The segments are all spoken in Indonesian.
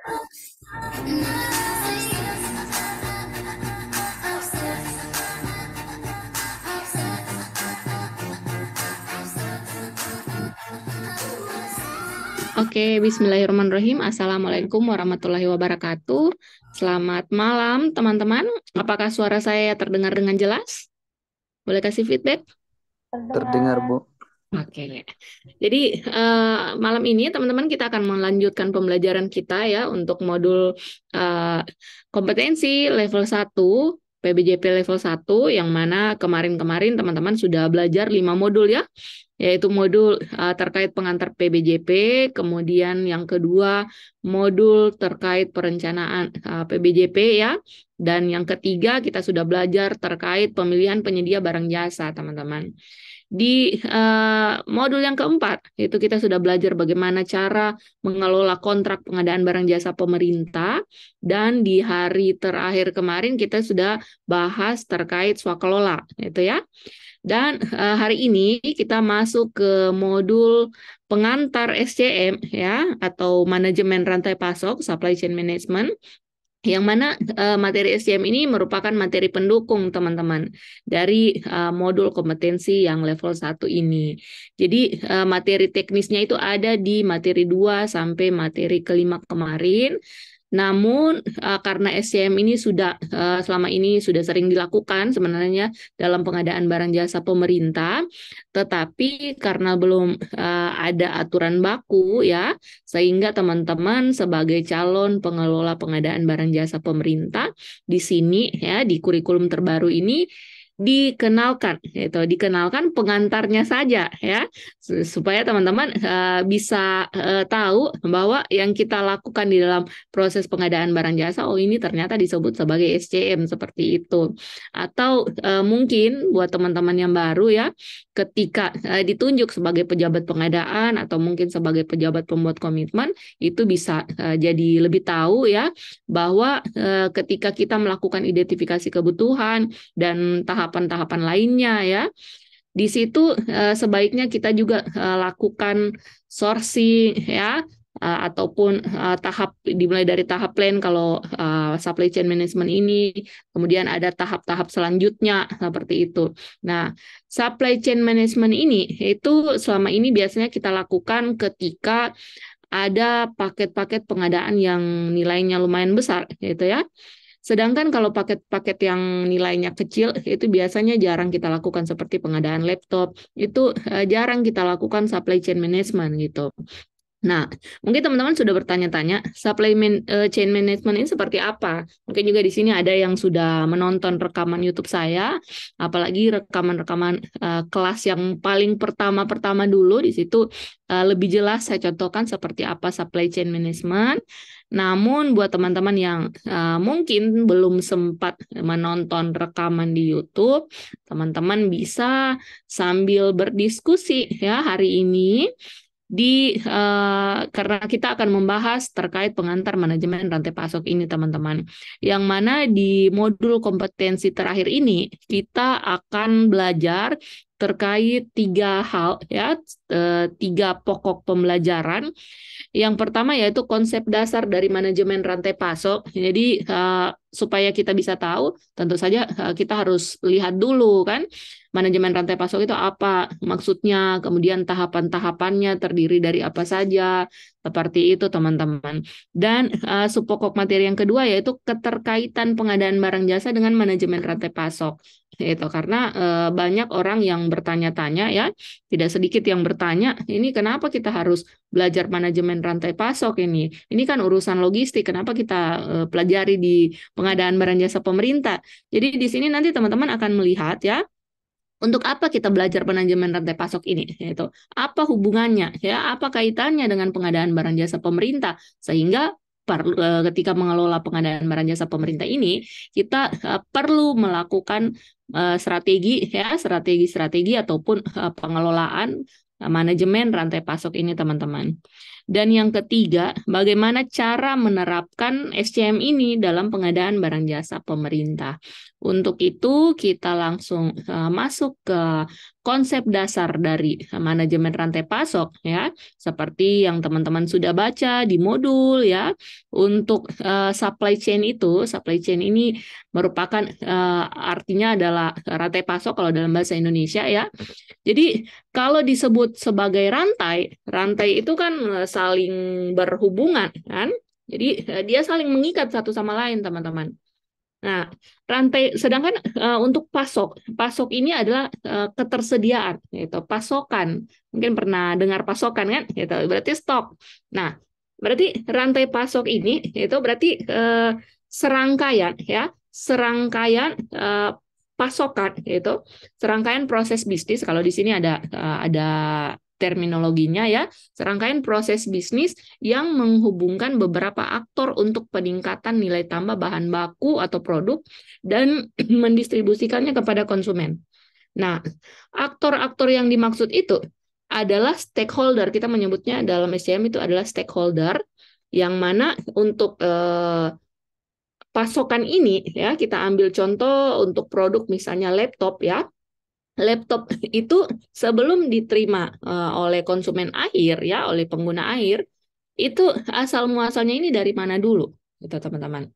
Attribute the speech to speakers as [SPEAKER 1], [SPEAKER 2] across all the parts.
[SPEAKER 1] Oke, Bismillahirrahmanirrahim. Assalamualaikum warahmatullahi wabarakatuh. Selamat malam, teman-teman. Apakah suara saya terdengar dengan jelas? Boleh kasih feedback?
[SPEAKER 2] Terdengar,
[SPEAKER 3] Terdengar.
[SPEAKER 2] Bu.
[SPEAKER 1] Oke. Jadi, malam ini, teman-teman, kita akan melanjutkan pembelajaran kita ya untuk modul eh, kompetensi level 1, PBJP level 1, yang mana kemarin-kemarin teman-teman sudah belajar 5 modul ya, yaitu modul terkait pengantar PBJP, kemudian yang kedua modul terkait perencanaan PBJP ya, dan yang ketiga kita sudah belajar terkait pemilihan penyedia barang jasa, teman-teman. Di modul yang keempat, itu kita sudah belajar bagaimana cara mengelola kontrak pengadaan barang jasa pemerintah, dan di hari terakhir kemarin kita sudah bahas terkait swakelola, itu ya. Dan hari ini kita masuk ke modul pengantar SCM ya, atau manajemen rantai pasok, supply chain management, yang mana materi SCM ini merupakan materi pendukung teman-teman dari modul kompetensi yang level 1 ini. Jadi materi teknisnya itu ada di materi 2 sampai materi kelima kemarin. Namun karena SCM ini sudah selama ini sudah sering dilakukan sebenarnya dalam pengadaan barang jasa pemerintah, tetapi karena belum ada aturan baku ya, sehingga teman-teman sebagai calon pengelola pengadaan barang jasa pemerintah di sini ya, di kurikulum terbaru ini dikenalkan pengantarnya saja ya, supaya teman-teman bisa tahu bahwa yang kita lakukan di dalam proses pengadaan barang jasa, oh ini ternyata disebut sebagai SCM seperti itu. Atau mungkin buat teman-teman yang baru ya, ketika ditunjuk sebagai pejabat pengadaan atau mungkin sebagai pejabat pembuat komitmen, itu bisa jadi lebih tahu ya, bahwa ketika kita melakukan identifikasi kebutuhan dan tahapan-tahapan lainnya ya, di situ sebaiknya kita juga lakukan sourcing ya, ataupun tahap dimulai dari tahap plan kalau supply chain management ini, kemudian ada tahap-tahap selanjutnya seperti itu. Nah, supply chain management ini itu selama ini biasanya kita lakukan ketika ada paket-paket pengadaan yang nilainya lumayan besar gitu ya. Sedangkan kalau paket-paket yang nilainya kecil, itu biasanya jarang kita lakukan seperti pengadaan laptop, itu jarang kita lakukan supply chain management gitu. Nah, mungkin teman-teman sudah bertanya-tanya, supply chain management ini seperti apa? Mungkin juga di sini ada yang sudah menonton rekaman YouTube saya, apalagi rekaman-rekaman kelas yang paling pertama-pertama dulu, di situ lebih jelas saya contohkan seperti apa supply chain management. Namun buat teman-teman yang mungkin belum sempat menonton rekaman di YouTube, teman-teman bisa sambil berdiskusi ya hari ini karena kita akan membahas terkait pengantar manajemen rantai pasok ini teman-teman. Yang mana di modul kompetensi terakhir ini kita akan belajar terkait 3 hal ya, 3 pokok pembelajaran. Yang pertama yaitu konsep dasar dari manajemen rantai pasok. Jadi supaya kita bisa tahu, tentu saja kita harus lihat dulu kan, manajemen rantai pasok itu apa maksudnya, kemudian tahapan-tahapannya terdiri dari apa saja, seperti itu teman-teman. Dan subpokok materi yang kedua yaitu keterkaitan pengadaan barang jasa dengan manajemen rantai pasok. Itu karena banyak orang yang bertanya-tanya ya, tidak sedikit yang bertanya, ini kenapa kita harus belajar manajemen rantai pasok ini? Ini kan urusan logistik, kenapa kita pelajari di pengadaan barang jasa pemerintah? Jadi di sini nanti teman-teman akan melihat ya, untuk apa kita belajar manajemen rantai pasok ini? Yaitu apa hubungannya? Ya, apa kaitannya dengan pengadaan barang jasa pemerintah? Sehingga ketika mengelola pengadaan barang jasa pemerintah ini, kita perlu melakukan strategi ataupun pengelolaan manajemen rantai pasok ini, teman-teman. Dan yang ketiga, bagaimana cara menerapkan SCM ini dalam pengadaan barang jasa pemerintah. Untuk itu, kita langsung masuk ke konsep dasar dari manajemen rantai pasok ya, seperti yang teman-teman sudah baca di modul ya. Untuk supply chain ini merupakan artinya adalah rantai pasok kalau dalam bahasa Indonesia ya. Jadi kalau disebut sebagai rantai, rantai itu kan saling berhubungan kan. Jadi dia saling mengikat satu sama lain, teman-teman. Nah, rantai sedangkan untuk pasok ini adalah ketersediaan, yaitu pasokan. Mungkin pernah dengar pasokan kan? Itu berarti stok. Nah, berarti rantai pasok ini itu berarti serangkaian ya, serangkaian pasokan itu, serangkaian proses bisnis. Kalau di sini ada terminologinya ya, serangkaian proses bisnis yang menghubungkan beberapa aktor untuk peningkatan nilai tambah bahan baku atau produk dan mendistribusikannya kepada konsumen. Nah, aktor-aktor yang dimaksud itu adalah stakeholder. Kita menyebutnya dalam SCM itu adalah stakeholder, yang mana untuk pasokan ini ya, kita ambil contoh untuk produk misalnya laptop ya. Laptop itu sebelum diterima oleh konsumen akhir ya, oleh pengguna akhir, itu asal muasalnya ini dari mana dulu, gitu teman-teman.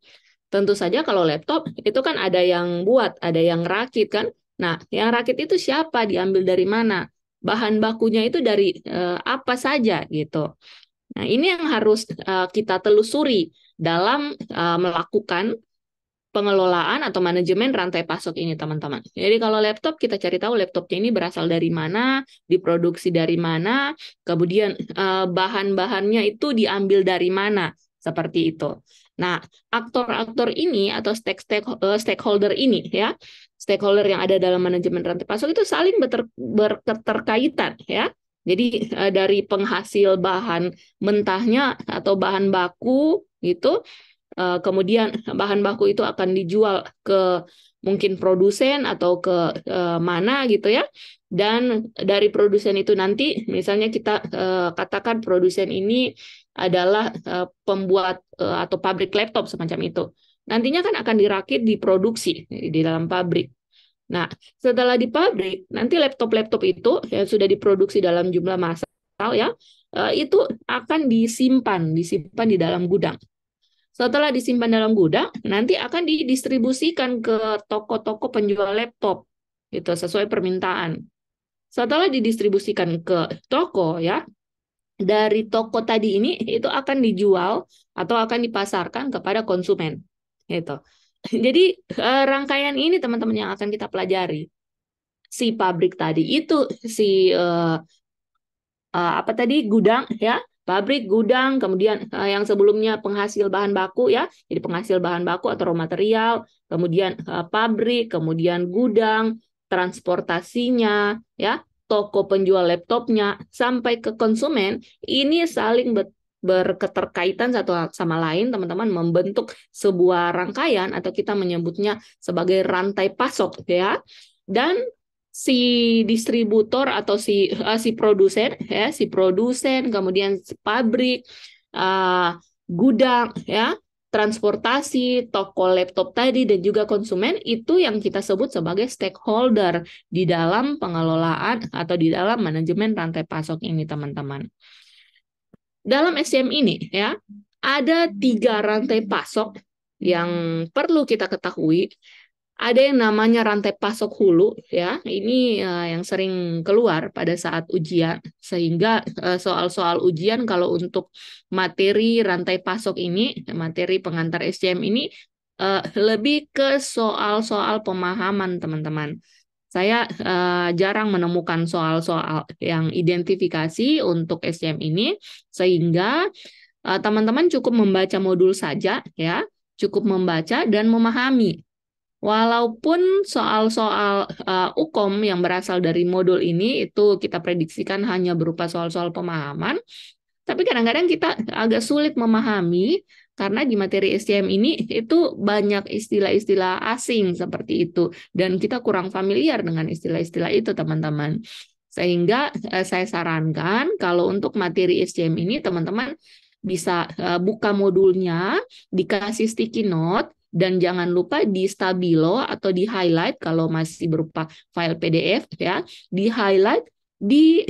[SPEAKER 1] Tentu saja kalau laptop itu kan ada yang buat, ada yang rakit kan. Nah, yang rakit itu siapa, diambil dari mana? Bahan bakunya itu dari apa saja gitu. Nah, ini yang harus kita telusuri dalam melakukan pengelolaan atau manajemen rantai pasok ini, teman-teman. Jadi kalau laptop, kita cari tahu laptopnya ini berasal dari mana, diproduksi dari mana, kemudian bahan-bahannya itu diambil dari mana, seperti itu. Nah, aktor-aktor ini atau stakeholder ini ya, stakeholder yang ada dalam manajemen rantai pasok itu saling berketerkaitan ya. Jadi dari penghasil bahan mentahnya atau bahan baku gitu, kemudian bahan baku itu akan dijual ke mungkin produsen atau ke mana gitu ya. Dan dari produsen itu nanti misalnya kita katakan produsen ini adalah pembuat atau pabrik laptop semacam itu. Nantinya kan akan dirakit, diproduksi di dalam pabrik. Nah, setelah di pabrik, nanti laptop-laptop itu yang sudah diproduksi dalam jumlah massal ya, itu akan disimpan di dalam gudang. Setelah disimpan dalam gudang, nanti akan didistribusikan ke toko-toko penjual laptop, gitu, sesuai permintaan. Setelah didistribusikan ke toko, ya, dari toko tadi ini itu akan dijual atau akan dipasarkan kepada konsumen, gitu. Jadi rangkaian ini teman-teman yang akan kita pelajari. Si pabrik tadi itu, si apa tadi, gudang ya, pabrik, gudang, kemudian yang sebelumnya penghasil bahan baku ya, jadi penghasil bahan baku atau raw material, kemudian pabrik, kemudian gudang, transportasinya ya, toko penjual laptopnya sampai ke konsumen, ini saling berketerkaitan satu sama lain, teman-teman, membentuk sebuah rangkaian atau kita menyebutnya sebagai rantai pasok ya. Dan si distributor atau si produsen ya, si produsen, kemudian pabrik, gudang ya, transportasi, toko laptop tadi, dan juga konsumen, itu yang kita sebut sebagai stakeholder di dalam pengelolaan atau di dalam manajemen rantai pasok ini, teman-teman. Dalam SCM ini ya, ada 3 rantai pasok yang perlu kita ketahui. Ada yang namanya rantai pasok hulu ya, ini yang sering keluar pada saat ujian, sehingga soal-soal ujian kalau untuk materi rantai pasok ini, materi pengantar SCM ini lebih ke soal-soal pemahaman, teman-teman. Saya jarang menemukan soal-soal yang identifikasi untuk SCM ini, sehingga teman-teman cukup membaca modul saja ya, cukup membaca dan memahami. Walaupun soal-soal UKOM yang berasal dari modul ini itu kita prediksikan hanya berupa soal-soal pemahaman, tapi kadang-kadang kita agak sulit memahami karena di materi SCM ini itu banyak istilah-istilah asing seperti itu, dan kita kurang familiar dengan istilah-istilah itu, teman-teman. Sehingga saya sarankan kalau untuk materi SCM ini teman-teman bisa buka modulnya, dikasih sticky note, dan jangan lupa di stabilo atau di highlight kalau masih berupa file PDF ya, di highlight di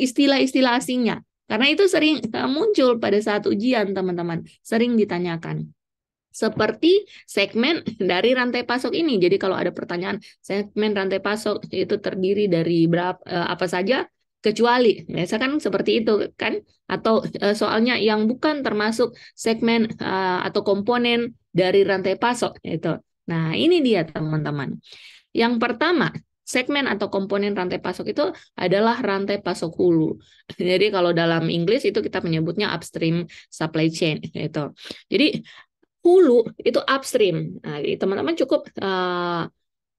[SPEAKER 1] istilah-istilah asingnya. Karena itu sering muncul pada saat ujian, teman-teman. Sering ditanyakan. Seperti segmen dari rantai pasok ini. Jadi kalau ada pertanyaan segmen rantai pasok itu terdiri dari berapa apa saja kecuali, biasa kan seperti itu kan, atau soalnya yang bukan termasuk segmen atau komponen dari rantai pasok itu. Nah, ini dia teman-teman. Yang pertama, segmen atau komponen rantai pasok itu adalah rantai pasok hulu. Jadi kalau dalam Inggris itu kita menyebutnya upstream supply chain itu. Jadi hulu itu upstream. Nah, teman-teman cukup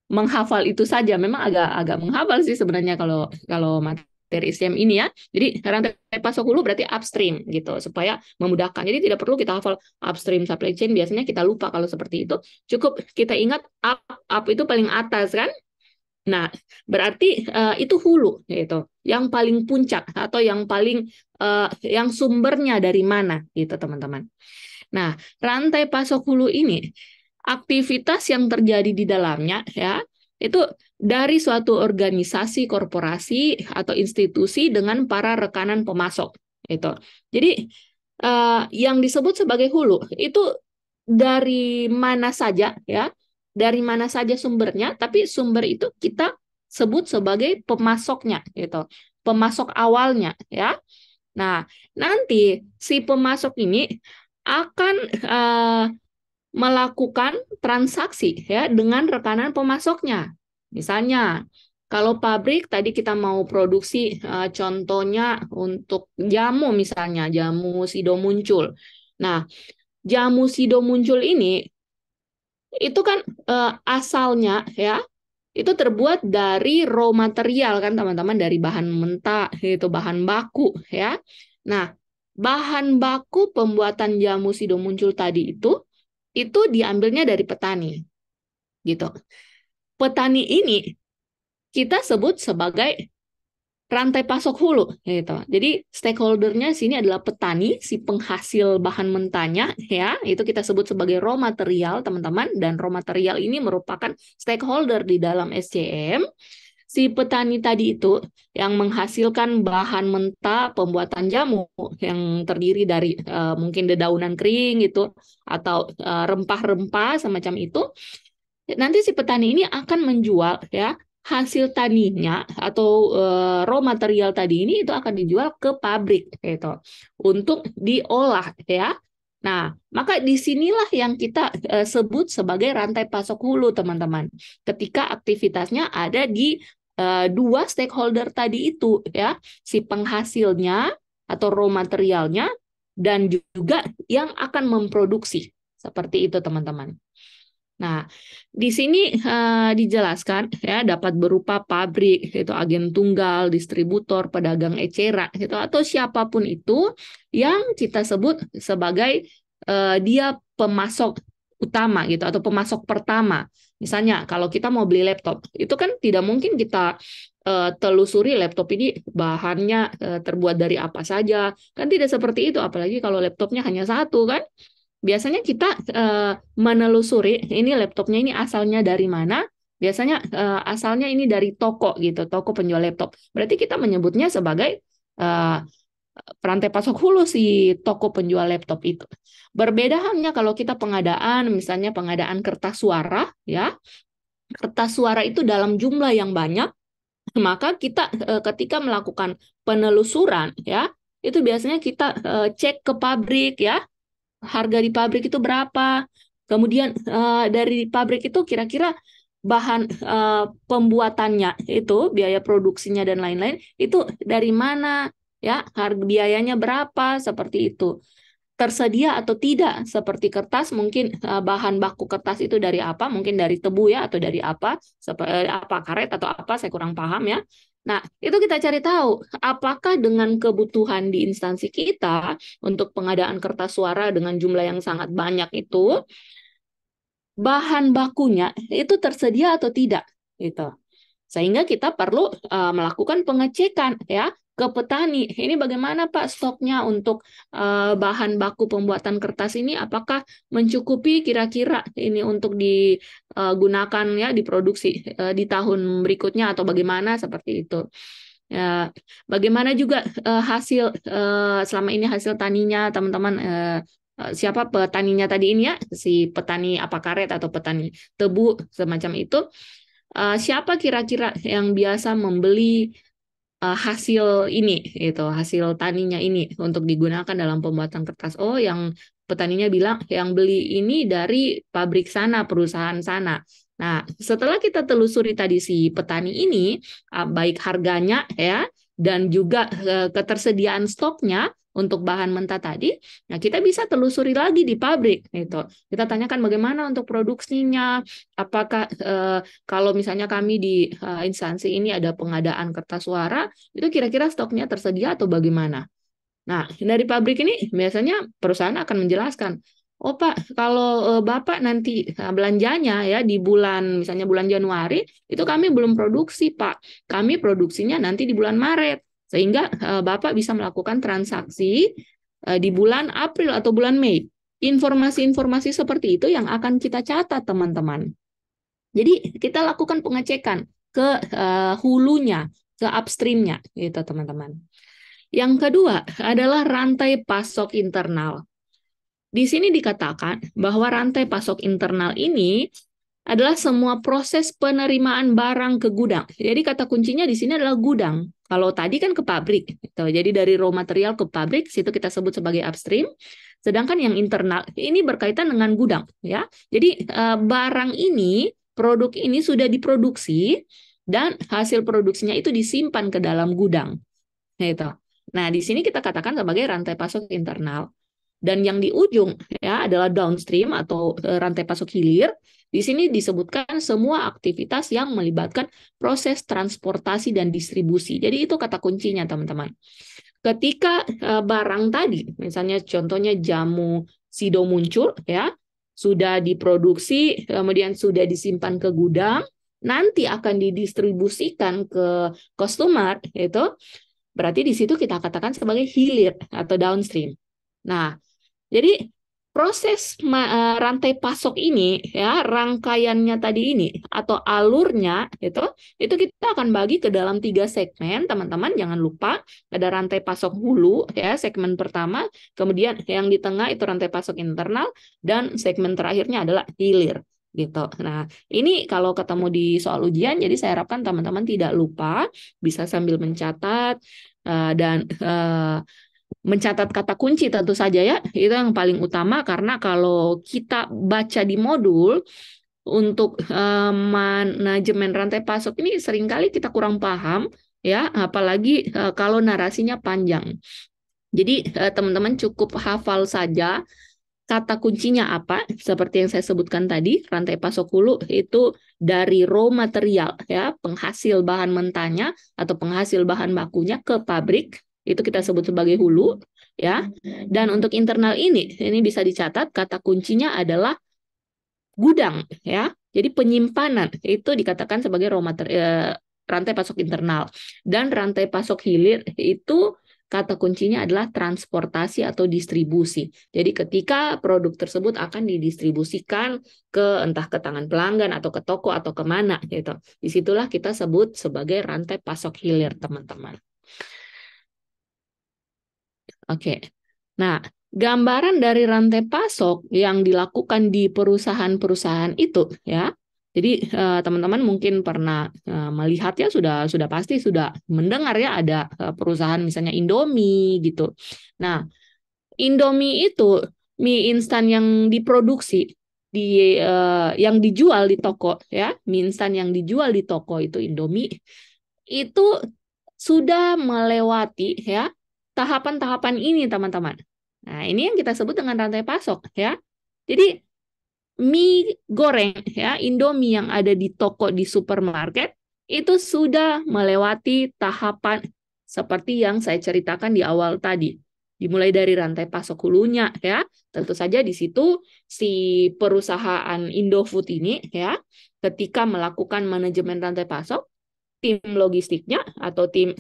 [SPEAKER 1] menghafal itu saja. Memang agak menghafal sih sebenarnya kalau materi STM ini ya. Jadi rantai pasok hulu berarti upstream gitu supaya memudahkan. Jadi tidak perlu kita hafal upstream supply chain. Biasanya kita lupa kalau seperti itu. Cukup kita ingat up itu paling atas kan. Nah, berarti itu hulu gitu. Yang paling puncak atau yang paling yang sumbernya dari mana gitu teman-teman. Nah, rantai pasok hulu ini aktivitas yang terjadi di dalamnya ya itu dari suatu organisasi, korporasi atau institusi dengan para rekanan pemasok itu. Jadi yang disebut sebagai hulu itu dari mana saja ya, dari mana saja sumbernya, tapi sumber itu kita sebut sebagai pemasoknya gitu, pemasok awalnya ya. Nah, nanti si pemasok ini akan melakukan transaksi ya dengan rekanan pemasoknya. Misalnya, kalau pabrik tadi kita mau produksi contohnya untuk jamu misalnya, jamu Sido Muncul. Nah, jamu Sido Muncul ini itu kan asalnya ya itu terbuat dari raw material kan teman-teman, dari bahan mentah itu bahan baku ya. Nah, bahan baku pembuatan jamu Sido Muncul tadi itu diambilnya dari petani gitu. Petani ini kita sebut sebagai rantai pasok hulu gitu. Jadi stakeholdernya sini adalah petani, si penghasil bahan mentahnya ya, itu kita sebut sebagai raw material teman-teman, dan raw material ini merupakan stakeholder di dalam SCM. Si petani tadi itu yang menghasilkan bahan mentah pembuatan jamu yang terdiri dari mungkin dedaunan kering gitu atau rempah-rempah semacam itu. Nanti si petani ini akan menjual ya hasil taninya atau raw material tadi ini itu akan dijual ke pabrik gitu untuk diolah ya. Nah, maka disinilah yang kita sebut sebagai rantai pasok hulu teman-teman. Ketika aktivitasnya ada di dua stakeholder tadi itu ya, si penghasilnya atau raw materialnya dan juga yang akan memproduksi. Seperti itu teman-teman. Nah, di sini dijelaskan ya dapat berupa pabrik, itu agen tunggal, distributor, pedagang eceran, gitu atau siapapun itu yang kita sebut sebagai dia pemasok utama gitu atau pemasok pertama. Misalnya kalau kita mau beli laptop, itu kan tidak mungkin kita telusuri laptop ini bahannya terbuat dari apa saja. Kan tidak seperti itu, apalagi kalau laptopnya hanya satu kan. Biasanya kita menelusuri ini laptopnya ini asalnya dari mana. Biasanya asalnya ini dari toko gitu, toko penjual laptop. Berarti kita menyebutnya sebagai rantai pasok hulu si toko penjual laptop itu. Berbeda halnya kalau kita pengadaan, misalnya pengadaan kertas suara, ya. Kertas suara itu dalam jumlah yang banyak, maka kita ketika melakukan penelusuran, ya, itu biasanya kita cek ke pabrik, ya, harga di pabrik itu berapa, kemudian dari pabrik itu kira-kira bahan pembuatannya itu biaya produksinya dan lain-lain itu dari mana ya, harga biayanya berapa, seperti itu, tersedia atau tidak, seperti kertas mungkin bahan baku kertas itu dari apa, mungkin dari tebu ya atau dari apa, apa karet atau apa, saya kurang paham ya. Nah, itu kita cari tahu apakah dengan kebutuhan di instansi kita untuk pengadaan kertas suara dengan jumlah yang sangat banyak itu bahan bakunya itu tersedia atau tidak gitu. Sehingga kita perlu melakukan pengecekan ya ke petani. Ini bagaimana Pak stoknya untuk bahan baku pembuatan kertas ini, apakah mencukupi kira-kira ini untuk digunakan ya diproduksi di tahun berikutnya atau bagaimana seperti itu. Ya, bagaimana juga hasil selama ini hasil taninya teman-teman, siapa petaninya tadi ini ya, si petani apa karet atau petani tebu semacam itu, siapa kira-kira yang biasa membeli hasil ini, itu hasil taninya ini untuk digunakan dalam pembuatan kertas. Oh, yang petaninya bilang yang beli ini dari pabrik sana, perusahaan sana. Nah, setelah kita telusuri tadi si petani ini, baik harganya ya dan juga ketersediaan stoknya untuk bahan mentah tadi, nah kita bisa telusuri lagi di pabrik itu. Kita tanyakan bagaimana untuk produksinya, apakah kalau misalnya kami di instansi ini ada pengadaan kertas suara, itu kira-kira stoknya tersedia atau bagaimana? Nah, dari pabrik ini biasanya perusahaan akan menjelaskan, oh Pak, kalau Bapak nanti belanjanya ya di bulan, misalnya bulan Januari, itu kami belum produksi Pak. Kami produksinya nanti di bulan Maret. Sehingga Bapak bisa melakukan transaksi di bulan April atau bulan Mei. Informasi-informasi seperti itu yang akan kita catat, teman-teman. Jadi kita lakukan pengecekan ke hulunya, ke upstreamnya, gitu teman-teman. Yang kedua adalah rantai pasok internal. Di sini dikatakan bahwa rantai pasok internal ini adalah semua proses penerimaan barang ke gudang. Jadi kata kuncinya di sini adalah gudang. Kalau tadi kan ke pabrik, gitu. Jadi dari raw material ke pabrik, situ kita sebut sebagai upstream. Sedangkan yang internal ini berkaitan dengan gudang, ya. Jadi barang ini, produk ini sudah diproduksi dan hasil produksinya itu disimpan ke dalam gudang, gitu. Nah, di sini kita katakan sebagai rantai pasok internal. Dan yang di ujung ya adalah downstream atau rantai pasok hilir. Di sini disebutkan semua aktivitas yang melibatkan proses transportasi dan distribusi. Jadi itu kata kuncinya, teman-teman. Ketika barang tadi, misalnya contohnya jamu Sido muncul ya, sudah diproduksi, kemudian sudah disimpan ke gudang, nanti akan didistribusikan ke customer, itu berarti di situ kita katakan sebagai hilir atau downstream. Nah, jadi proses rantai pasok ini ya, rangkaiannya tadi ini atau alurnya itu kita akan bagi ke dalam 3 segmen, teman-teman. Jangan lupa ada rantai pasok hulu ya, segmen pertama, kemudian yang di tengah itu rantai pasok internal, dan segmen terakhirnya adalah hilir gitu. Nah, ini kalau ketemu di soal ujian, jadi saya harapkan teman-teman tidak lupa, bisa sambil mencatat dan mencatat kata kunci tentu saja ya, itu yang paling utama, karena kalau kita baca di modul untuk manajemen rantai pasok ini seringkali kita kurang paham ya, apalagi kalau narasinya panjang. Jadi teman-teman cukup hafal saja kata kuncinya apa, seperti yang saya sebutkan tadi, rantai pasok hulu itu dari raw material ya, penghasil bahan mentahnya atau penghasil bahan bakunya ke pabrik, itu kita sebut sebagai hulu ya. Dan untuk internal ini bisa dicatat kata kuncinya adalah gudang ya. Jadi penyimpanan itu dikatakan sebagai raw material, rantai pasok internal. Dan rantai pasok hilir itu kata kuncinya adalah transportasi atau distribusi. Jadi ketika produk tersebut akan didistribusikan ke entah ke tangan pelanggan atau ke toko atau kemana gitu. Disitulah kita sebut sebagai rantai pasok hilir, teman-teman. Oke. Nah, gambaran dari rantai pasok yang dilakukan di perusahaan-perusahaan itu ya. Jadi teman-teman mungkin pernah melihat ya, sudah pasti sudah mendengar ya, ada perusahaan misalnya Indomie gitu. Nah, Indomie itu mie instan yang diproduksi yang dijual di toko ya, mie instan yang dijual di toko itu Indomie itu sudah melewati ya tahapan-tahapan ini, teman-teman. Nah, ini yang kita sebut dengan rantai pasok ya. Jadi mie goreng ya, Indomie yang ada di toko di supermarket itu sudah melewati tahapan seperti yang saya ceritakan di awal tadi. Dimulai dari rantai pasok hulunya ya. Tentu saja di situ si perusahaan Indofood ini ya, ketika melakukan manajemen rantai pasok, tim logistiknya atau tim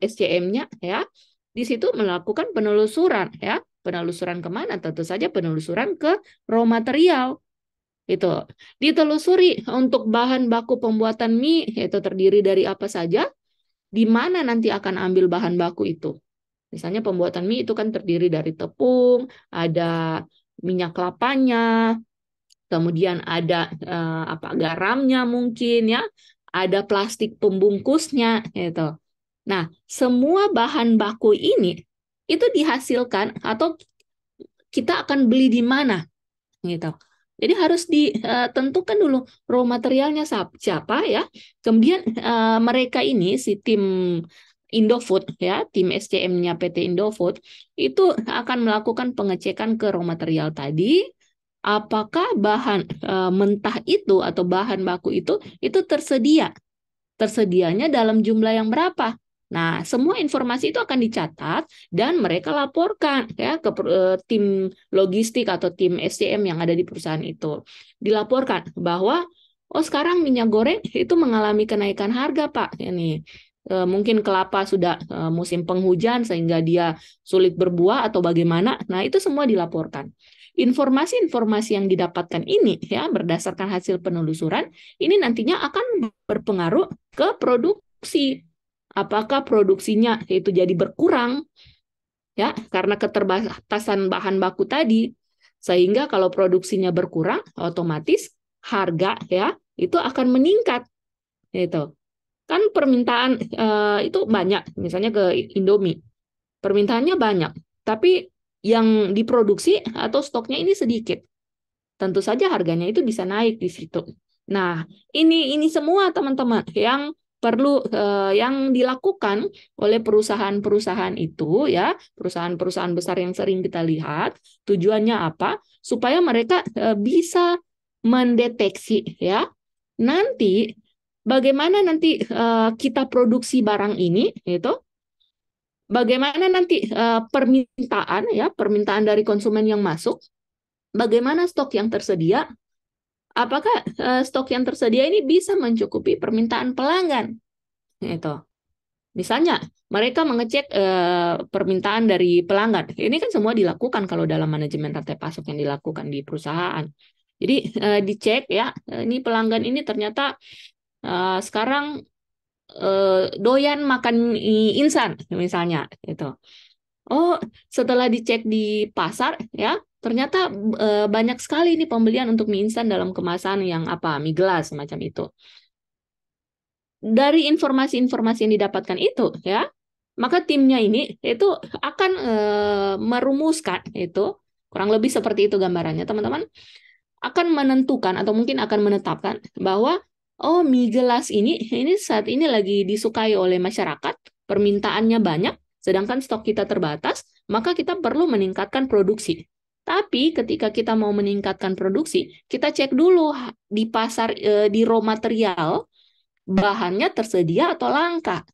[SPEAKER 1] SCM-nya ya di situ melakukan penelusuran ya. Penelusuran kemana? Tentu saja penelusuran ke raw material. Itu ditelusuri untuk bahan baku pembuatan mie itu terdiri dari apa saja, di mana nanti akan ambil bahan baku itu. Misalnya pembuatan mie itu kan terdiri dari tepung, ada minyak kelapanya, kemudian ada garamnya mungkin ya, ada plastik pembungkusnya gitu. Nah, semua bahan baku ini itu dihasilkan atau kita akan beli di mana gitu. Jadi harus ditentukan dulu raw materialnya siapa ya. Kemudian mereka ini si tim Indofood ya, tim SCM-nya PT Indofood itu akan melakukan pengecekan ke raw material tadi, apakah bahan mentah itu atau bahan baku itu tersedianya dalam jumlah yang berapa. Nah, semua informasi itu akan dicatat dan mereka laporkan ya ke tim logistik atau tim SCM yang ada di perusahaan itu. Dilaporkan bahwa oh sekarang minyak goreng itu mengalami kenaikan harga, Pak. Ini mungkin kelapa sudah musim penghujan sehingga dia sulit berbuah atau bagaimana. Nah, itu semua dilaporkan. Informasi-informasi yang didapatkan ini ya berdasarkan hasil penelusuran ini nantinya akan berpengaruh ke produksi. Apakah produksinya itu jadi berkurang ya karena keterbatasan bahan baku tadi, sehingga kalau produksinya berkurang otomatis harga ya itu akan meningkat. Itu kan permintaan itu banyak, misalnya ke Indomie permintaannya banyak, tapi yang diproduksi atau stoknya ini sedikit, tentu saja harganya itu bisa naik di situ. Nah, ini semua teman-teman yang perlu yang dilakukan oleh perusahaan-perusahaan itu ya, perusahaan-perusahaan besar yang sering kita lihat. Tujuannya apa? Supaya mereka bisa mendeteksi ya. Nanti bagaimana nanti kita produksi barang ini itu, bagaimana nanti permintaan dari konsumen yang masuk, bagaimana stok yang tersedia, apakah stok yang tersedia ini bisa mencukupi permintaan pelanggan. Itu. Misalnya, mereka mengecek permintaan dari pelanggan. Ini kan semua dilakukan kalau dalam manajemen rantai pasok yang dilakukan di perusahaan. Jadi dicek ya, ini pelanggan ini ternyata sekarang doyan makan mie instan misalnya itu. Oh, setelah dicek di pasar ya, ternyata banyak sekali nih pembelian untuk mie instan dalam kemasan yang mie gelas semacam itu. Dari informasi-informasi yang didapatkan itu ya, maka timnya ini itu akan merumuskan itu, kurang lebih seperti itu gambarannya teman-teman, akan menentukan atau mungkin akan menetapkan bahwa oh mie gelas ini saat ini lagi disukai oleh masyarakat, permintaannya banyak, sedangkan stok kita terbatas, maka kita perlu meningkatkan produksi. Tapi ketika kita mau meningkatkan produksi, kita cek dulu di pasar, di raw material, bahannya tersedia atau langka.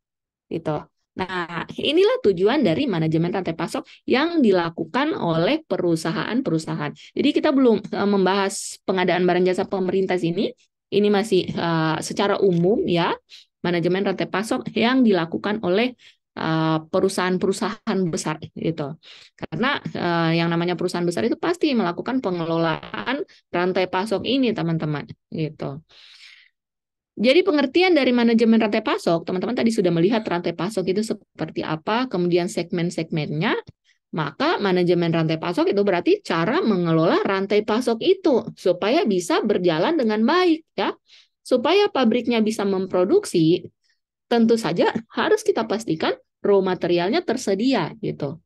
[SPEAKER 1] Gitu. Nah, inilah tujuan dari manajemen rantai pasok yang dilakukan oleh perusahaan-perusahaan. Jadi kita belum membahas pengadaan barang jasa pemerintah sini. Ini masih secara umum ya, manajemen rantai pasok yang dilakukan oleh perusahaan-perusahaan besar gitu. Karena yang namanya perusahaan besar itu pasti melakukan pengelolaan rantai pasok ini, teman-teman, gitu. Jadi pengertian dari manajemen rantai pasok, teman-teman tadi sudah melihat rantai pasok itu seperti apa, kemudian segmen-segmennya, maka manajemen rantai pasok itu berarti cara mengelola rantai pasok itu supaya bisa berjalan dengan baik ya. Supaya pabriknya bisa memproduksi, tentu saja harus kita pastikan raw materialnya tersedia gitu.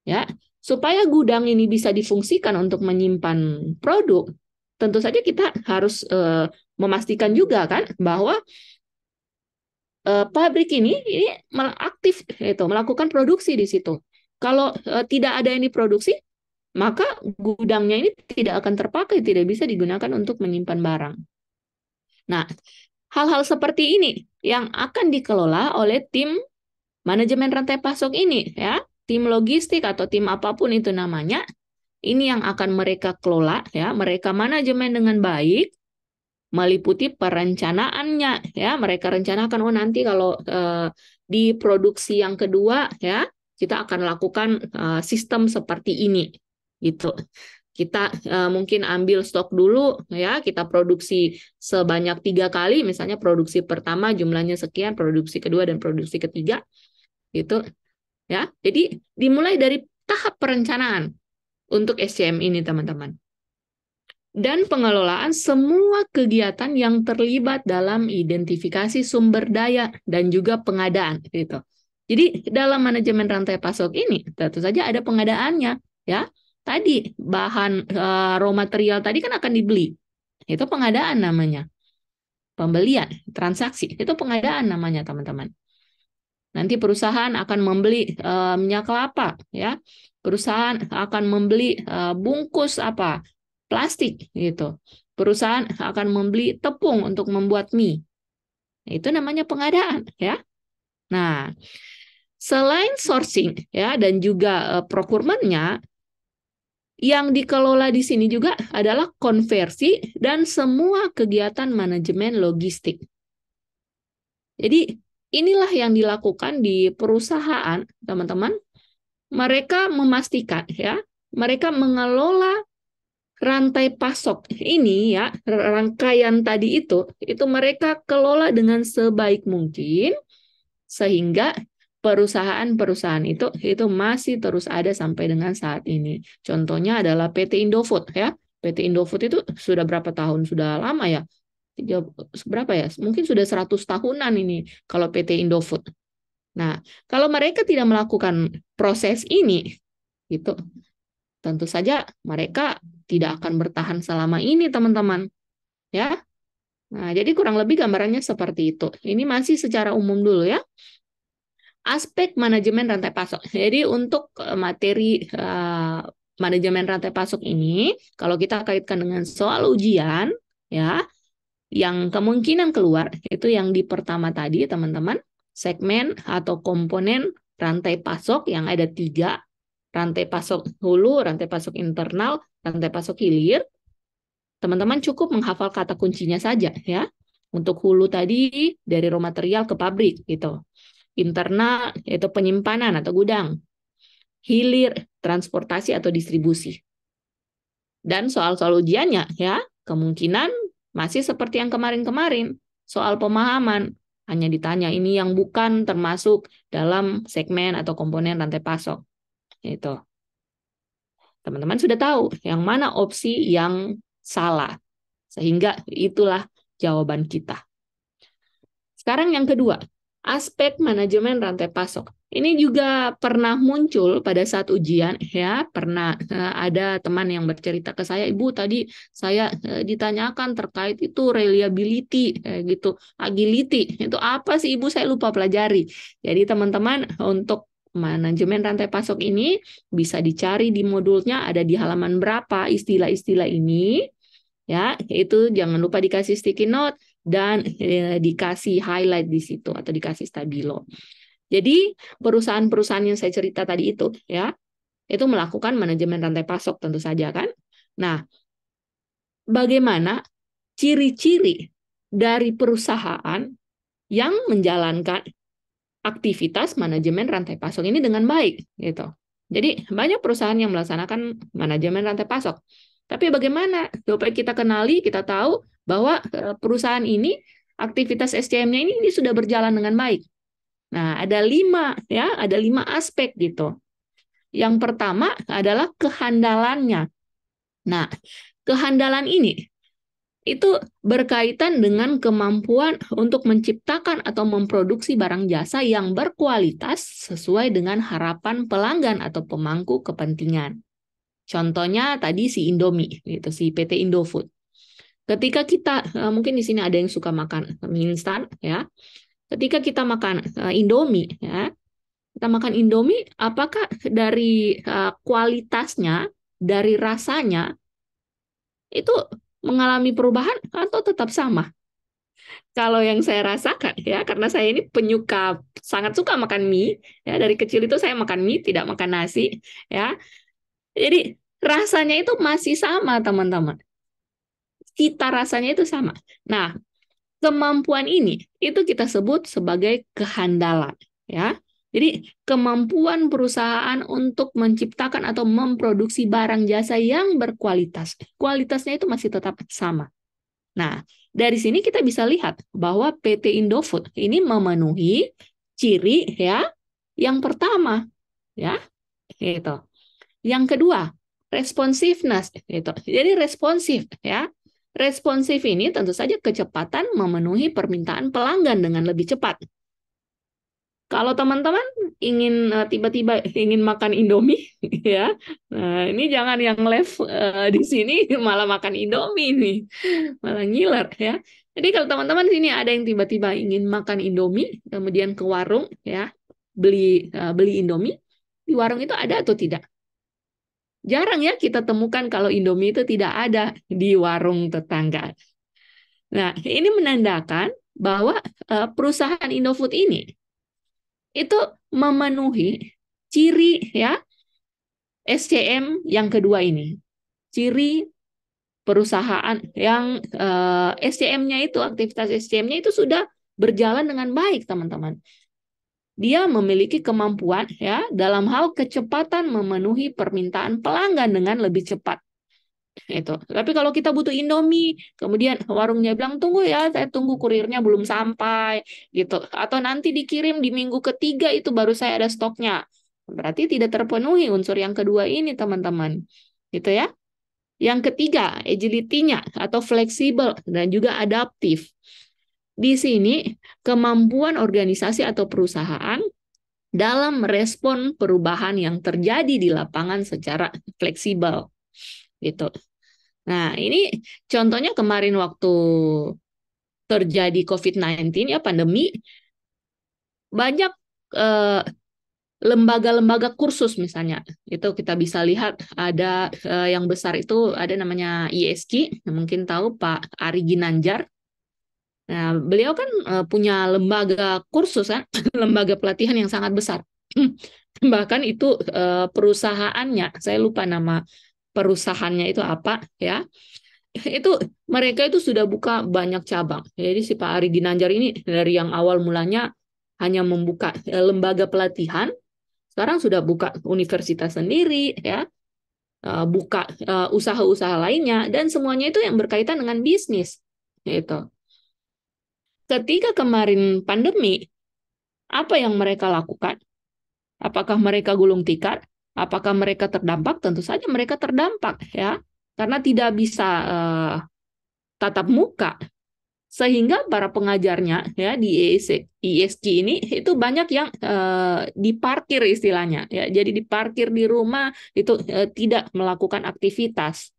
[SPEAKER 1] Ya, supaya gudang ini bisa difungsikan untuk menyimpan produk, tentu saja kita harus memastikan juga kan bahwa pabrik ini aktif itu melakukan produksi di situ. Kalau tidak ada yang diproduksi, maka gudangnya ini tidak akan terpakai, tidak bisa digunakan untuk menyimpan barang. Nah, hal-hal seperti ini yang akan dikelola oleh tim manajemen rantai pasok ini ya, tim logistik atau tim apapun itu namanya. Ini yang akan mereka kelola ya, mereka manajemen dengan baik meliputi perencanaannya, ya. Mereka rencanakan, oh nanti kalau di produksi yang kedua, ya, kita akan lakukan sistem seperti ini, gitu. Kita mungkin ambil stok dulu, ya, kita produksi sebanyak 3 kali, misalnya produksi pertama jumlahnya sekian, produksi kedua dan produksi ketiga, gitu, ya. Jadi dimulai dari tahap perencanaan untuk SCM ini, teman-teman. Dan pengelolaan semua kegiatan yang terlibat dalam identifikasi sumber daya dan juga pengadaan, gitu. Jadi dalam manajemen rantai pasok ini tentu saja ada pengadaannya, ya. Tadi bahan raw material tadi kan akan dibeli. Itu pengadaan namanya. Pembelian, transaksi, itu pengadaan namanya, teman-teman. Nanti perusahaan akan membeli minyak kelapa, ya. Perusahaan akan membeli bungkus apa? Plastik, gitu. Perusahaan akan membeli tepung untuk membuat mie. Itu namanya pengadaan, ya. Nah, selain sourcing, ya, dan juga procurement-nya, yang dikelola di sini juga adalah konversi dan semua kegiatan manajemen logistik. Jadi inilah yang dilakukan di perusahaan, teman-teman. Mereka memastikan, ya, mereka mengelola rantai pasok ini, ya, rangkaian tadi itu mereka kelola dengan sebaik mungkin sehingga perusahaan-perusahaan itu masih terus ada sampai dengan saat ini. Contohnya adalah PT Indofood, ya. PT Indofood itu sudah berapa tahun? Sudah lama, ya. Berapa ya? Mungkin sudah 100 tahunan ini kalau PT Indofood. Nah, kalau mereka tidak melakukan proses ini, gitu, tentu saja mereka tidak akan bertahan selama ini, teman-teman. Ya. Nah, jadi kurang lebih gambarannya seperti itu. Ini masih secara umum dulu, ya. Aspek manajemen rantai pasok. Jadi untuk materi manajemen rantai pasok ini, kalau kita kaitkan dengan soal ujian, ya, yang kemungkinan keluar itu yang di pertama tadi, teman-teman, segmen atau komponen rantai pasok yang ada 3, rantai pasok hulu, rantai pasok internal, rantai pasok hilir. Teman-teman cukup menghafal kata kuncinya saja, ya. Untuk hulu tadi dari raw material ke pabrik, gitu. Internal yaitu penyimpanan atau gudang. Hilir transportasi atau distribusi. Dan soal-soal ujiannya, ya, kemungkinan masih seperti yang kemarin-kemarin. Soal pemahaman, hanya ditanya ini yang bukan termasuk dalam segmen atau komponen rantai pasok. Itu. Teman-teman sudah tahu yang mana opsi yang salah. Sehingga itulah jawaban kita. Sekarang yang kedua, aspek manajemen rantai pasok. Ini juga pernah muncul pada saat ujian, ya. Pernah ada teman yang bercerita ke saya, Ibu tadi saya ditanyakan terkait itu reliability, gitu, agility. Itu apa sih Ibu? Saya lupa pelajari. Jadi teman-teman untuk manajemen rantai pasok ini bisa dicari di modulnya, ada di halaman berapa istilah-istilah ini, ya. Itu jangan lupa dikasih sticky note dan dikasih highlight di situ atau dikasih stabilo. Jadi perusahaan-perusahaan yang saya cerita tadi itu, ya, itu melakukan manajemen rantai pasok tentu saja, kan. Nah, bagaimana ciri-ciri dari perusahaan yang menjalankan aktivitas manajemen rantai pasok ini dengan baik, gitu. Jadi banyak perusahaan yang melaksanakan manajemen rantai pasok. Tapi bagaimana supaya kita kenali, kita tahu bahwa perusahaan ini aktivitas SCM-nya ini sudah berjalan dengan baik. Nah, ada 5, ya, ada 5 aspek gitu. Yang pertama adalah kehandalannya. Nah, kehandalan ini itu berkaitan dengan kemampuan untuk menciptakan atau memproduksi barang jasa yang berkualitas sesuai dengan harapan pelanggan atau pemangku kepentingan. Contohnya tadi si Indomie, gitu, si PT Indofood. Ketika kita, mungkin di sini ada yang suka makan mie instan, ya. Ketika kita makan Indomie, ya, kita makan Indomie, apakah dari kualitasnya, dari rasanya, itu mengalami perubahan atau tetap sama? Kalau yang saya rasakan, ya, karena saya ini penyuka, sangat suka makan mie, ya, dari kecil itu saya makan mie, tidak makan nasi, ya. Jadi rasanya itu masih sama, teman-teman. cita rasanya itu sama. Nah, kemampuan ini itu kita sebut sebagai kehandalan, ya. Jadi kemampuan perusahaan untuk menciptakan atau memproduksi barang jasa yang berkualitas. Kualitasnya itu masih tetap sama. Nah, dari sini kita bisa lihat bahwa PT Indofood ini memenuhi ciri ya yang pertama, ya, itu. Yang kedua, responsiveness itu. Jadi responsif ya. Responsif ini tentu saja kecepatan memenuhi permintaan pelanggan dengan lebih cepat. Kalau teman-teman ingin tiba-tiba ingin makan Indomie, ya, nah, ini jangan yang live di sini malah makan Indomie nih, malah ngiler ya. Jadi kalau teman-teman sini ada yang tiba-tiba ingin makan Indomie, kemudian ke warung, ya, beli Indomie, di warung itu ada atau tidak? Jarang ya kita temukan kalau Indomie itu tidak ada di warung tetangga. Nah, ini menandakan bahwa perusahaan Indofood ini itu memenuhi ciri ya SCM yang kedua ini. Ciri perusahaan yang SCM-nya itu, aktivitas SCM-nya itu sudah berjalan dengan baik, teman-teman. Dia memiliki kemampuan ya dalam hal kecepatan memenuhi permintaan pelanggan dengan lebih cepat. Itu. Tapi kalau kita butuh Indomie, kemudian warungnya bilang tunggu ya, saya tunggu kurirnya belum sampai, gitu. Atau nanti dikirim di minggu ketiga itu baru saya ada stoknya. Berarti tidak terpenuhi unsur yang kedua ini, teman-teman. Gitu ya. Yang ketiga, agility-nya atau fleksibel dan juga adaptif. Di sini kemampuan organisasi atau perusahaan dalam merespon perubahan yang terjadi di lapangan secara fleksibel. Gitu. Nah, ini contohnya kemarin waktu terjadi COVID-19 ya pandemi, banyak lembaga-lembaga kursus misalnya. Itu kita bisa lihat ada yang besar itu ada namanya ISG, mungkin tahu Pak Ari Ginanjar. Nah, beliau kan punya lembaga kursus kan, lembaga pelatihan yang sangat besar. Bahkan itu perusahaannya, saya lupa nama perusahaannya itu apa ya. Itu mereka itu sudah buka banyak cabang. Jadi si Pak Ari Ginanjar ini dari yang awal mulanya hanya membuka lembaga pelatihan, sekarang sudah buka universitas sendiri ya, buka usaha-usaha lainnya dan semuanya itu yang berkaitan dengan bisnis. Itu. Ketika kemarin pandemi, apa yang mereka lakukan? Apakah mereka gulung tikar? Apakah mereka terdampak? Tentu saja mereka terdampak ya, karena tidak bisa tatap muka. Sehingga para pengajarnya ya di ISG ini itu banyak yang diparkir istilahnya ya. Jadi diparkir di rumah itu tidak melakukan aktivitas.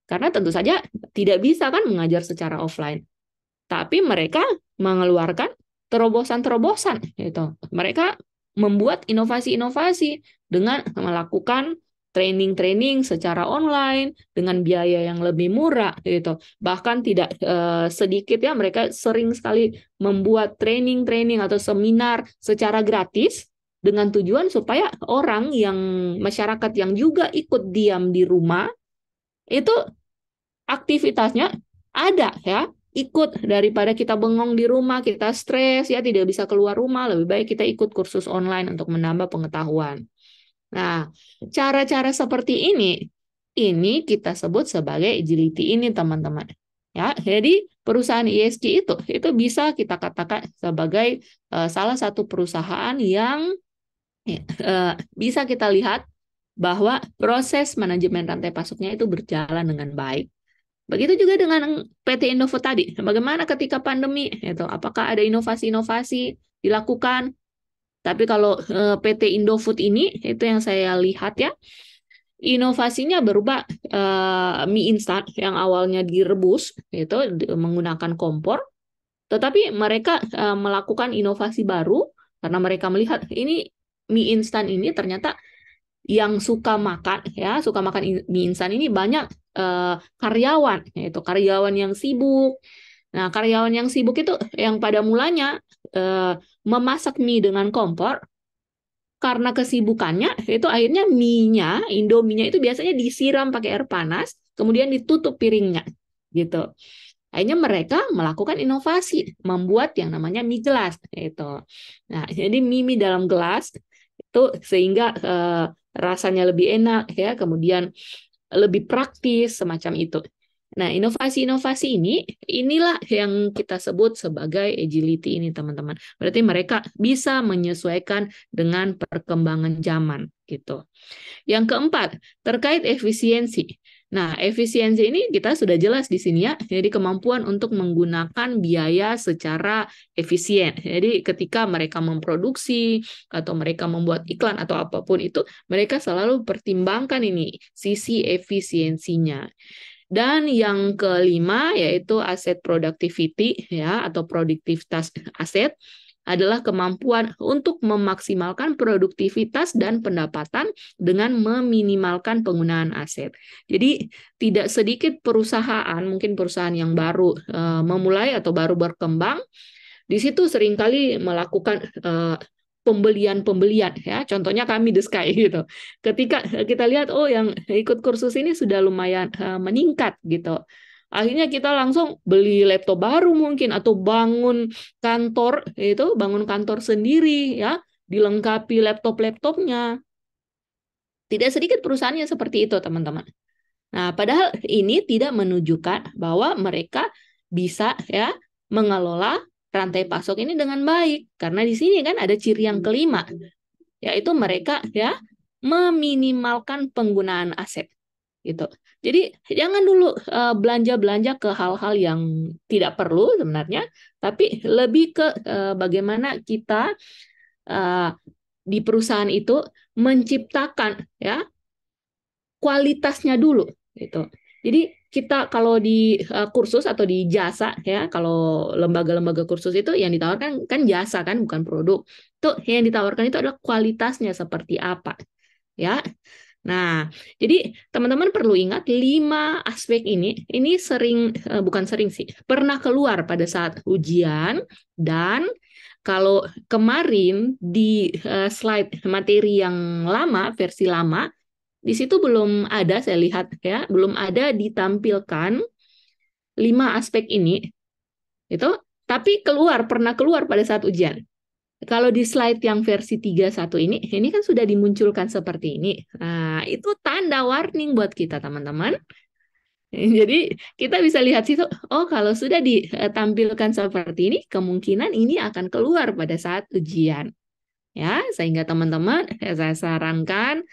[SPEAKER 1] Karena tentu saja tidak bisa kan mengajar secara offline. Tapi mereka mengeluarkan terobosan-terobosan gitu. Mereka membuat inovasi-inovasi dengan melakukan training-training secara online dengan biaya yang lebih murah gitu. Bahkan tidak sedikit ya mereka sering sekali membuat training-training atau seminar secara gratis dengan tujuan supaya orang yang masyarakat yang juga ikut diam di rumah itu aktivitasnya ada ya, ikut daripada kita bengong di rumah, kita stres ya tidak bisa keluar rumah, lebih baik kita ikut kursus online untuk menambah pengetahuan. Nah, cara-cara seperti ini kita sebut sebagai agility ini, teman-teman. Ya, jadi perusahaan ISG itu bisa kita katakan sebagai salah satu perusahaan yang bisa kita lihat bahwa proses manajemen rantai pasoknya itu berjalan dengan baik. Begitu juga dengan PT Indofood tadi. Bagaimana ketika pandemi? Apakah ada inovasi-inovasi dilakukan? Tapi kalau PT Indofood ini, itu yang saya lihat ya, inovasinya berupa mie instan yang awalnya direbus, itu menggunakan kompor, tetapi mereka melakukan inovasi baru karena mereka melihat ini mie instan ini ternyata yang suka makan ya, suka makan mie instan ini banyak karyawan, yaitu karyawan yang sibuk. Nah, karyawan yang sibuk itu yang pada mulanya memasak mie dengan kompor, karena kesibukannya itu akhirnya mie-nya, Indominya itu biasanya disiram pakai air panas, kemudian ditutup piringnya. gitu. Akhirnya mereka melakukan inovasi, membuat yang namanya mie gelas gitu. Nah, jadi mie dalam gelas itu sehingga rasanya lebih enak ya, kemudian lebih praktis semacam itu. Nah, inovasi-inovasi inilah yang kita sebut sebagai agility ini, teman-teman. Berarti mereka bisa menyesuaikan dengan perkembangan zaman gitu. Yang keempat, terkait efisiensi. Nah, efisiensi ini kita sudah jelas di sini ya. Jadi kemampuan untuk menggunakan biaya secara efisien. Jadi ketika mereka memproduksi atau mereka membuat iklan atau apapun itu, mereka selalu pertimbangkan ini sisi efisiensinya. Dan yang kelima yaitu aset productivity ya atau produktivitas aset adalah kemampuan untuk memaksimalkan produktivitas dan pendapatan dengan meminimalkan penggunaan aset. Jadi tidak sedikit perusahaan, mungkin perusahaan yang baru memulai atau baru berkembang, di situ seringkali melakukan pembelian ya, contohnya kami The Sky gitu. Ketika kita lihat oh yang ikut kursus ini sudah lumayan meningkat gitu, akhirnya kita langsung beli laptop baru mungkin atau bangun kantor sendiri ya, dilengkapi laptopnya. Tidak sedikit perusahaannya seperti itu, teman-teman. Nah, padahal ini tidak menunjukkan bahwa mereka bisa ya mengelola rantai pasok ini dengan baik. Karena di sini kan ada ciri yang kelima, yaitu mereka ya meminimalkan penggunaan aset gitu. Jadi jangan dulu belanja-belanja ke hal-hal yang tidak perlu sebenarnya, tapi lebih ke bagaimana kita di perusahaan itu menciptakan ya kualitasnya dulu gitu. Jadi kita kalau di kursus atau di jasa ya, kalau lembaga-lembaga kursus itu yang ditawarkan kan jasa kan bukan produk. Itu yang ditawarkan itu adalah kualitasnya seperti apa ya. Nah, jadi teman-teman perlu ingat 5 aspek ini sering bukan sering sih, pernah keluar pada saat ujian. Dan kalau kemarin di slide materi yang lama, versi lama, di situ belum ada, saya lihat ya, belum ada ditampilkan 5 aspek ini. Itu tapi pernah keluar pada saat ujian. Kalau di slide yang versi 31 ini kan sudah dimunculkan seperti ini. Nah, itu tanda warning buat kita, teman-teman. Jadi, kita bisa lihat situ, oh kalau sudah ditampilkan seperti ini, kemungkinan ini akan keluar pada saat ujian. Ya, sehingga teman-teman saya sarankan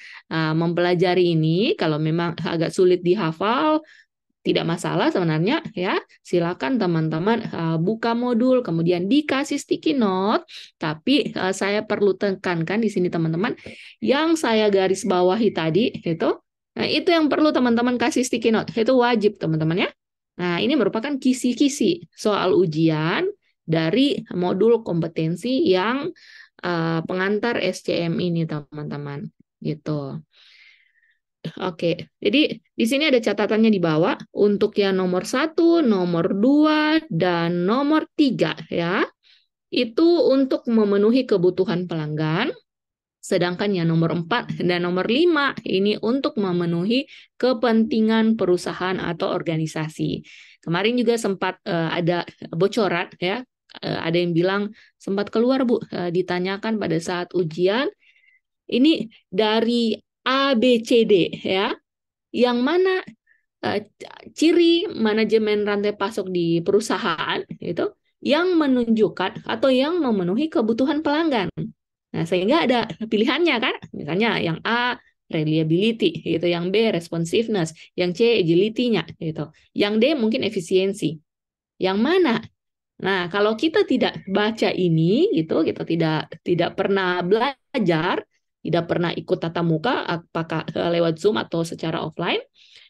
[SPEAKER 1] mempelajari ini kalau memang agak sulit dihafal tidak masalah sebenarnya ya. Silakan teman-teman buka modul kemudian dikasih sticky note, tapi saya perlu tekankan di sini teman-teman yang saya garis bawahi tadi itu. Nah, itu yang perlu teman-teman kasih sticky note. Itu wajib teman-teman ya. Nah, ini merupakan kisi-kisi soal ujian dari modul kompetensi yang pengantar SCM ini teman-teman gitu. Oke, jadi di sini ada catatannya di bawah untuk yang nomor 1, nomor 2, dan nomor 3 ya. Itu untuk memenuhi kebutuhan pelanggan, sedangkan yang nomor 4 dan nomor 5 ini untuk memenuhi kepentingan perusahaan atau organisasi. Kemarin juga sempat ada bocoran ya, ada yang bilang sempat keluar Bu, ditanyakan pada saat ujian, ini dari A, B, C, D ya, yang mana ciri manajemen rantai pasok di perusahaan itu yang menunjukkan atau yang memenuhi kebutuhan pelanggan. Nah, sehingga ada pilihannya kan, misalnya yang A reliability gitu, yang B responsiveness, yang C agility-nya gitu. Yang D mungkin efisiensi. Yang mana? Nah, kalau kita tidak baca ini gitu, kita tidak pernah belajar, tidak pernah ikut tatap muka, apakah lewat Zoom atau secara offline,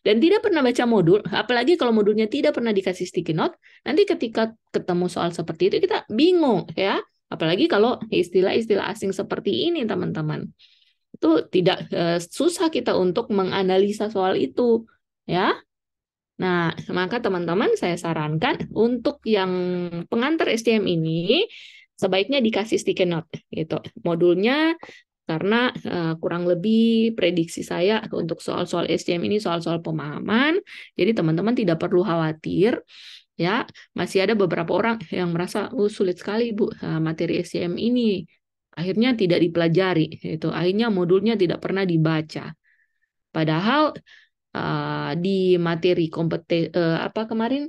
[SPEAKER 1] dan tidak pernah baca modul, apalagi kalau modulnya tidak pernah dikasih sticky note, nanti ketika ketemu soal seperti itu kita bingung ya, apalagi kalau istilah-istilah asing seperti ini teman-teman. Itu tidak susah kita untuk menganalisa soal itu ya. Nah, maka teman-teman saya sarankan untuk yang pengantar STM ini sebaiknya dikasih sticky note gitu. Modulnya Karena kurang lebih prediksi saya untuk soal-soal SCM ini soal-soal pemahaman, jadi teman-teman tidak perlu khawatir. Ya, masih ada beberapa orang yang merasa, sulit sekali Bu, materi SCM ini. Akhirnya tidak dipelajari, itu. Akhirnya modulnya tidak pernah dibaca. Padahal di materi apa kemarin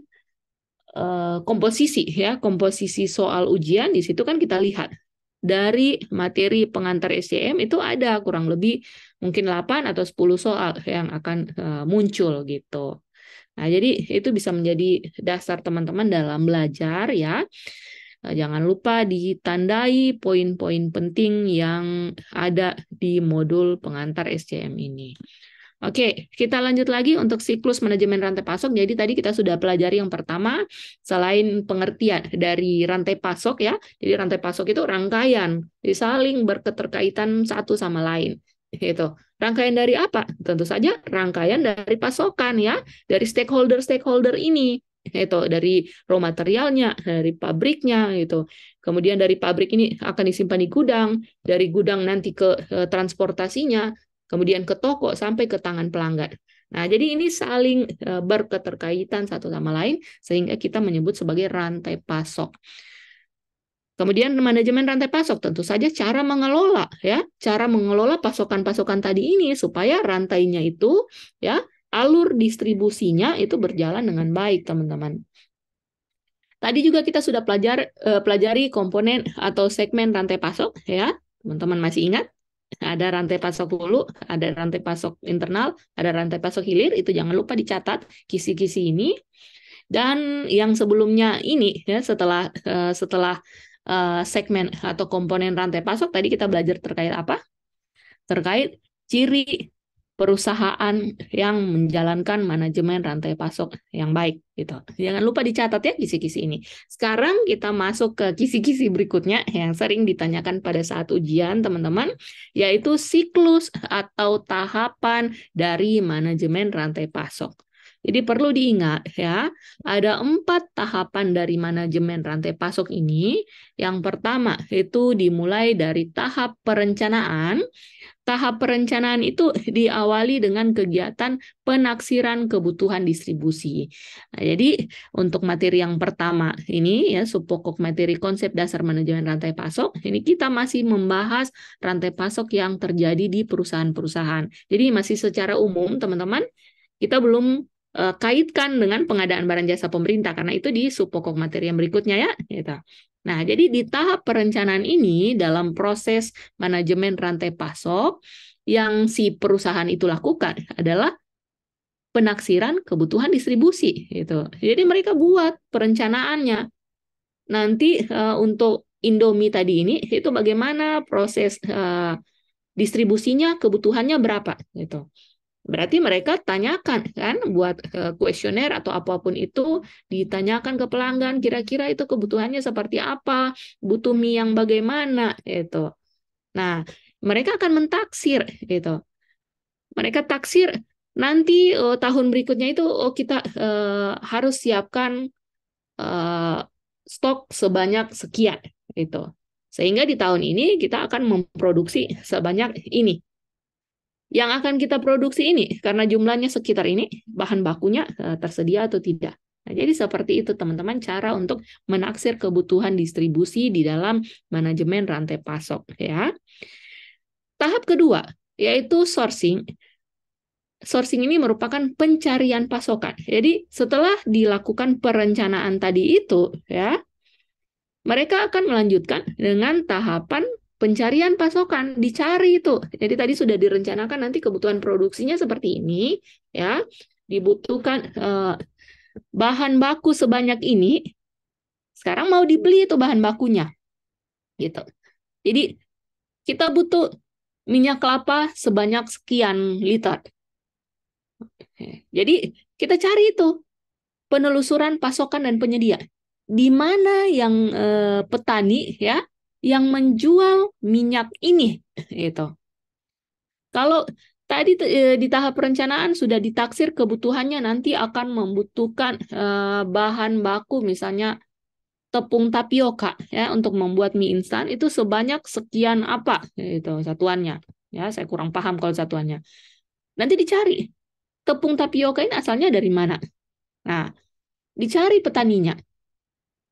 [SPEAKER 1] komposisi soal ujian di situ kan kita lihat dari materi pengantar SCM itu ada kurang lebih mungkin 8 atau 10 soal yang akan muncul gitu. Nah, jadi itu bisa menjadi dasar teman-teman dalam belajar ya. Jangan lupa ditandai poin-poin penting yang ada di modul pengantar SCM ini. Oke, kita lanjut lagi untuk siklus manajemen rantai pasok. Jadi tadi kita sudah pelajari yang pertama, selain pengertian dari rantai pasok ya. Jadi rantai pasok itu rangkaian, saling berketerkaitan satu sama lain. Itu. Rangkaian dari apa? Tentu saja rangkaian dari pasokan ya, dari stakeholder-stakeholder ini. Itu dari raw materialnya, dari pabriknya gitu. Kemudian dari pabrik ini akan disimpan di gudang, dari gudang nanti ke transportasinya, kemudian ke toko sampai ke tangan pelanggan. Nah, jadi ini saling berketerkaitan satu sama lain sehingga kita menyebut sebagai rantai pasok. Kemudian manajemen rantai pasok tentu saja cara mengelola ya, cara mengelola pasokan-pasokan tadi ini supaya rantainya itu ya, alur distribusinya itu berjalan dengan baik, teman-teman. Tadi juga kita sudah pelajari komponen atau segmen rantai pasok ya. Teman-teman masih ingat? Ada rantai pasok hulu, ada rantai pasok internal, ada rantai pasok hilir, itu jangan lupa dicatat kisi-kisi ini. Dan yang sebelumnya ini ya, setelah segmen atau komponen rantai pasok tadi kita belajar terkait apa? Terkait ciri perusahaan yang menjalankan manajemen rantai pasok yang baik gitu. Jangan lupa dicatat ya kisi-kisi ini. Sekarang kita masuk ke kisi-kisi berikutnya yang sering ditanyakan pada saat ujian, teman-teman, yaitu siklus atau tahapan dari manajemen rantai pasok. Jadi perlu diingat ya, ada 4 tahapan dari manajemen rantai pasok ini. Yang pertama itu dimulai dari tahap perencanaan. Tahap perencanaan itu diawali dengan kegiatan penaksiran kebutuhan distribusi. Nah, jadi untuk materi yang pertama ini ya subpokok materi konsep dasar manajemen rantai pasok, ini kita masih membahas rantai pasok yang terjadi di perusahaan-perusahaan. Jadi masih secara umum teman-teman, kita belum kaitkan dengan pengadaan barang jasa pemerintah karena itu di subpokok materi yang berikutnya ya, gitu. Nah, jadi di tahap perencanaan ini dalam proses manajemen rantai pasok yang si perusahaan itu lakukan adalah penaksiran kebutuhan distribusi gitu. Jadi mereka buat perencanaannya. Nanti untuk Indomie tadi ini itu bagaimana proses distribusinya, kebutuhannya berapa gitu. Berarti mereka tanyakan kan buat kuesioner atau apapun itu ditanyakan ke pelanggan kira-kira itu kebutuhannya seperti apa, butuh mie yang bagaimana itu. Nah, mereka akan mentaksir gitu. Mereka taksir nanti tahun berikutnya itu kita harus siapkan stok sebanyak sekian itu. Sehingga di tahun ini kita akan memproduksi sebanyak ini. Yang akan kita produksi ini, karena jumlahnya sekitar ini, bahan bakunya tersedia atau tidak. Nah, jadi seperti itu teman-teman cara untuk menaksir kebutuhan distribusi di dalam manajemen rantai pasok ya. Tahap kedua yaitu sourcing. Sourcing ini merupakan pencarian pasokan. Jadi setelah dilakukan perencanaan tadi itu ya, mereka akan melanjutkan dengan tahapan pencarian pasokan, dicari itu. Jadi tadi sudah direncanakan nanti kebutuhan produksinya seperti ini, ya. Dibutuhkan bahan baku sebanyak ini. Sekarang mau dibeli itu bahan bakunya, gitu. Jadi kita butuh minyak kelapa sebanyak sekian liter. Jadi kita cari itu penelusuran pasokan dan penyedia. Di mana yang petani ya yang menjual minyak ini gitu. Kalau tadi di tahap perencanaan sudah ditaksir kebutuhannya nanti akan membutuhkan bahan baku misalnya tepung tapioka ya untuk membuat mie instan itu sebanyak sekian apa itu satuannya. Ya, saya kurang paham kalau satuannya. Nanti dicari tepung tapioka ini asalnya dari mana. Nah, dicari petaninya.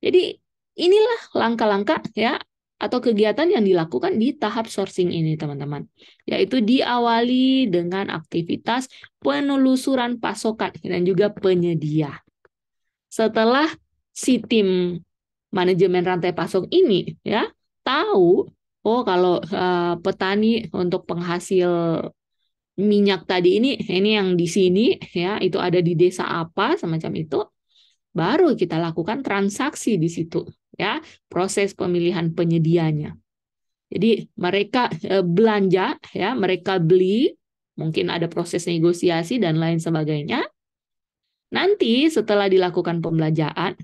[SPEAKER 1] Jadi inilah langkah-langkah ya atau kegiatan yang dilakukan di tahap sourcing ini, teman-teman. Yaitu diawali dengan aktivitas penelusuran pasokan dan juga penyedia. Setelah si tim manajemen rantai pasok ini ya tahu oh kalau petani untuk penghasil minyak tadi ini yang di sini ya itu ada di desa apa semacam itu baru kita lakukan transaksi di situ ya proses pemilihan penyedianya. Jadi mereka belanja ya mereka beli mungkin ada proses negosiasi dan lain sebagainya. Nanti setelah dilakukan pembelanjaan,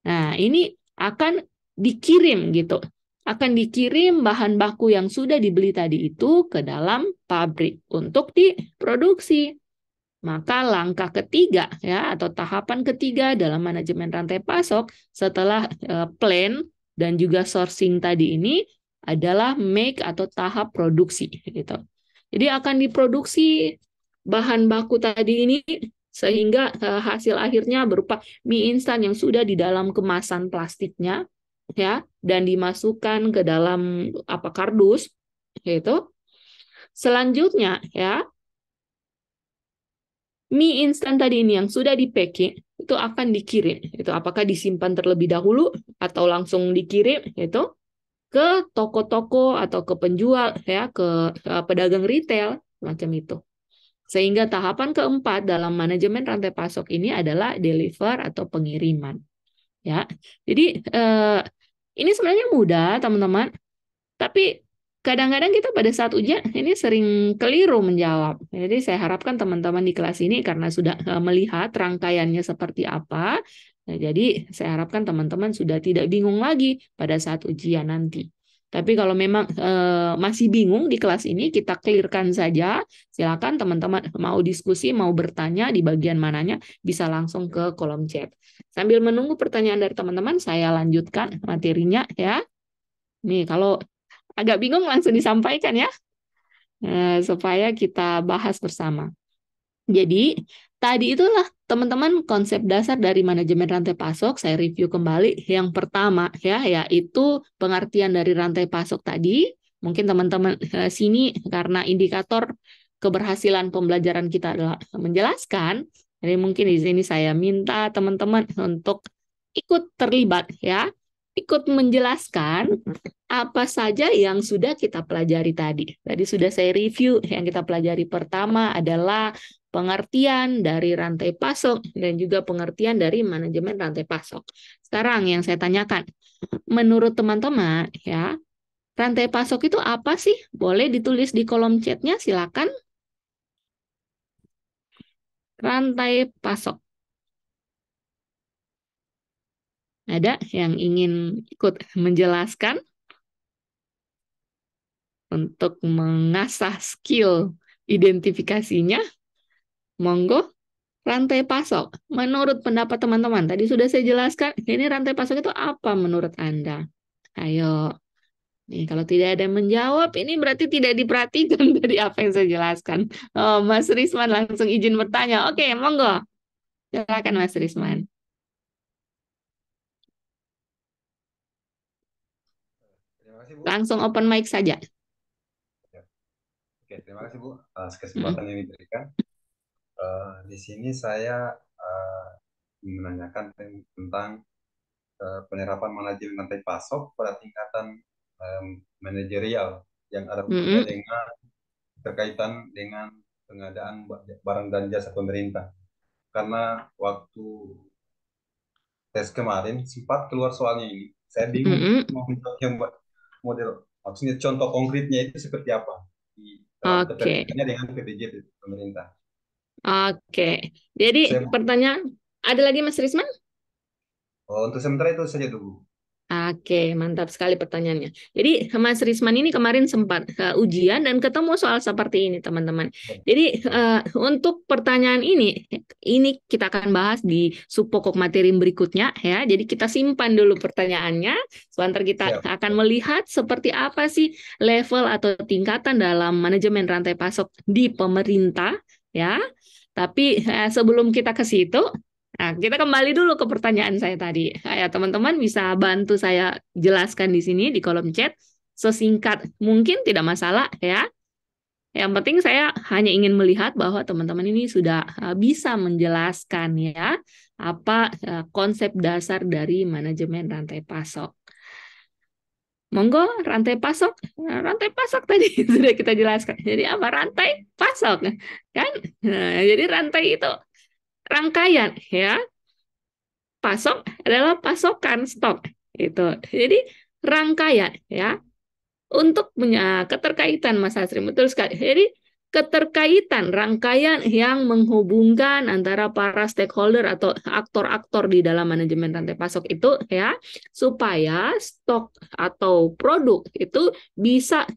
[SPEAKER 1] nah ini akan dikirim gitu. Akan dikirim bahan baku yang sudah dibeli tadi itu ke dalam pabrik untuk diproduksi. Maka langkah ketiga ya atau tahapan ketiga dalam manajemen rantai pasok setelah plan dan juga sourcing tadi ini adalah make atau tahap produksi gitu. Jadi akan diproduksi bahan baku tadi ini sehingga hasil akhirnya berupa mie instan yang sudah di dalam kemasan plastiknya ya dan dimasukkan ke dalam apa kardus gitu. Selanjutnya ya mie instan tadi ini yang sudah di packing itu akan dikirim. Itu apakah disimpan terlebih dahulu atau langsung dikirim itu ke toko-toko atau ke penjual ya ke pedagang retail macam itu. Sehingga tahapan keempat dalam manajemen rantai pasok ini adalah deliver atau pengiriman. Ya, jadi ini sebenarnya mudah teman-teman, tapi kadang-kadang kita pada saat ujian ini sering keliru menjawab. Jadi saya harapkan teman-teman di kelas ini karena sudah melihat rangkaiannya seperti apa, nah, jadi saya harapkan teman-teman sudah tidak bingung lagi pada saat ujian nanti. Tapi kalau memang masih bingung di kelas ini, kita clearkan saja. Silakan teman-teman mau diskusi, mau bertanya di bagian mananya, bisa langsung ke kolom chat. Sambil menunggu pertanyaan dari teman-teman, saya lanjutkan materinya ya. Nih, kalau agak bingung langsung disampaikan ya, supaya kita bahas bersama. Jadi, tadi itulah teman-teman konsep dasar dari manajemen rantai pasok. Saya review kembali. Yang pertama ya, yaitu pengertian dari rantai pasok tadi. Mungkin teman-teman sini karena indikator keberhasilan pembelajaran kita adalah menjelaskan. Jadi mungkin di sini saya minta teman-teman untuk ikut terlibat ya, ikut menjelaskan apa saja yang sudah kita pelajari tadi. Tadi sudah saya review yang kita pelajari pertama adalah pengertian dari rantai pasok dan juga pengertian dari manajemen rantai pasok. Sekarang yang saya tanyakan, menurut teman-teman ya, rantai pasok itu apa sih? Boleh ditulis di kolom chatnya, silakan. Rantai pasok. Ada yang ingin ikut menjelaskan untuk mengasah skill identifikasinya? Monggo. Rantai pasok. Menurut pendapat teman-teman, tadi sudah saya jelaskan, ini rantai pasok itu apa menurut Anda? Ayo. Nih, kalau tidak ada yang menjawab, ini berarti tidak diperhatikan dari apa yang saya jelaskan. Oh, Mas Risman langsung izin bertanya. Oke, monggo. Silakan Mas Risman.
[SPEAKER 2] Terima kasih Bu.
[SPEAKER 1] Langsung open mic saja.
[SPEAKER 2] Oke, terima kasih Bu atas
[SPEAKER 1] Mm,
[SPEAKER 2] kesempatan yang diberikan. Di sini saya menanyakan tentang penerapan manajemen rantai pasok pada tingkatan manajerial yang ada hubungannya
[SPEAKER 1] mm,
[SPEAKER 2] dengan berkaitan dengan pengadaan barang dan jasa pemerintah. Karena waktu tes kemarin sempat keluar soalnya ini, saya
[SPEAKER 1] mm,
[SPEAKER 2] bingung
[SPEAKER 1] mm.
[SPEAKER 2] mau membuat model. Maksudnya contoh konkretnya itu seperti apa di dalam
[SPEAKER 1] Oke,
[SPEAKER 2] keterkaitannya dengan PPJ pemerintah.
[SPEAKER 1] oke. Jadi
[SPEAKER 2] Saya
[SPEAKER 1] pertanyaan, ada lagi Mas Risman?
[SPEAKER 2] untuk sementara itu saja dulu.
[SPEAKER 1] Oke, mantap sekali pertanyaannya. Jadi Mas Risman ini kemarin sempat ujian dan ketemu soal seperti ini, teman-teman. Jadi untuk pertanyaan ini kita akan bahas di subpokok materi berikutnya ya. Jadi kita simpan dulu pertanyaannya. Sebentar kita
[SPEAKER 2] Siap.
[SPEAKER 1] akan melihat seperti apa sih level atau tingkatan dalam manajemen rantai pasok di pemerintah ya. Tapi sebelum kita ke situ, nah, kita kembali dulu ke pertanyaan saya tadi. Ya, teman-teman bisa bantu saya jelaskan di sini di kolom chat sesingkat mungkin, tidak masalah ya. Yang penting saya hanya ingin melihat bahwa teman-teman ini sudah bisa menjelaskan ya apa konsep dasar dari manajemen rantai pasok. Monggo, rantai pasok. Nah, rantai pasok tadi sudah kita jelaskan. Jadi apa rantai pasok kan? Nah, jadi rantai itu rangkaian ya. Pasok adalah pasokan stok itu. Jadi rangkaian ya untuk punya keterkaitan Mas Asri, betul sekali. Jadi keterkaitan rangkaian yang menghubungkan antara para stakeholder atau aktor-aktor di dalam manajemen rantai pasok itu ya, supaya stok atau produk itu bisa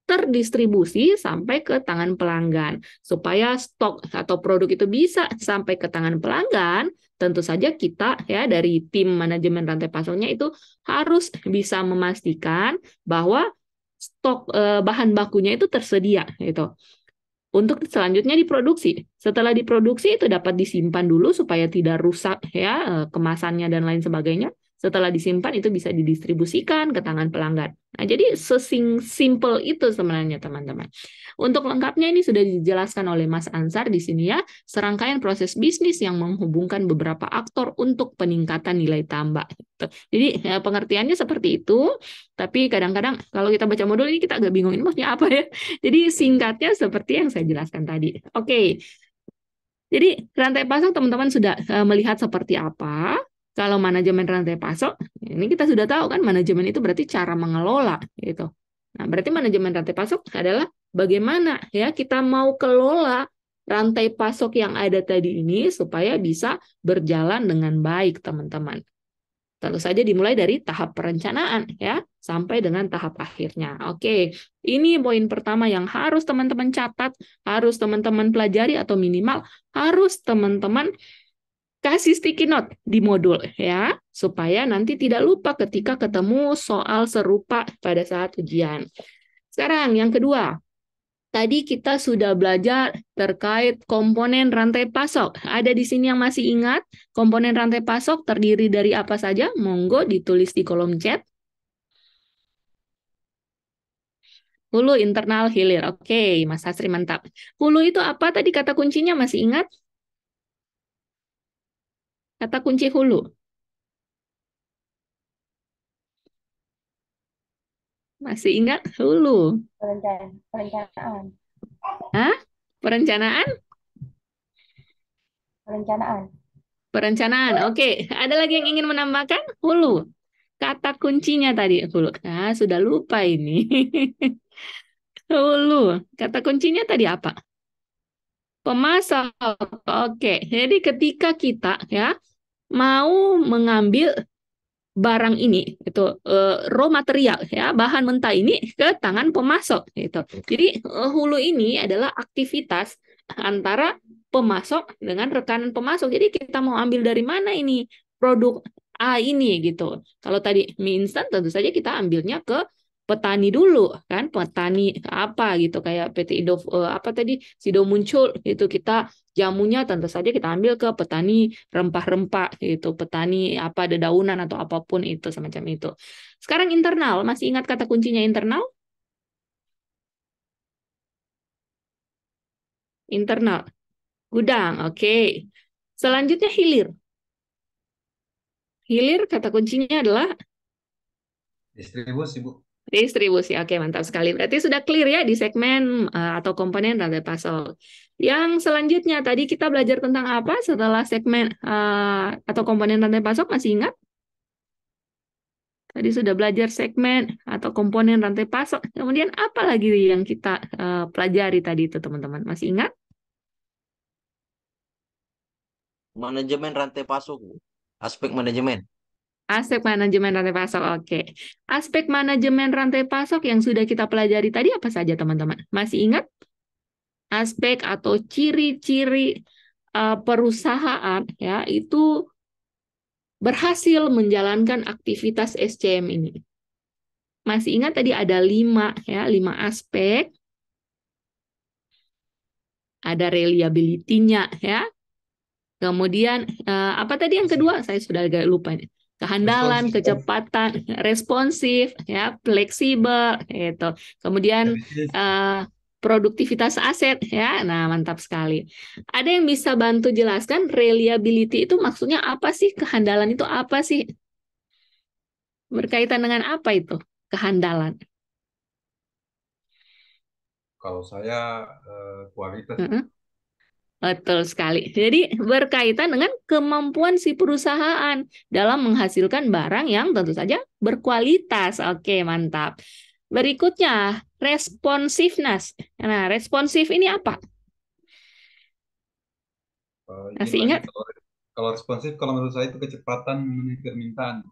[SPEAKER 1] terdistribusi sampai ke tangan pelanggan. Supaya stok atau produk itu bisa sampai ke tangan pelanggan, tentu saja kita ya dari tim manajemen rantai pasoknya itu harus bisa memastikan bahwa stok bahan bakunya itu tersedia gitu. Untuk selanjutnya diproduksi. Setelah diproduksi itu dapat disimpan dulu supaya tidak rusak ya kemasannya dan lain sebagainya. Setelah disimpan itu bisa didistribusikan ke tangan pelanggan. Nah, jadi sesimpel itu sebenarnya teman-teman. Untuk lengkapnya ini sudah dijelaskan oleh Mas Ansar di sini ya, serangkaian proses bisnis yang menghubungkan beberapa aktor untuk peningkatan nilai tambah. Gitu. Jadi ya, pengertiannya seperti itu, tapi kadang-kadang kalau kita baca modul ini kita agak bingung ini maksudnya apa ya. Jadi singkatnya seperti yang saya jelaskan tadi. Oke, jadi rantai pasok teman-teman sudah melihat seperti apa. Kalau manajemen rantai pasok, ini kita sudah tahu kan manajemen itu berarti cara mengelola gitu. Nah, berarti manajemen rantai pasok adalah bagaimana ya kita mau kelola rantai pasok yang ada tadi ini supaya bisa berjalan dengan baik, teman-teman. Tentu saja dimulai dari tahap perencanaan ya sampai dengan tahap akhirnya. Oke, ini poin pertama yang harus teman-teman catat, harus teman-teman pelajari atau minimal harus teman-teman kasih sticky note di modul ya supaya nanti tidak lupa ketika ketemu soal serupa pada saat ujian. Sekarang yang kedua, tadi kita sudah belajar terkait komponen rantai pasok. Ada di sini yang masih ingat komponen rantai pasok terdiri dari apa saja? Monggo ditulis di kolom chat. Hulu, internal, hilir. Oke, Mas Hasri mantap. Hulu itu apa tadi kata kuncinya masih ingat? Kata kunci hulu. Masih ingat hulu?
[SPEAKER 3] Perencanaan.
[SPEAKER 1] Hah? Perencanaan?
[SPEAKER 3] Perencanaan.
[SPEAKER 1] Perencanaan. Oke, ada lagi yang ingin menambahkan? Hulu. Kata kuncinya tadi hulu. Nah, sudah lupa ini. Hulu. Kata kuncinya tadi apa? Pemasok. Oke. Jadi ketika kita ya mau mengambil barang ini itu raw material ya bahan mentah ini ke tangan pemasok gitu. Jadi hulu ini adalah aktivitas antara pemasok dengan rekanan pemasok. Jadi kita mau ambil dari mana ini produk A ini gitu. Kalau tadi mie instan tentu saja kita ambilnya ke petani dulu kan, petani apa gitu kayak PT Indo apa tadi Sido muncul itu kita jamunya tentu saja kita ambil ke petani rempah-rempah itu, petani apa dedaunan atau apapun itu semacam itu. Sekarang internal, masih ingat kata kuncinya internal? Internal, gudang, oke. Selanjutnya hilir. Hilir kata kuncinya adalah
[SPEAKER 2] Distribusi, Bu.
[SPEAKER 1] distribusi. Oke, mantap sekali. Berarti sudah clear ya di segmen atau komponen rantai pasok. Yang selanjutnya tadi kita belajar tentang apa setelah segmen atau komponen rantai pasok, masih ingat? Tadi sudah belajar segmen atau komponen rantai pasok. Kemudian apa lagi yang kita pelajari tadi itu, teman-teman? Masih ingat?
[SPEAKER 4] Manajemen rantai pasok, Bu. Aspek manajemen.
[SPEAKER 1] Aspek manajemen rantai pasok. Oke. Aspek manajemen rantai pasok yang sudah kita pelajari tadi apa saja, teman-teman? Masih ingat? Aspek atau ciri-ciri perusahaan ya itu berhasil menjalankan aktivitas SCM ini. Masih ingat tadi ada 5 ya, 5 aspek. Ada reliability-nya ya. Kemudian apa tadi yang kedua? Saya sudah agak lupa nih. Kehandalan,
[SPEAKER 2] Responsif,
[SPEAKER 1] kecepatan, responsif, ya, fleksibel, gitu. Kemudian
[SPEAKER 2] efisiensi.
[SPEAKER 1] produktivitas aset, ya. Nah, mantap sekali. Ada yang bisa bantu jelaskan reliability itu maksudnya apa sih? Kehandalan itu apa sih? Berkaitan dengan apa itu? Kehandalan.
[SPEAKER 2] Kalau saya kualitas.
[SPEAKER 1] Betul sekali. Jadi berkaitan dengan kemampuan si perusahaan dalam menghasilkan barang yang tentu saja berkualitas. Oke, mantap. Berikutnya, responsiveness. Nah, responsif ini apa?
[SPEAKER 2] Izin
[SPEAKER 1] Masih
[SPEAKER 2] lagi,
[SPEAKER 1] ingat?
[SPEAKER 2] kalau responsif, kalau menurut saya itu kecepatan memenuhi permintaan.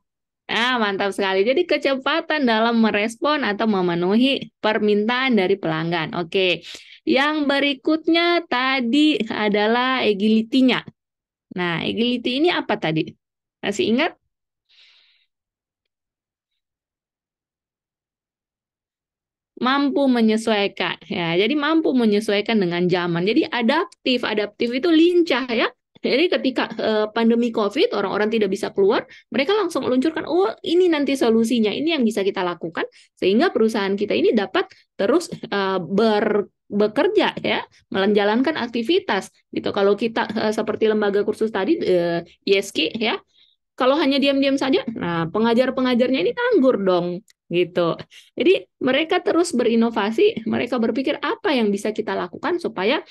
[SPEAKER 1] Mantap sekali. Jadi kecepatan dalam merespon atau memenuhi permintaan dari pelanggan. Oke. Yang berikutnya tadi adalah agility-nya. Nah, agility ini apa tadi? Masih ingat? Mampu menyesuaikan ya, jadi mampu menyesuaikan dengan zaman, jadi adaptif itu lincah ya. Jadi ketika pandemi COVID orang-orang tidak bisa keluar, mereka langsung meluncurkan, oh ini nanti solusinya, ini yang bisa kita lakukan sehingga perusahaan kita ini dapat terus bekerja ya, menjalankan aktivitas gitu. Kalau kita seperti lembaga kursus tadi YSK ya, kalau hanya diam-diam saja, nah pengajar-pengajarnya ini nganggur dong, gitu. Jadi mereka terus berinovasi, mereka berpikir apa yang bisa kita lakukan supaya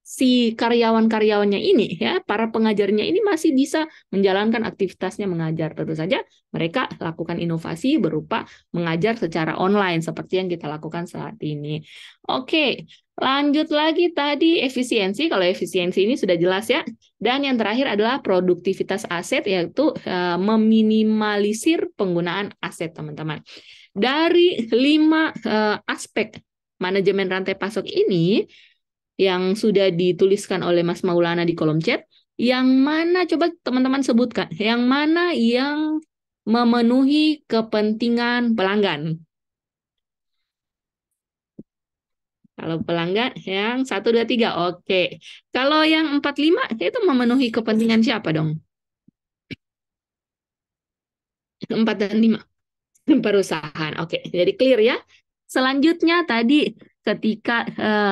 [SPEAKER 1] si karyawan-karyawannya ini, ya, para pengajarnya ini masih bisa menjalankan aktivitasnya mengajar. Tentu saja mereka lakukan inovasi berupa mengajar secara online seperti yang kita lakukan saat ini. Oke, lanjut lagi tadi efisiensi. Kalau efisiensi ini sudah jelas ya. Dan yang terakhir adalah produktivitas aset, yaitu meminimalisir penggunaan aset, teman-teman. Dari 5 aspek manajemen rantai pasok ini, yang sudah dituliskan oleh Mas Maulana di kolom chat, yang mana coba teman-teman sebutkan, yang mana yang memenuhi kepentingan pelanggan? Kalau pelanggan yang 1, 2, 3, oke. Kalau yang 4, 5, itu memenuhi kepentingan siapa dong? 4 dan 5. Perusahaan. Oke, jadi clear ya. Selanjutnya tadi ketika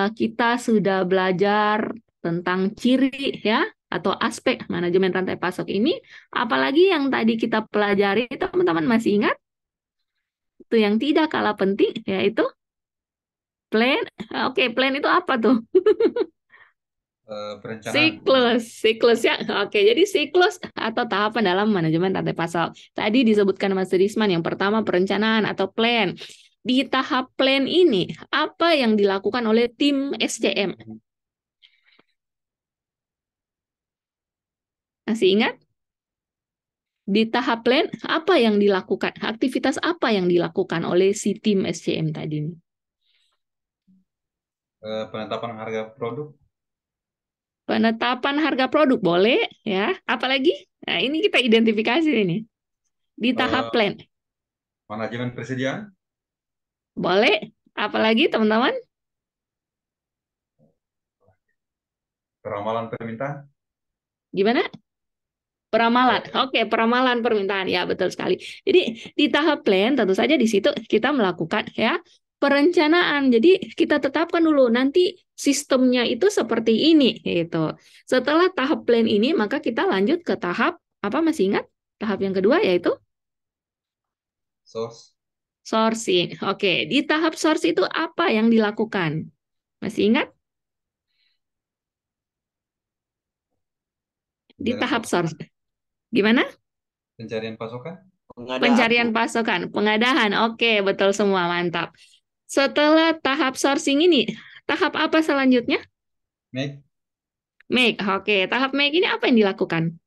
[SPEAKER 1] kita sudah belajar tentang ciri ya atau aspek manajemen rantai pasok ini, apalagi yang tadi kita pelajari, teman-teman masih ingat? Itu yang tidak kalah penting yaitu plan. Oke, plan itu apa tuh?
[SPEAKER 2] Perencanaan.
[SPEAKER 1] Siklus ya. Oke, jadi siklus atau tahapan dalam manajemen rantai pasok. Tadi disebutkan Mas Risman, yang pertama perencanaan atau plan. Di tahap plan ini, apa yang dilakukan oleh tim SCM? Masih ingat? Di tahap plan, apa yang dilakukan? Aktivitas apa yang dilakukan oleh si tim SCM tadi?
[SPEAKER 2] Penetapan harga produk.
[SPEAKER 1] Penetapan harga produk, boleh ya. Apalagi? Nah, ini kita identifikasi ini. Di tahap
[SPEAKER 2] eh,
[SPEAKER 1] plan.
[SPEAKER 2] Manajemen persediaan.
[SPEAKER 1] Boleh. Apalagi, teman-teman?
[SPEAKER 2] Peramalan permintaan.
[SPEAKER 1] Gimana? Peramalan.
[SPEAKER 2] Eh,
[SPEAKER 1] Oke, peramalan permintaan. Ya, betul sekali. Jadi, di tahap plan, tentu saja di situ kita melakukan ya perencanaan. Jadi, kita tetapkan dulu nanti sistemnya itu seperti ini. Gitu. Setelah tahap plan ini, maka kita lanjut ke tahap, apa masih ingat? Tahap yang kedua yaitu
[SPEAKER 2] Source.
[SPEAKER 1] sourcing. Oke, di tahap source itu apa yang dilakukan? Masih ingat? Di
[SPEAKER 2] Pencarian
[SPEAKER 1] tahap
[SPEAKER 2] pasokan.
[SPEAKER 1] source. Gimana?
[SPEAKER 2] Pencarian pasokan.
[SPEAKER 4] Pengadaan,
[SPEAKER 1] Pencarian
[SPEAKER 4] Bu.
[SPEAKER 1] pasokan, pengadahan. Oke, betul semua, mantap. Setelah tahap sourcing ini, tahap apa selanjutnya?
[SPEAKER 2] Make.
[SPEAKER 1] Make. Oke, tahap make ini apa yang dilakukan?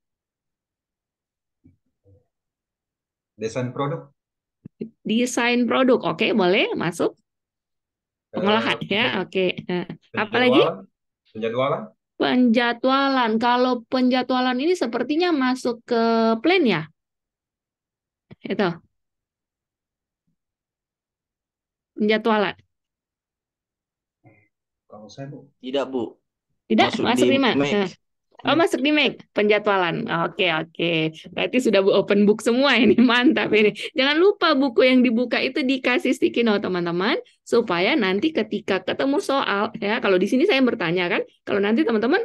[SPEAKER 2] desain produk,
[SPEAKER 1] Desain produk. Oke, boleh masuk. Pengolahan ya. Oke. Apa lagi?
[SPEAKER 2] penjadwalan, penjadwalan,
[SPEAKER 1] Penjadwalan. Kalau penjadwalan ini sepertinya masuk ke plan ya. Itu penjadwalan.
[SPEAKER 2] kalau saya Bu,
[SPEAKER 4] Tidak, Bu.
[SPEAKER 1] Tidak,
[SPEAKER 4] Masuk
[SPEAKER 1] masuk
[SPEAKER 4] di
[SPEAKER 1] di mana?
[SPEAKER 4] Mac.
[SPEAKER 1] Oh, masuk di Mac, penjadwalan. Oke, oke. Berarti sudah open book semua ini. Mantap ini. Jangan lupa buku yang dibuka itu dikasih sticky note, teman-teman. Supaya nanti ketika ketemu soal, ya, kalau di sini saya bertanya kan, kalau nanti teman-teman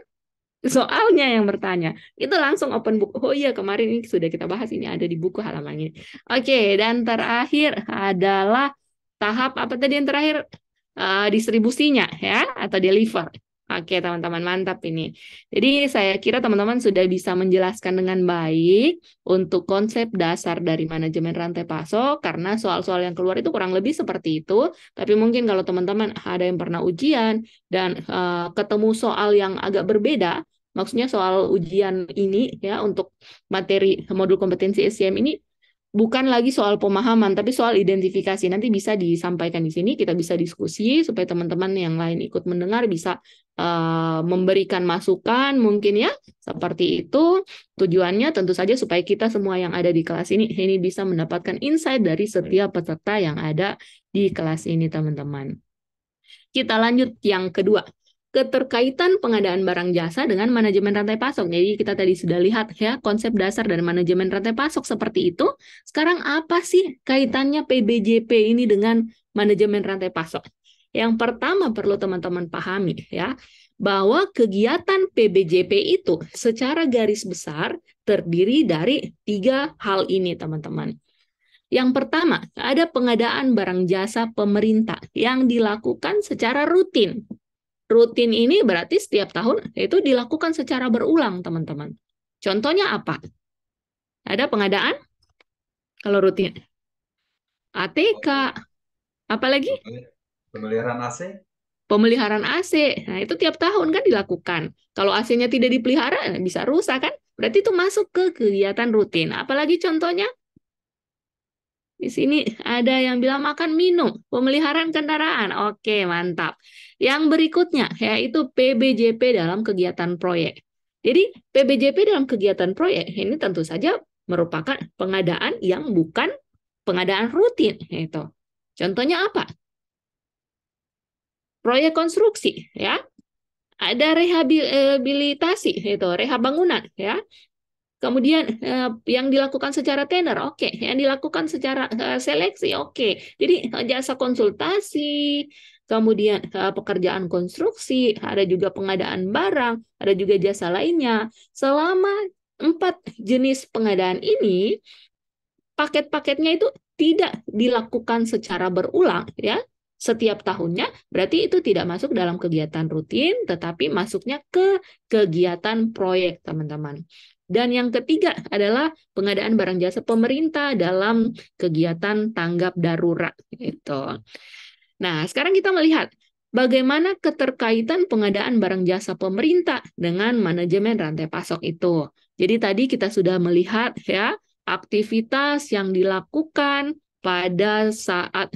[SPEAKER 1] soalnya yang bertanya, itu langsung open book. Oh iya, kemarin ini sudah kita bahas, ini ada di buku halamannya. Oke, dan terakhir adalah tahap apa tadi yang terakhir? Distribusinya ya, atau deliver. Oke, teman-teman, mantap ini. Jadi saya kira teman-teman sudah bisa menjelaskan dengan baik untuk konsep dasar dari manajemen rantai pasok, karena soal-soal yang keluar itu kurang lebih seperti itu. Tapi mungkin kalau teman-teman ada yang pernah ujian dan ketemu soal yang agak berbeda, maksudnya soal ujian ini ya untuk materi modul kompetensi SCM ini bukan lagi soal pemahaman, tapi soal identifikasi. Nanti bisa disampaikan di sini, kita bisa diskusi supaya teman-teman yang lain ikut mendengar bisa memberikan masukan mungkin ya. Seperti itu. Tujuannya tentu saja supaya kita semua yang ada di kelas ini bisa mendapatkan insight dari setiap peserta yang ada di kelas ini, teman-teman. Kita lanjut yang kedua. Keterkaitan pengadaan barang jasa dengan manajemen rantai pasok. Jadi kita tadi sudah lihat ya konsep dasar dari manajemen rantai pasok seperti itu. Sekarang apa sih kaitannya PBJP ini dengan manajemen rantai pasok? Yang pertama perlu teman-teman pahami ya, bahwa kegiatan PBJP itu secara garis besar terdiri dari 3 hal ini, teman-teman. Yang pertama, ada pengadaan barang jasa pemerintah yang dilakukan secara rutin. Rutin ini berarti setiap tahun itu dilakukan secara berulang, teman-teman. Contohnya apa? Ada pengadaan? Kalau rutin. ATK. Apalagi?
[SPEAKER 2] pemeliharaan AC,
[SPEAKER 1] Pemeliharaan AC. Nah, itu tiap tahun kan dilakukan. Kalau AC-nya tidak dipelihara, bisa rusak kan? Berarti itu masuk ke kegiatan rutin. Apalagi contohnya? Di sini ada yang bilang makan minum, pemeliharaan kendaraan. Oke, mantap. Yang berikutnya yaitu PBJP dalam kegiatan proyek. Jadi PBJP dalam kegiatan proyek ini tentu saja merupakan pengadaan yang bukan pengadaan rutin. Itu. Contohnya apa? Proyek konstruksi, ya. Ada rehabilitasi, itu rehab bangunan, ya. Kemudian yang dilakukan secara tender, oke. Yang dilakukan secara seleksi, oke. Jadi jasa konsultasi, kemudian pekerjaan konstruksi, ada juga pengadaan barang, ada juga jasa lainnya. Selama 4 jenis pengadaan ini, paket-paketnya itu tidak dilakukan secara berulang, ya. Setiap tahunnya, berarti itu tidak masuk dalam kegiatan rutin, tetapi masuknya ke kegiatan proyek, teman-teman. Dan yang ketiga adalah pengadaan barang jasa pemerintah dalam kegiatan tanggap darurat. Gitu. Nah, sekarang kita melihat bagaimana keterkaitan pengadaan barang jasa pemerintah dengan manajemen rantai pasok itu. Jadi tadi kita sudah melihat ya aktivitas yang dilakukan pada saat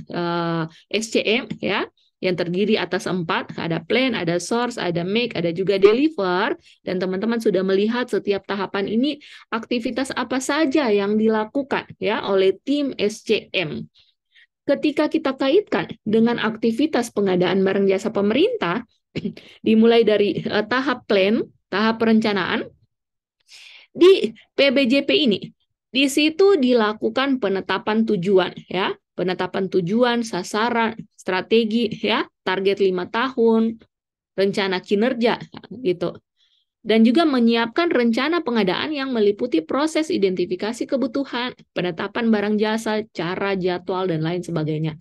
[SPEAKER 1] SCM ya, yang terdiri atas 4, ada plan, ada source, ada make, ada juga deliver, dan teman-teman sudah melihat setiap tahapan ini aktivitas apa saja yang dilakukan ya oleh tim SCM. Ketika kita kaitkan dengan aktivitas pengadaan barang jasa pemerintah, dimulai dari tahap plan, tahap perencanaan, di PBJP ini, di situ dilakukan penetapan tujuan ya, penetapan tujuan, sasaran, strategi ya, target 5 tahun, rencana kinerja gitu. Dan juga menyiapkan rencana pengadaan yang meliputi proses identifikasi kebutuhan, penetapan barang jasa, cara, jadwal, dan lain sebagainya.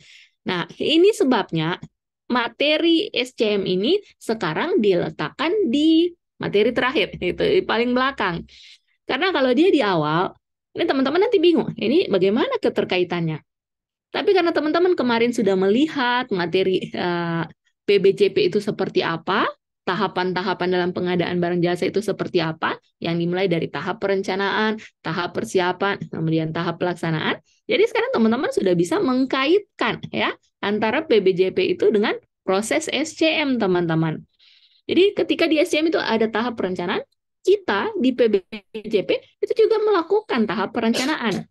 [SPEAKER 1] Nah, ini sebabnya materi SCM ini sekarang diletakkan di materi terakhir, itu di paling belakang. Karena kalau dia di awal, ini teman-teman nanti bingung, ini bagaimana keterkaitannya. Tapi karena teman-teman kemarin sudah melihat materi PBJP itu seperti apa, tahapan-tahapan dalam pengadaan barang jasa itu seperti apa, yang dimulai dari tahap perencanaan, tahap persiapan, kemudian tahap pelaksanaan. Jadi sekarang teman-teman sudah bisa mengkaitkan ya antara PBJP itu dengan proses SCM, teman-teman. Jadi ketika di SCM itu ada tahap perencanaan, kita di PBJP itu juga melakukan tahap perencanaan.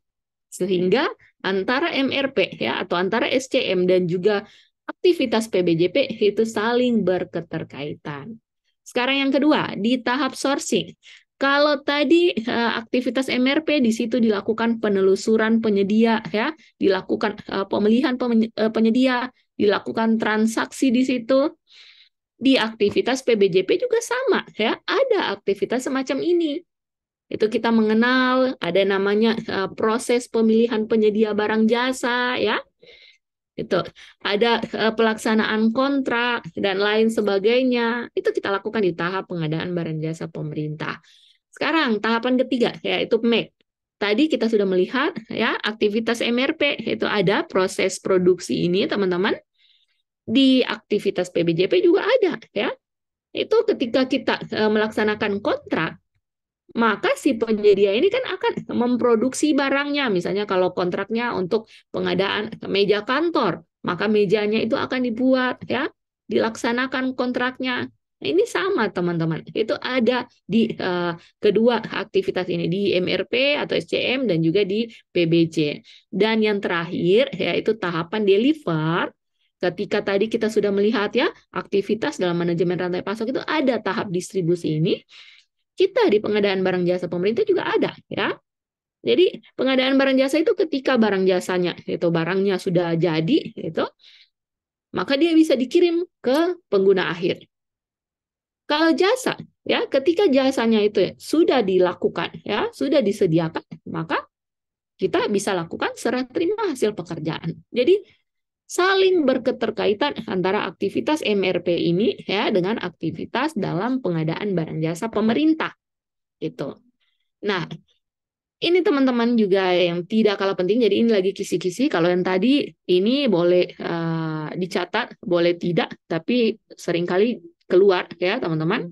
[SPEAKER 1] Sehingga antara MRP ya atau antara SCM dan juga aktivitas PBJP itu saling berketerkaitan. Sekarang yang kedua, di tahap sourcing. Kalau tadi aktivitas MRP di situ dilakukan penelusuran penyedia ya, dilakukan pemilihan penyedia, dilakukan transaksi di situ. Di aktivitas PBJP juga sama ya, ada aktivitas semacam ini. Itu kita mengenal ada namanya proses pemilihan penyedia barang jasa ya. Itu ada pelaksanaan kontrak dan lain sebagainya. Itu kita lakukan di tahap pengadaan barang jasa pemerintah. Sekarang tahapan ketiga yaitu make. Tadi kita sudah melihat ya aktivitas MRP itu ada proses produksi ini teman-teman. Di aktivitas PBJP juga ada ya. Itu ketika kita melaksanakan kontrak, maka si penyedia ini kan akan memproduksi barangnya. Misalnya kalau kontraknya untuk pengadaan meja kantor, maka mejanya itu akan dibuat ya, dilaksanakan kontraknya. Nah, ini sama teman-teman. Itu ada di kedua aktivitas ini di MRP atau SCM dan juga di PBC. Dan yang terakhir yaitu tahapan deliver. Ketika tadi kita sudah melihat ya aktivitas dalam manajemen rantai pasok itu ada tahap distribusi ini. Kita di pengadaan barang jasa pemerintah juga ada ya. Jadi pengadaan barang jasa itu ketika barang jasanya itu barangnya sudah jadi itu, maka dia bisa dikirim ke pengguna akhir. Kalau jasa ya, ketika jasanya itu sudah dilakukan ya, sudah disediakan, maka kita bisa lakukan serah terima hasil pekerjaan. Jadi saling berketerkaitan antara aktivitas MRP ini ya dengan aktivitas dalam pengadaan barang jasa pemerintah gitu. Nah, ini teman-teman juga yang tidak kalah penting. Jadi ini lagi kisi-kisi. Kalau yang tadi ini boleh dicatat, boleh tidak, tapi seringkali keluar ya teman-teman.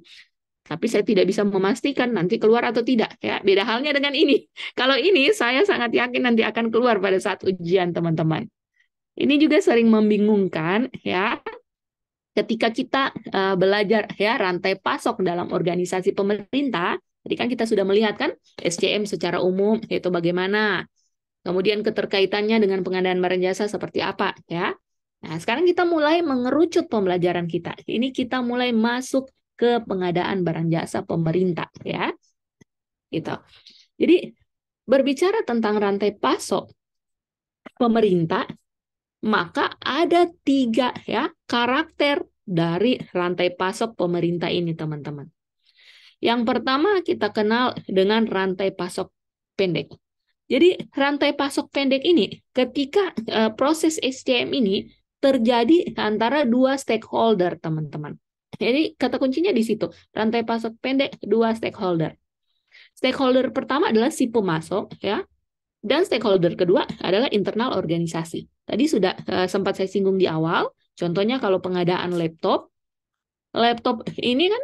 [SPEAKER 1] Tapi saya tidak bisa memastikan nanti keluar atau tidak ya. Beda halnya dengan ini. Kalau ini saya sangat yakin nanti akan keluar pada saat ujian teman-teman. Ini juga sering membingungkan ya ketika kita belajar ya rantai pasok dalam organisasi pemerintah. Tadi kan kita sudah melihat kan SCM secara umum yaitu bagaimana. Kemudian keterkaitannya dengan pengadaan barang jasa seperti apa ya. Nah, sekarang kita mulai mengerucut pembelajaran kita. Ini kita mulai masuk ke pengadaan barang jasa pemerintah ya. Gitu. Jadi berbicara tentang rantai pasok pemerintah, maka ada 3 ya karakter dari rantai pasok pemerintah ini teman-teman. Yang pertama kita kenal dengan rantai pasok pendek. Jadi rantai pasok pendek ini ketika proses SCM ini terjadi antara 2 stakeholder teman-teman. Jadi kata kuncinya di situ, rantai pasok pendek 2 stakeholder. Stakeholder pertama adalah si pemasok ya. Dan stakeholder kedua adalah internal organisasi. Tadi sudah sempat saya singgung di awal, contohnya kalau pengadaan laptop ini kan,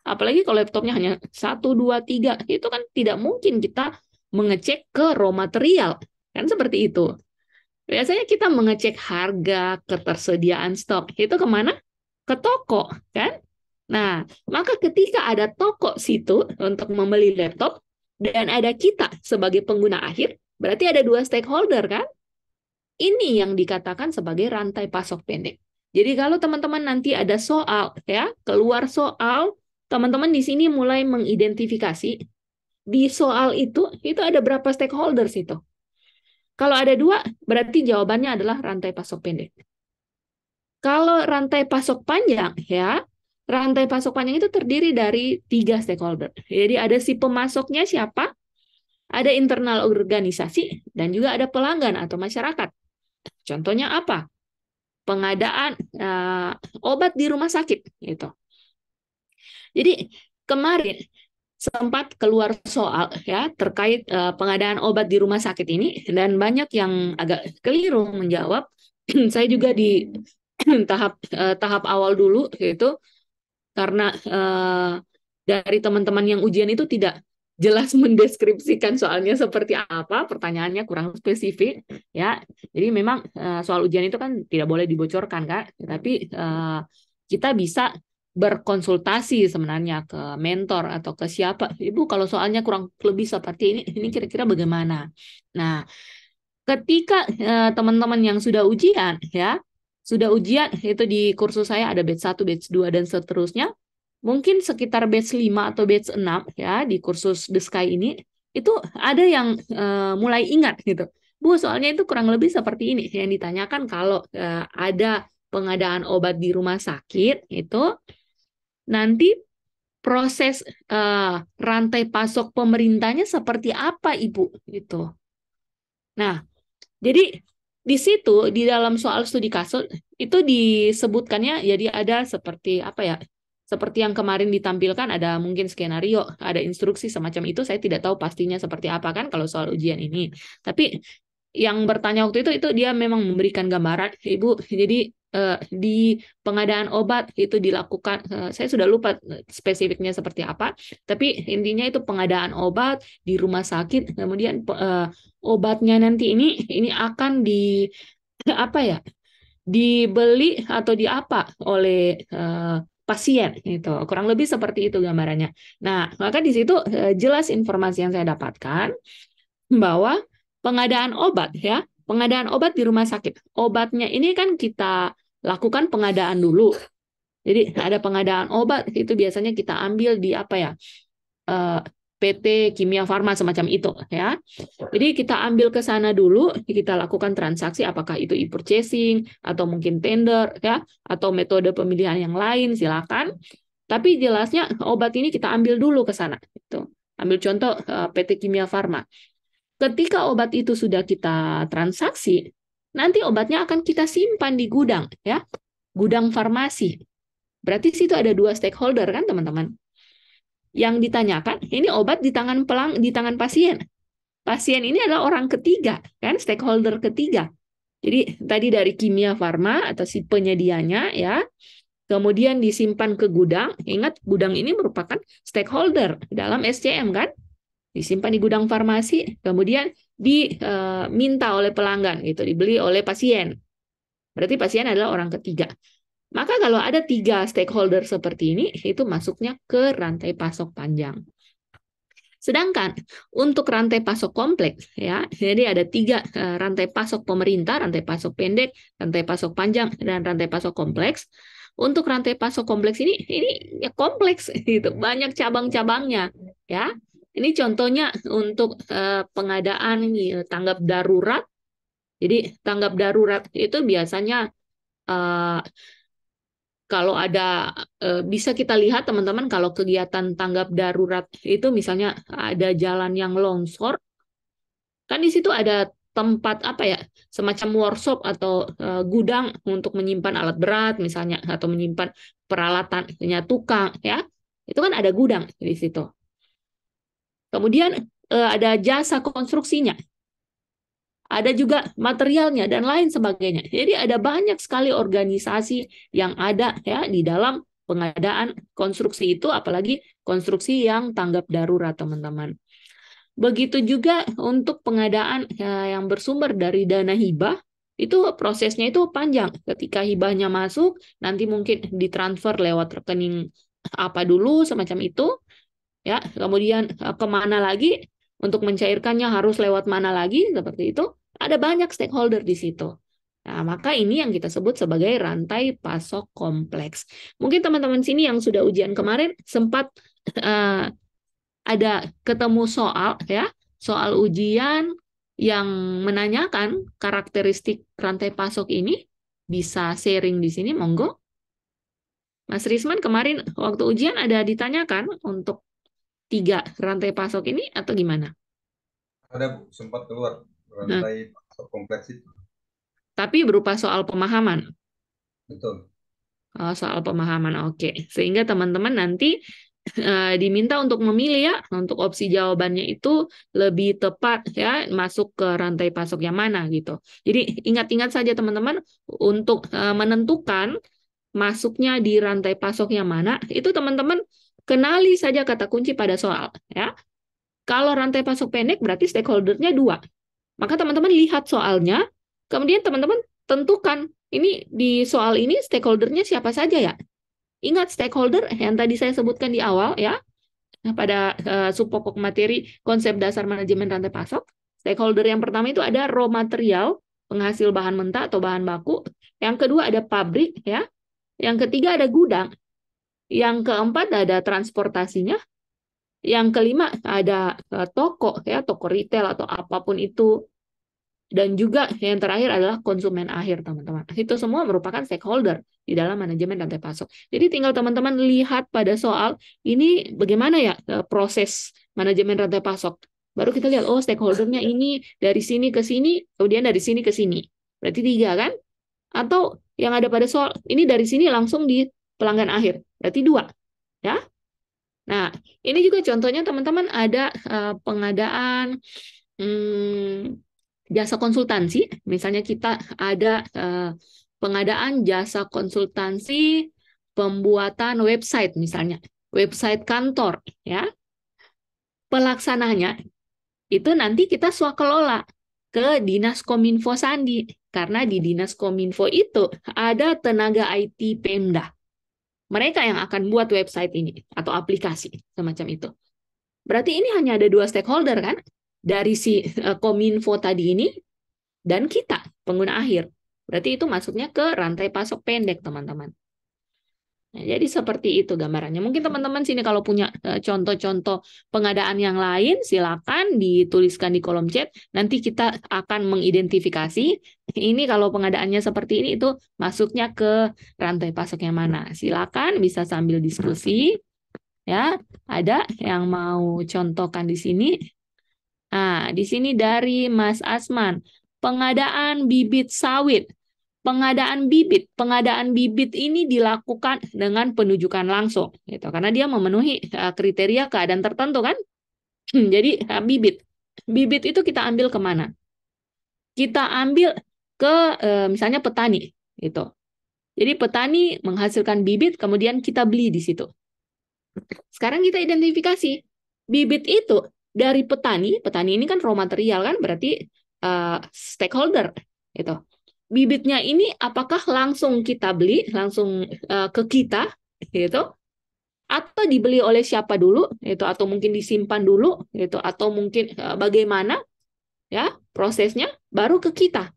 [SPEAKER 1] apalagi kalau laptopnya hanya 1, 2, 3, itu kan tidak mungkin kita mengecek ke raw material, kan seperti itu. Biasanya kita mengecek harga, ketersediaan stok, itu kemana? Ke toko, kan? Nah, maka ketika ada toko situ untuk membeli laptop, dan ada kita sebagai pengguna akhir, berarti ada 2 stakeholder kan? Ini yang dikatakan sebagai rantai pasok pendek. Jadi kalau teman-teman nanti ada soal ya, keluar soal, teman-teman di sini mulai mengidentifikasi di soal itu ada berapa stakeholders itu. Kalau ada 2, berarti jawabannya adalah rantai pasok pendek. Kalau rantai pasok panjang ya, rantai pasok panjang itu terdiri dari 3 stakeholder. Jadi ada si pemasoknya siapa? Ada internal organisasi, dan juga ada pelanggan atau masyarakat. Contohnya apa? Pengadaan obat di rumah sakit. Gitu. Jadi kemarin sempat keluar soal ya terkait pengadaan obat di rumah sakit ini, dan banyak yang agak keliru menjawab. Saya juga di tahap awal dulu, yaitu karena dari teman-teman yang ujian itu tidak jelas mendeskripsikan soalnya seperti apa, pertanyaannya kurang spesifik, ya. Jadi memang soal ujian itu kan tidak boleh dibocorkan, Kak. Tapi kita bisa berkonsultasi sebenarnya ke mentor atau ke siapa. Ibu, kalau soalnya kurang lebih seperti ini kira-kira bagaimana? Nah, ketika teman-teman yang sudah ujian, ya, sudah ujian itu di kursus saya ada batch 1, batch 2 dan seterusnya. Mungkin sekitar batch 5 atau batch 6 ya di kursus The Sky ini itu ada yang mulai ingat gitu. Bu, soalnya itu kurang lebih seperti ini yang ditanyakan kalau ada pengadaan obat di rumah sakit itu nanti proses rantai pasok pemerintahnya seperti apa, Ibu? Gitu. Nah, jadi di situ di dalam soal studi kasus itu disebutkannya jadi ada seperti apa ya? Seperti yang kemarin ditampilkan ada mungkin skenario, ada instruksi semacam itu, saya tidak tahu pastinya seperti apa kan kalau soal ujian ini. Tapi yang bertanya waktu itu dia memang memberikan gambaran, Ibu. Jadi di pengadaan obat itu dilakukan, saya sudah lupa spesifiknya seperti apa, tapi intinya itu pengadaan obat di rumah sakit, kemudian obatnya nanti ini akan di apa ya? Dibeli atau di apa oleh pasien itu. Kurang lebih seperti itu gambarannya. Nah, maka di situ jelas informasi yang saya dapatkan bahwa pengadaan obat ya, pengadaan obat di rumah sakit. Obatnya ini kan kita lakukan pengadaan dulu. Jadi ada pengadaan obat itu biasanya kita ambil di apa ya? PT Kimia Farma semacam itu ya. Jadi kita ambil ke sana dulu, kita lakukan transaksi apakah itu e-purchasing atau mungkin tender ya atau metode pemilihan yang lain silakan. Tapi jelasnya obat ini kita ambil dulu ke sana gitu. Ambil contoh PT Kimia Farma. Ketika obat itu sudah kita transaksi, nanti obatnya akan kita simpan di gudang ya. Gudang farmasi. Berarti situ ada 2 stakeholder kan teman-teman. Yang ditanyakan, ini obat di tangan pasien. Pasien ini adalah orang ketiga, kan, stakeholder ketiga. Jadi tadi dari Kimia Farma atau si penyedianya ya, kemudian disimpan ke gudang. Ingat gudang ini merupakan stakeholder dalam SCM kan, disimpan di gudang farmasi, kemudian diminta oleh pelanggan gitu, dibeli oleh pasien. Berarti pasien adalah orang ketiga. Maka kalau ada 3 stakeholder seperti ini, itu masuknya ke rantai pasok panjang. Sedangkan untuk rantai pasok kompleks, ya, jadi ada 3 rantai pasok pemerintah, rantai pasok pendek, rantai pasok panjang, dan rantai pasok kompleks. Untuk rantai pasok kompleks ini ya kompleks, gitu, banyak cabang-cabangnya, ya. Ini contohnya untuk pengadaan tanggap darurat. Jadi tanggap darurat itu biasanya kalau ada bisa kita lihat teman-teman kalau kegiatan tanggap darurat itu misalnya ada jalan yang longsor, kan di situ ada tempat apa ya semacam workshop atau gudang untuk menyimpan alat berat misalnya atau menyimpan peralatannya tukang ya, itu kan ada gudang di situ. Kemudian ada jasa konstruksinya, ada juga materialnya dan lain sebagainya. Jadi ada banyak sekali organisasi yang ada ya di dalam pengadaan konstruksi itu, apalagi konstruksi yang tanggap darurat, teman-teman. Begitu juga untuk pengadaan yang bersumber dari dana hibah, itu prosesnya itu panjang. Ketika hibahnya masuk, nanti mungkin ditransfer lewat rekening apa dulu semacam itu, ya. Kemudian kemana lagi untuk mencairkannya harus lewat mana lagi seperti itu. Ada banyak stakeholder di situ. Nah, maka ini yang kita sebut sebagai rantai pasok kompleks. Mungkin teman-teman sini yang sudah ujian kemarin sempat ada ketemu soal ya, soal ujian yang menanyakan karakteristik rantai pasok ini, bisa sharing di sini, monggo. Mas Risman kemarin waktu ujian ada ditanyakan untuk 3 rantai pasok ini atau gimana?
[SPEAKER 2] Ada Bu, sempat keluar rantai pasok kompleks itu.
[SPEAKER 1] Tapi berupa soal pemahaman.
[SPEAKER 2] Betul.
[SPEAKER 1] Soal pemahaman, oke. Sehingga teman-teman nanti diminta untuk memilih ya, untuk opsi jawabannya itu lebih tepat ya, masuk ke rantai pasok yang mana gitu. Jadi ingat-ingat saja teman-teman untuk menentukan masuknya di rantai pasok yang mana, itu teman-teman kenali saja kata kunci pada soal. Ya. Kalau rantai pasok pendek berarti stakeholder-nya 2. Maka teman-teman lihat soalnya, kemudian teman-teman tentukan, ini di soal ini stakeholder-nya siapa saja ya. Ingat stakeholder yang tadi saya sebutkan di awal ya, pada subpokok materi konsep dasar manajemen rantai pasok. Stakeholder yang pertama itu ada raw material, penghasil bahan mentah atau bahan baku. Yang kedua ada pabrik ya. Yang ketiga ada gudang. Yang keempat ada transportasinya. Yang kelima ada toko ya, toko retail atau apapun itu. Dan juga yang terakhir adalah konsumen akhir, teman-teman. Itu semua merupakan stakeholder di dalam manajemen rantai pasok. Jadi tinggal teman-teman lihat pada soal ini bagaimana ya proses manajemen rantai pasok. Baru kita lihat, oh stakeholdernya ini dari sini ke sini, kemudian dari sini ke sini. Berarti 3 kan? Atau yang ada pada soal, ini dari sini langsung di pelanggan akhir. Berarti 2. Ya? Nah, ini juga contohnya teman-teman ada pengadaan jasa konsultansi, misalnya kita ada pengadaan jasa konsultansi pembuatan website misalnya, website kantor ya. Pelaksananya itu nanti kita swakelola ke Dinas Kominfo Sandi, karena di Dinas Kominfo itu ada tenaga IT Pemda. Mereka yang akan buat website ini atau aplikasi semacam itu. Berarti ini hanya ada 2 stakeholder kan? Dari si Kominfo tadi ini dan kita, pengguna akhir. Berarti itu masuknya ke rantai pasok pendek, teman-teman. Nah, jadi seperti itu gambarannya. Mungkin teman-teman sini kalau punya contoh-contoh pengadaan yang lain, silakan dituliskan di kolom chat. Nanti kita akan mengidentifikasi, ini kalau pengadaannya seperti ini, itu masuknya ke rantai pasok yang mana. Silakan bisa sambil diskusi. Ya, ada yang mau contohkan di sini? Nah, di sini dari Mas Asman, pengadaan bibit sawit. Pengadaan bibit ini dilakukan dengan penunjukan langsung, gitu. Karena dia memenuhi kriteria keadaan tertentu kan. Jadi bibit itu kita ambil kemana? Kita ambil ke misalnya petani, gitu. Jadi petani menghasilkan bibit, kemudian kita beli di situ. Sekarang kita identifikasi bibit itu dari petani ini kan raw material kan, berarti stakeholder itu. Bibitnya ini apakah langsung kita beli, langsung ke kita gitu, atau dibeli oleh siapa dulu itu, atau mungkin disimpan dulu gitu, atau mungkin bagaimana ya prosesnya baru ke kita.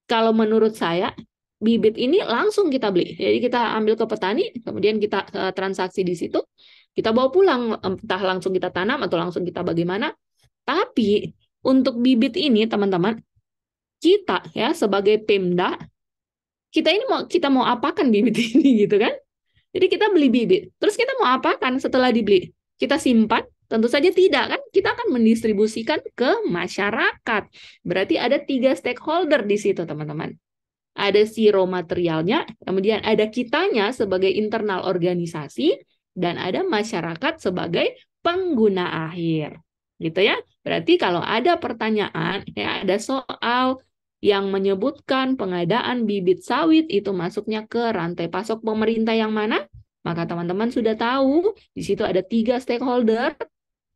[SPEAKER 1] Kalau menurut saya bibit ini langsung kita beli. Jadi kita ambil ke petani, kemudian kita transaksi di situ, kita bawa pulang, entah langsung kita tanam atau langsung kita bagaimana. Tapi untuk bibit ini teman-teman, kita ya sebagai Pemda, kita mau apakan bibit ini gitu kan? Jadi kita beli bibit, terus kita mau apakan setelah dibeli? Kita simpan? Tentu saja tidak kan? Kita akan mendistribusikan ke masyarakat. Berarti ada 3 stakeholder di situ teman-teman. Ada si raw materialnya, kemudian ada kitanya sebagai internal organisasi, dan ada masyarakat sebagai pengguna akhir. Gitu ya. Berarti kalau ada pertanyaan, ya ada soal yang menyebutkan pengadaan bibit sawit itu masuknya ke rantai pasok pemerintah yang mana, maka teman-teman sudah tahu di situ ada 3 stakeholder,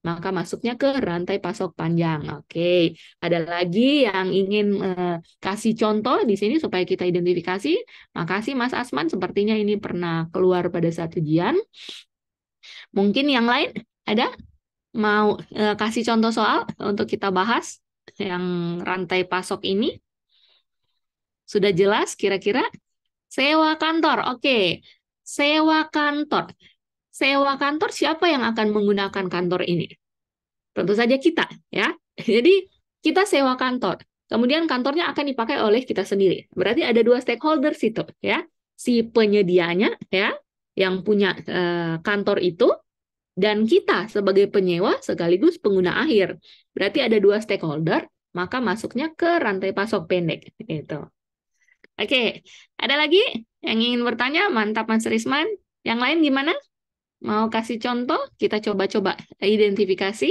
[SPEAKER 1] maka masuknya ke rantai pasok panjang. Oke, ada lagi yang ingin kasih contoh di sini supaya kita identifikasi? Makasih Mas Asman, sepertinya ini pernah keluar pada saat ujian. Mungkin yang lain ada? Mau kasih contoh soal untuk kita bahas yang rantai pasok ini? Sudah jelas kira-kira? Sewa kantor, oke. Sewa kantor. Sewa kantor, siapa yang akan menggunakan kantor ini? Tentu saja kita, ya. Jadi kita sewa kantor. Kemudian kantornya akan dipakai oleh kita sendiri. Berarti ada 2 stakeholder situ, ya. Si penyedianya, ya, yang punya kantor itu, dan kita sebagai penyewa sekaligus pengguna akhir. Berarti ada 2 stakeholder, maka masuknya ke rantai pasok pendek. Itu. Oke, ada lagi yang ingin bertanya? Mantap Mas Risman. Yang lain gimana? Mau kasih contoh? Kita coba-coba identifikasi.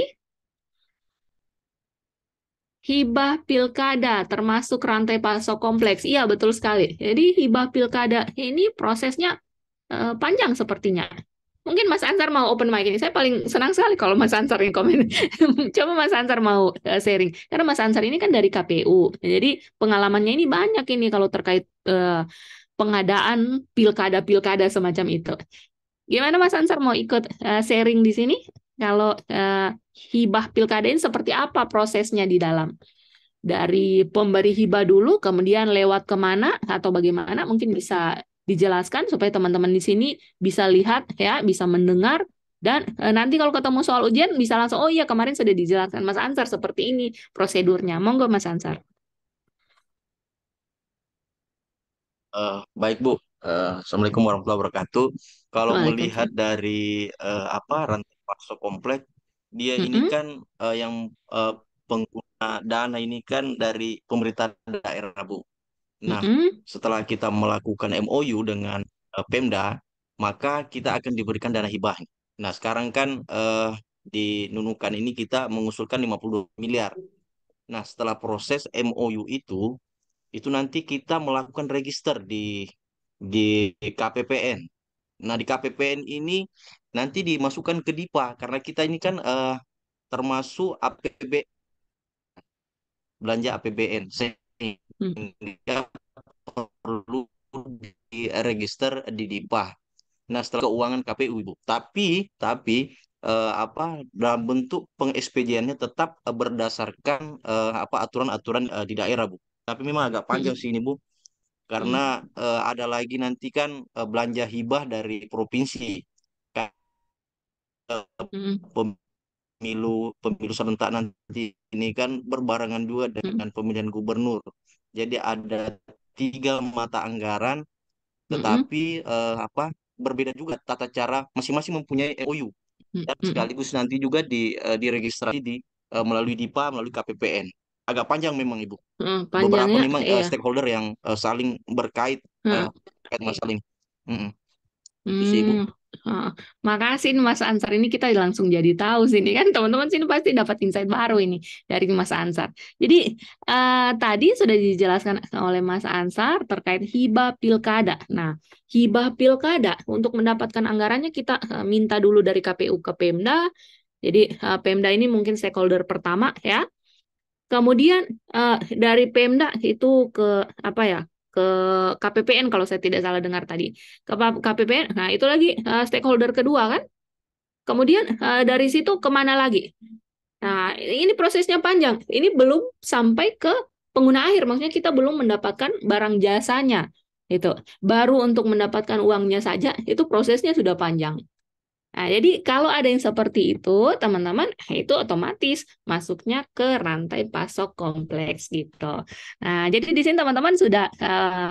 [SPEAKER 1] hibah pilkada termasuk rantai pasok kompleks. Iya, betul sekali. Jadi hibah pilkada ini prosesnya panjang sepertinya. Mungkin Mas Ansar mau open mic ini. Saya paling senang sekali kalau Mas Ansar yang komen. Coba Mas Ansar mau sharing. Karena Mas Ansar ini kan dari KPU. Jadi pengalamannya ini banyak ini kalau terkait pengadaan pilkada-pilkada semacam itu. Gimana Mas Ansar mau ikut sharing di sini? Kalau hibah pilkada ini seperti apa prosesnya di dalam? Dari pemberi hibah dulu, kemudian lewat kemana atau bagaimana? Mungkin bisa dijelaskan supaya teman-teman di sini bisa lihat ya, bisa mendengar dan nanti kalau ketemu soal ujian bisa langsung oh iya kemarin sudah dijelaskan Mas Ansar seperti ini prosedurnya. Monggo Mas Ansar.
[SPEAKER 4] Baik Bu, Assalamualaikum warahmatullahi wabarakatuh. Kalau melihat
[SPEAKER 1] Waalaikumsalam.
[SPEAKER 4] dari rantai pasok komplek, dia ini
[SPEAKER 1] Mm-mm,
[SPEAKER 4] kan yang pengguna dana ini kan dari pemerintah daerah Bu. Nah,
[SPEAKER 1] mm-mm,
[SPEAKER 4] setelah kita melakukan MOU dengan Pemda, maka kita akan diberikan dana hibah. Nah, sekarang kan di Nunukan ini kita mengusulkan 50 miliar. Nah, setelah proses MOU itu nanti kita melakukan register di KPPN. Nah, di KPPN ini nanti dimasukkan ke DIPA karena kita ini kan termasuk APB, belanja APBN,
[SPEAKER 1] mm,
[SPEAKER 4] sehingga perlu diregister di DIPA. Nah, setelah keuangan KPU Ibu. Tapi dalam bentuk pengekspediannya tetap berdasarkan aturan-aturan di daerah Bu. Tapi memang agak panjang
[SPEAKER 1] mm-mm,
[SPEAKER 4] sih ini Bu, karena
[SPEAKER 1] mm-mm,
[SPEAKER 4] ada lagi nanti kan belanja hibah dari provinsi. Kan,
[SPEAKER 1] mm-mm,
[SPEAKER 4] pemilu pemilu serentak nanti ini kan berbarengan juga
[SPEAKER 1] mm-mm,
[SPEAKER 4] dengan pemilihan gubernur. Jadi ada tiga mata anggaran,
[SPEAKER 1] mm-mm,
[SPEAKER 4] tetapi berbeda juga tata cara masing-masing mempunyai MOU dan
[SPEAKER 1] mm-mm.
[SPEAKER 4] sekaligus nanti juga diregistrasi melalui DIPA, melalui KPPN. Agak panjang memang Ibu. Beberapa
[SPEAKER 1] Panjangnya
[SPEAKER 4] memang
[SPEAKER 1] ya.
[SPEAKER 4] stakeholder yang saling berkait
[SPEAKER 1] Heeh.
[SPEAKER 4] terkait masalah ini. Mm-mm. Itu sih Ibu.
[SPEAKER 1] Hmm, ah, makasih nih Mas Ansar. Ini kita langsung jadi tahu sini kan teman-teman sini pasti dapat insight baru ini dari Mas Ansar. Jadi tadi sudah dijelaskan oleh Mas Ansar terkait hibah pilkada. Nah, hibah pilkada untuk mendapatkan anggarannya kita minta dulu dari KPU ke Pemda. Jadi Pemda ini mungkin stakeholder pertama ya. Kemudian dari Pemda itu ke apa ya? Ke KPPN kalau saya tidak salah dengar tadi. Ke KPPN. Nah, itu lagi stakeholder kedua kan? Kemudian dari situ kemana lagi? Nah, ini prosesnya panjang. Ini belum sampai ke pengguna akhir. Maksudnya kita belum mendapatkan barang jasanya. Itu. Baru untuk mendapatkan uangnya saja itu prosesnya sudah panjang. Nah, jadi kalau ada yang seperti itu, teman-teman, itu otomatis masuknya ke rantai pasok kompleks gitu. Nah, jadi di sini teman-teman sudah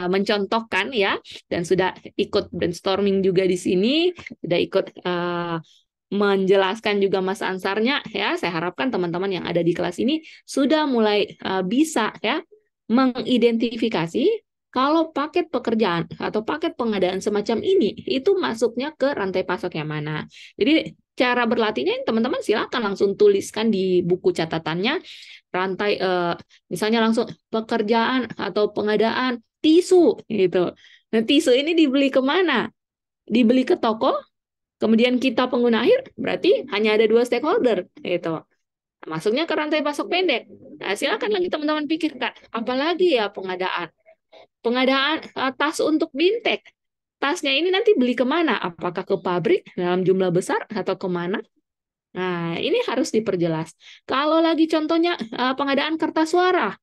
[SPEAKER 1] mencontohkan ya, dan sudah ikut brainstorming juga di sini, sudah ikut menjelaskan juga Mas Ansarnya ya. Saya harapkan teman-teman yang ada di kelas ini sudah mulai bisa ya mengidentifikasi kalau paket pekerjaan atau paket pengadaan semacam ini itu masuknya ke rantai pasok yang mana. Jadi cara berlatihnya teman-teman silakan langsung tuliskan di buku catatannya rantai misalnya langsung pekerjaan atau pengadaan tisu gitu. Nah, tisu ini dibeli kemana? Dibeli ke toko, kemudian kita pengguna akhir berarti hanya ada dua stakeholder gitu. Masuknya ke rantai pasok pendek. Nah, silakan lagi teman-teman pikirkan, apalagi ya pengadaan. Pengadaan tas untuk Bintek. Tasnya ini nanti beli kemana? Apakah ke pabrik dalam jumlah besar atau kemana? Nah, ini harus diperjelas. Kalau lagi contohnya pengadaan kertas suara.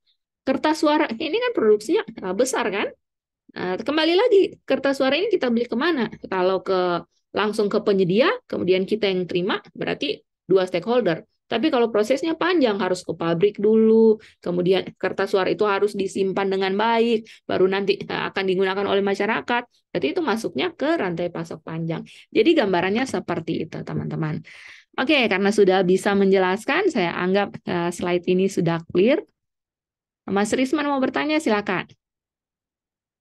[SPEAKER 1] Kertas suara ini kan produksinya besar kan? Kembali lagi, kertas suara ini kita beli kemana? Kalau langsung ke penyedia, kemudian kita yang terima, berarti dua stakeholder. Tapi kalau prosesnya panjang, harus ke pabrik dulu, kemudian kertas suara itu harus disimpan dengan baik, baru nanti akan digunakan oleh masyarakat. Berarti itu masuknya ke rantai pasok panjang. Jadi gambarannya seperti itu, teman-teman. Oke, karena sudah bisa menjelaskan, saya anggap slide ini sudah clear. Mas Risman mau bertanya, silakan.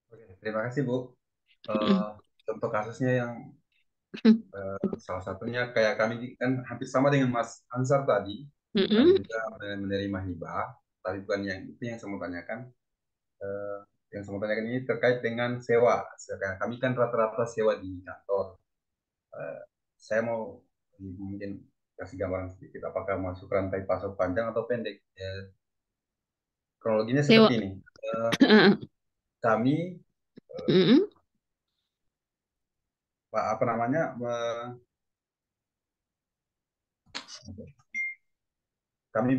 [SPEAKER 2] Oke, terima kasih Bu. Contoh kasusnya yang salah satunya kayak kami kan hampir sama dengan Mas Ansar tadi. Kami juga menerima hibah. tapi bukan yang itu yang saya mau tanyakan. Eh, yang saya mau tanyakan ini terkait dengan sewa. Sekarang kami kan rata-rata sewa di kantor. Eh, saya mau mungkin kasih gambaran sedikit apakah masuk rantai pasok panjang atau pendek. Kronologinya seperti
[SPEAKER 1] Sewa.
[SPEAKER 2] ini. Kami
[SPEAKER 1] Mm-mm.
[SPEAKER 2] apa namanya kami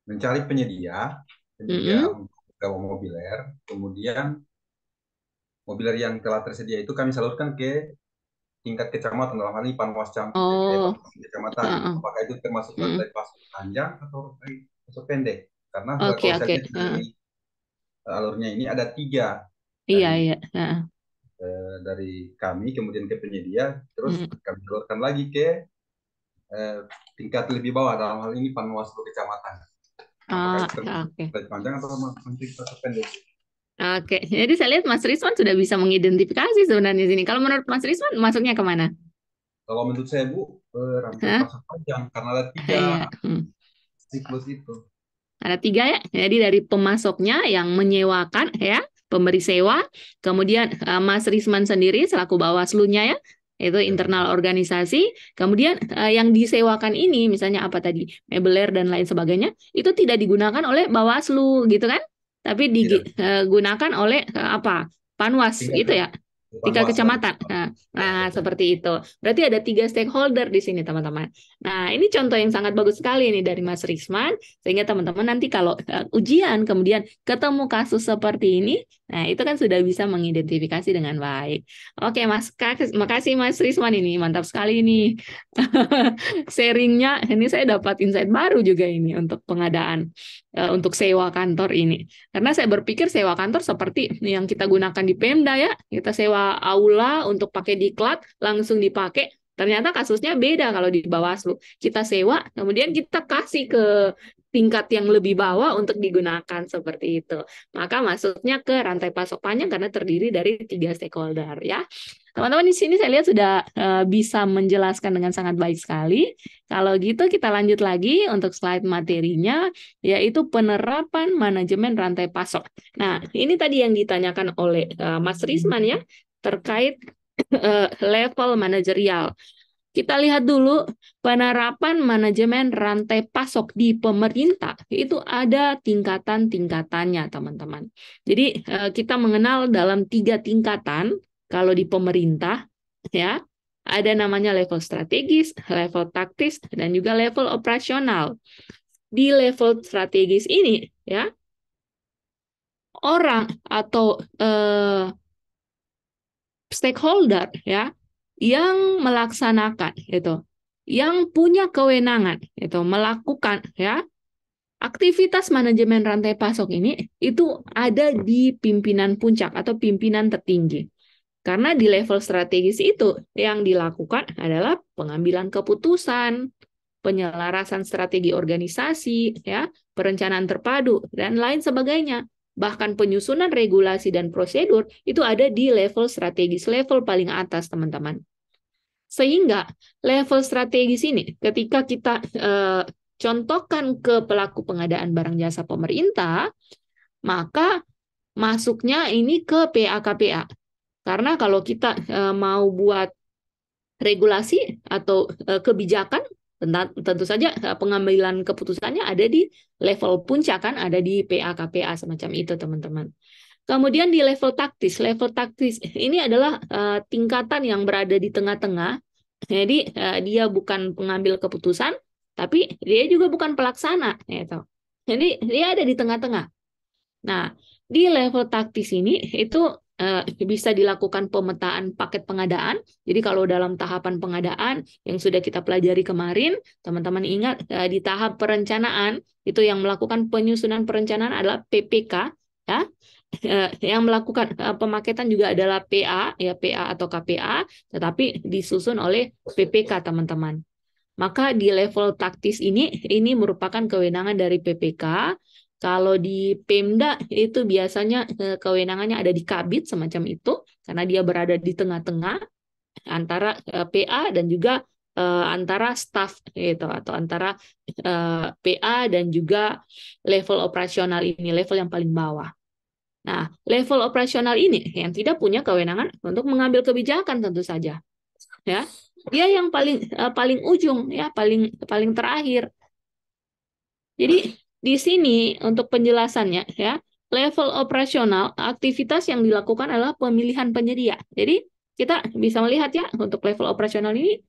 [SPEAKER 2] mencari penyedia
[SPEAKER 1] Mm-mm.
[SPEAKER 2] untuk sewa mobiler. Kemudian mobiler yang telah tersedia itu kami salurkan ke tingkat kecamatan, dalam hal ini
[SPEAKER 1] Oh,
[SPEAKER 2] Panwascam kecamatan.
[SPEAKER 1] heeh.
[SPEAKER 2] Apakah itu termasuk
[SPEAKER 1] Mm-mm.
[SPEAKER 2] rantai pasok panjang atau rantai pasok pendek? Karena
[SPEAKER 1] Oke,
[SPEAKER 2] kalau saya
[SPEAKER 1] oke.
[SPEAKER 2] lihat
[SPEAKER 1] Heeh.
[SPEAKER 2] dari alurnya ini ada 3,
[SPEAKER 1] Iya,
[SPEAKER 2] dari
[SPEAKER 1] iya. Heeh.
[SPEAKER 2] kami kemudian ke penyedia, terus
[SPEAKER 1] Mm.
[SPEAKER 2] kami salurkan lagi ke eh, tingkat lebih bawah, dalam hal ini Panwaslu kecamatan. Apakah
[SPEAKER 1] Ah,
[SPEAKER 2] itu termasuk
[SPEAKER 1] oke.
[SPEAKER 2] rantai panjang atau rantai pasok pendek?
[SPEAKER 1] Oke, jadi saya lihat Mas Risman sudah bisa mengidentifikasi sebenarnya sini. Kalau menurut Mas Risman, masuknya kemana?
[SPEAKER 2] Kalau menurut saya Bu, rantai
[SPEAKER 1] Hah?
[SPEAKER 2] pasok panjang karena ada 3
[SPEAKER 1] Iya.
[SPEAKER 2] siklus itu.
[SPEAKER 1] Ada 3 ya. Jadi dari pemasoknya yang menyewakan ya, pemberi sewa, kemudian Mas Risman sendiri selaku Bawaslu-nya ya, itu
[SPEAKER 2] Ya,
[SPEAKER 1] internal organisasi, kemudian yang disewakan ini misalnya apa tadi, mebeler dan lain sebagainya, itu tidak digunakan oleh Bawaslu gitu kan? Tapi
[SPEAKER 2] tidak.
[SPEAKER 1] digunakan oleh apa? Panwas
[SPEAKER 2] Tingkat
[SPEAKER 1] gitu ya. Tingkat
[SPEAKER 2] Panwas ya.
[SPEAKER 1] kecamatan.
[SPEAKER 2] Ya,
[SPEAKER 1] Nah,
[SPEAKER 2] betul.
[SPEAKER 1] seperti itu. Berarti ada 3 stakeholder di sini, teman-teman. Nah, ini contoh yang sangat bagus sekali nih dari Mas Risman. Sehingga teman-teman nanti kalau ujian kemudian ketemu kasus seperti ini, nah itu kan sudah bisa mengidentifikasi dengan baik. Oke, makasih Mas Risman ini mantap sekali ini sharingnya. Ini saya dapat insight baru juga ini untuk pengadaan untuk sewa kantor ini. Karena saya berpikir sewa kantor seperti yang kita gunakan di Pemda ya, kita sewa aula untuk pakai diklat langsung dipakai. Ternyata kasusnya beda kalau di Bawaslu. Kita sewa, kemudian kita kasih ke tingkat yang lebih bawah untuk digunakan seperti itu. Maka masuknya ke rantai pasok panjang karena terdiri dari 3 stakeholder ya. Teman-teman di sini saya lihat sudah bisa menjelaskan dengan sangat baik sekali. Kalau gitu kita lanjut lagi untuk slide materinya, yaitu penerapan manajemen rantai pasok. Nah, ini tadi yang ditanyakan oleh Mas Risman ya, terkait level manajerial. Kita lihat dulu penerapan manajemen rantai pasok di pemerintah itu ada tingkatan-tingkatannya, teman-teman. Jadi kita mengenal dalam 3 tingkatan kalau di pemerintah ya. Ada namanya level strategis, level taktis, dan juga level operasional. Di level strategis ini ya, orang atau stakeholder ya yang melaksanakan itu, yang punya kewenangan itu melakukan ya aktivitas manajemen rantai pasok ini itu ada di pimpinan puncak atau pimpinan tertinggi. Karena di level strategis itu yang dilakukan adalah pengambilan keputusan, penyelarasan strategi organisasi, ya, perencanaan terpadu dan lain sebagainya. Bahkan penyusunan regulasi dan prosedur itu ada di level strategis, level paling atas, teman-teman. Sehingga level strategis ini ketika kita contohkan ke pelaku pengadaan barang jasa pemerintah, maka masuknya ini ke PA-KPA. Karena kalau kita mau buat regulasi atau kebijakan, tentu saja pengambilan keputusannya ada di level puncak kan, ada di PA-KPA semacam itu, teman-teman. Kemudian di level taktis ini adalah tingkatan yang berada di tengah-tengah. Jadi dia bukan pengambil keputusan, tapi dia juga bukan pelaksana, gitu. Jadi dia ada di tengah-tengah. Nah, di level taktis ini itu bisa dilakukan pemetaan paket pengadaan. Jadi kalau dalam tahapan pengadaan yang sudah kita pelajari kemarin, teman-teman ingat di tahap perencanaan itu yang melakukan penyusunan perencanaan adalah PPK, ya. Yang melakukan pemaketan juga adalah PA, ya PA atau KPA, tetapi disusun oleh PPK, teman-teman. Maka di level taktis ini merupakan kewenangan dari PPK. Kalau di Pemda itu biasanya kewenangannya ada di Kabid semacam itu, karena dia berada di tengah-tengah antara PA dan juga antara staff gitu atau antara PA dan juga level operasional ini, level yang paling bawah. Nah, level operasional ini yang tidak punya kewenangan untuk mengambil kebijakan tentu saja, ya. Dia yang paling ujung, ya, paling terakhir. Jadi di sini untuk penjelasannya, ya, level operasional aktivitas yang dilakukan adalah pemilihan penyedia. Jadi kita bisa melihat ya untuk level operasional ini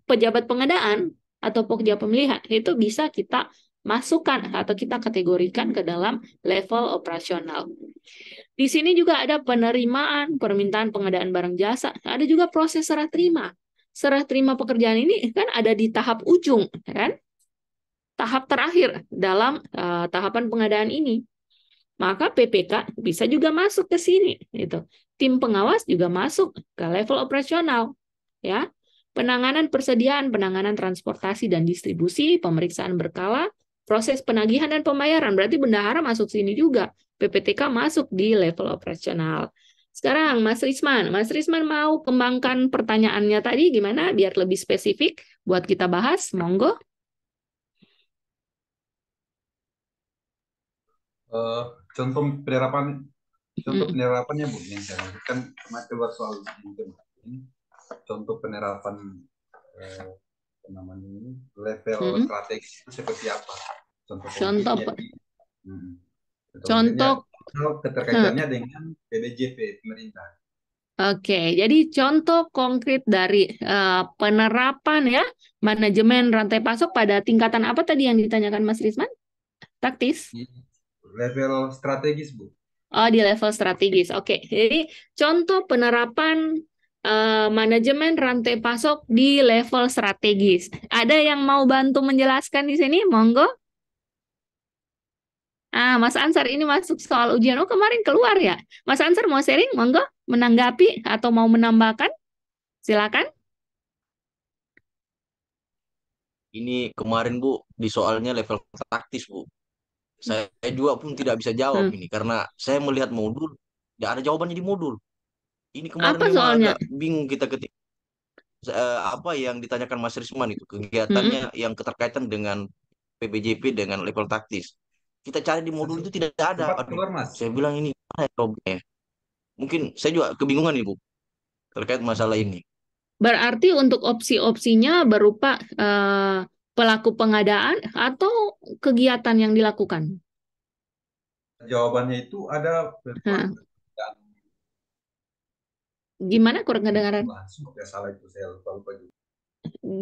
[SPEAKER 1] pejabat pengadaan atau pekerja pemilihan itu bisa kita masukkan atau kita kategorikan ke dalam level operasional. Di sini juga ada penerimaan, permintaan pengadaan barang jasa, ada juga proses serah terima. Serah terima pekerjaan ini kan ada di tahap ujung, kan? Tahap terakhir dalam tahapan pengadaan ini. Maka PPK bisa juga masuk ke sini, gitu. Tim pengawas juga masuk ke level operasional, ya. Penanganan persediaan, penanganan transportasi dan distribusi, pemeriksaan berkala, proses penagihan dan pembayaran. Berarti bendahara masuk sini juga. PPTK masuk di level operasional. Sekarang Mas Risman mau kembangkan pertanyaannya tadi gimana biar lebih spesifik buat kita bahas, monggo.
[SPEAKER 2] Contoh penerapannya Bu yang saya maksudkan keluar soal ini. Contoh penerapan namanya ini level strategis itu seperti apa? Contoh keterkaitannya dengan PBJP pemerintah.
[SPEAKER 1] Oke, jadi contoh konkret dari penerapan ya manajemen rantai pasok pada tingkatan apa tadi yang ditanyakan Mas Risman? Taktis?
[SPEAKER 2] Level strategis, Bu.
[SPEAKER 1] Oh, di level strategis. Oke, jadi contoh penerapan manajemen rantai pasok di level strategis. Ada yang mau bantu menjelaskan di sini? Monggo. Mas Ansar ini masuk soal ujian. Oh, kemarin keluar ya. Mas Ansar mau sharing? Monggo, menanggapi atau mau menambahkan? Silakan.
[SPEAKER 4] Ini kemarin Bu, di soalnya level taktis Bu. Saya juga pun tidak bisa jawab ini karena saya melihat modul, tidak ada jawabannya di modul. Ini kemarin
[SPEAKER 1] Apa
[SPEAKER 4] memang
[SPEAKER 1] soalnya?
[SPEAKER 4] agak bingung kita ketika apa yang ditanyakan Mas Risman itu kegiatannya yang keterkaitan dengan PBJP dengan level taktis. Kita cari di modul itu tidak ada.
[SPEAKER 2] Cepat keluar, Mas.
[SPEAKER 4] Saya bilang ini mana problemnya? Mungkin saya juga kebingungan Ibu terkait masalah ini.
[SPEAKER 1] Berarti untuk opsi-opsinya berupa pelaku pengadaan atau kegiatan yang dilakukan?
[SPEAKER 2] Jawabannya itu ada
[SPEAKER 1] gimana kurang kedengaran?
[SPEAKER 2] Langsung ya salah itu saya lupa juga.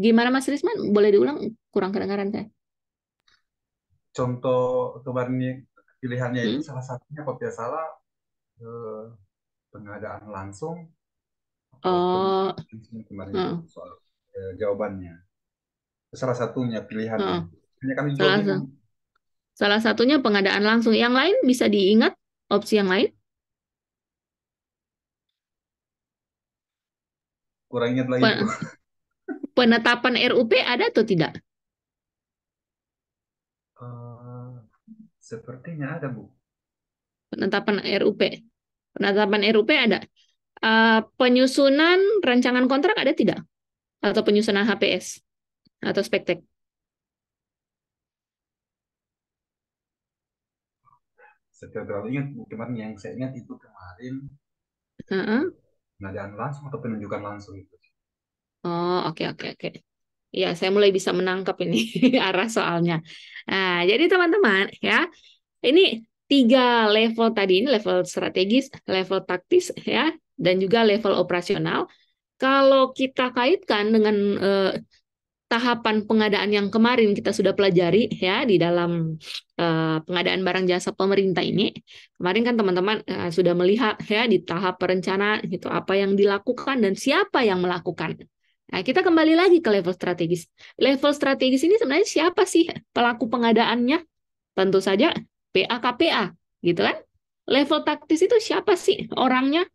[SPEAKER 1] Gimana Mas Risman? Boleh diulang? Kurang kedengaran saya.
[SPEAKER 2] Contoh kemarin pilihannya itu salah satunya kalau tidak salah pengadaan langsung.
[SPEAKER 1] Oh.
[SPEAKER 2] Kemarin itu soal jawabannya. Salah satunya pilihannya. Kami
[SPEAKER 1] salah satunya pengadaan langsung. Yang lain bisa diingat opsi yang lain?
[SPEAKER 2] Kurang ingat lagi.
[SPEAKER 1] Penetapan RUP ada atau tidak?
[SPEAKER 2] Sepertinya ada, Bu.
[SPEAKER 1] Penetapan RUP. Penetapan RUP ada. Penyusunan rancangan kontrak ada tidak? Atau penyusunan HPS? Atau spektek?
[SPEAKER 2] Saya terlalu ingat, Bu. Kemarin yang saya ingat itu kemarin pengadaan langsung atau penunjukan langsung itu.
[SPEAKER 1] Oh, oke. Ya, saya mulai bisa menangkap ini arah soalnya. Nah, jadi teman-teman ya, ini 3 level tadi, ini level strategis, level taktis ya, dan juga level operasional. Kalau kita kaitkan dengan tahapan pengadaan yang kemarin kita sudah pelajari ya di dalam pengadaan barang jasa pemerintah ini. Kemarin kan teman-teman sudah melihat ya di tahap perencanaan itu apa yang dilakukan dan siapa yang melakukan. Nah, kita kembali lagi ke level strategis. Level strategis ini sebenarnya siapa sih pelaku pengadaannya? Tentu saja PA-KPA, gitu kan? Level taktis itu siapa sih orangnya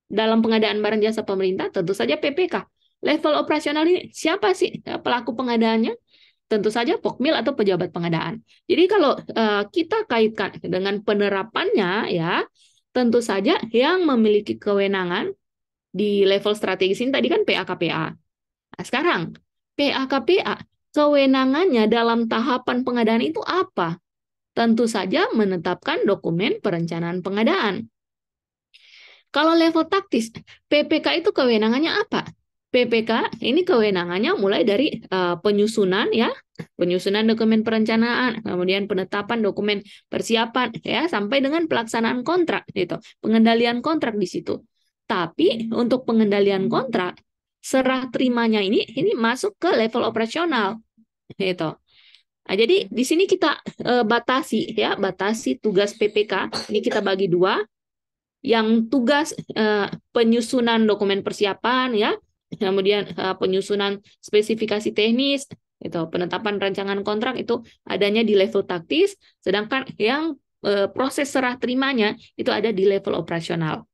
[SPEAKER 1] dalam pengadaan barang jasa pemerintah? Tentu saja PPK. Level operasional ini siapa sih pelaku pengadaannya? Tentu saja Pokmil atau pejabat pengadaan. Jadi kalau kita kaitkan dengan penerapannya, ya tentu saja yang memiliki kewenangan di level strategis ini tadi kan PA-KPA. Nah, sekarang PA-KPA kewenangannya dalam tahapan pengadaan itu apa? Tentu saja menetapkan dokumen perencanaan pengadaan. Kalau level taktis, PPK itu kewenangannya apa? PPK ini kewenangannya mulai dari penyusunan ya, penyusunan dokumen perencanaan, kemudian penetapan dokumen persiapan ya, sampai dengan pelaksanaan kontrak gitu. Pengendalian kontrak di situ. Tapi untuk pengendalian kontrak, serah terimanya ini masuk ke level operasional gitu. Nah, jadi di sini kita batasi ya, batasi tugas PPK. Ini kita bagi dua, yang tugas penyusunan dokumen persiapan ya, kemudian penyusunan spesifikasi teknis, itu penetapan rancangan kontrak itu adanya di level taktis, sedangkan yang proses serah terimanya itu ada di level operasional.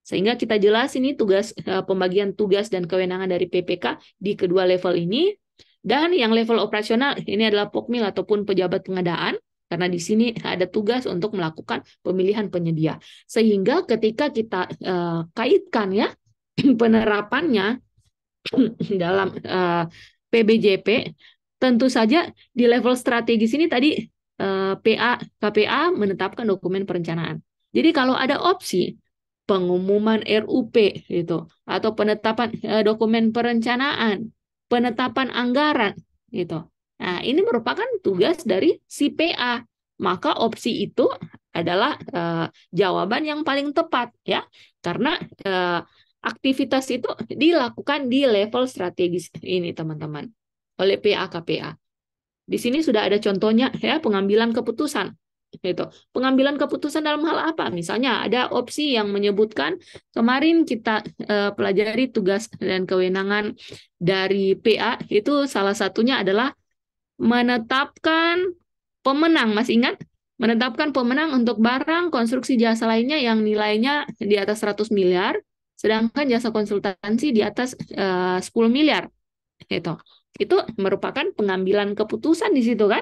[SPEAKER 1] Sehingga kita jelas ini tugas pembagian tugas dan kewenangan dari PPK di kedua level ini. Dan yang level operasional ini adalah Pokmil ataupun pejabat pengadaan, karena di sini ada tugas untuk melakukan pemilihan penyedia. Sehingga ketika kita kaitkan ya penerapannya dalam PBJP, tentu saja di level strategis ini tadi KPA menetapkan dokumen perencanaan. Jadi kalau ada opsi pengumuman RUP gitu atau penetapan dokumen perencanaan, penetapan anggaran gitu. Nah, ini merupakan tugas dari si PA. Maka opsi itu adalah jawaban yang paling tepat ya. Karena aktivitas itu dilakukan di level strategis ini, teman-teman, oleh PA KPA. Di sini sudah ada contohnya ya, pengambilan keputusan. Gitu. Pengambilan keputusan dalam hal apa? Misalnya ada opsi yang menyebutkan, kemarin kita pelajari tugas dan kewenangan dari PA, itu salah satunya adalah menetapkan pemenang. Masih ingat? Menetapkan pemenang untuk barang, konstruksi, jasa lainnya yang nilainya di atas 100 miliar, sedangkan jasa konsultansi di atas 10 miliar. Gitu. Itu merupakan pengambilan keputusan di situ kan?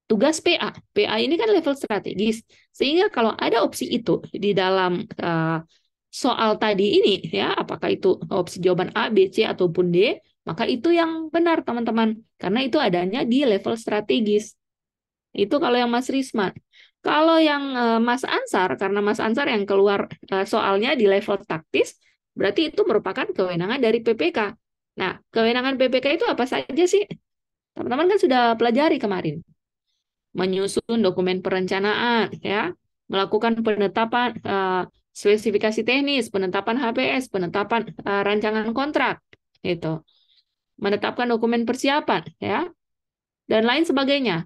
[SPEAKER 1] Tugas PA. PA ini kan level strategis. Sehingga kalau ada opsi itu di dalam soal tadi ini, ya, apakah itu opsi jawaban A, B, C, ataupun D, maka itu yang benar, teman-teman. Karena itu adanya di level strategis. Itu kalau yang Mas Risman. Kalau yang Mas Ansar, karena Mas Ansar yang keluar soalnya di level taktis, berarti itu merupakan kewenangan dari PPK. Nah, kewenangan PPK itu apa saja sih? Teman-teman kan sudah pelajari kemarin. Menyusun dokumen perencanaan, ya, melakukan penetapan spesifikasi teknis, penetapan HPS, penetapan rancangan kontrak, gitu, menetapkan dokumen persiapan, ya, dan lain sebagainya.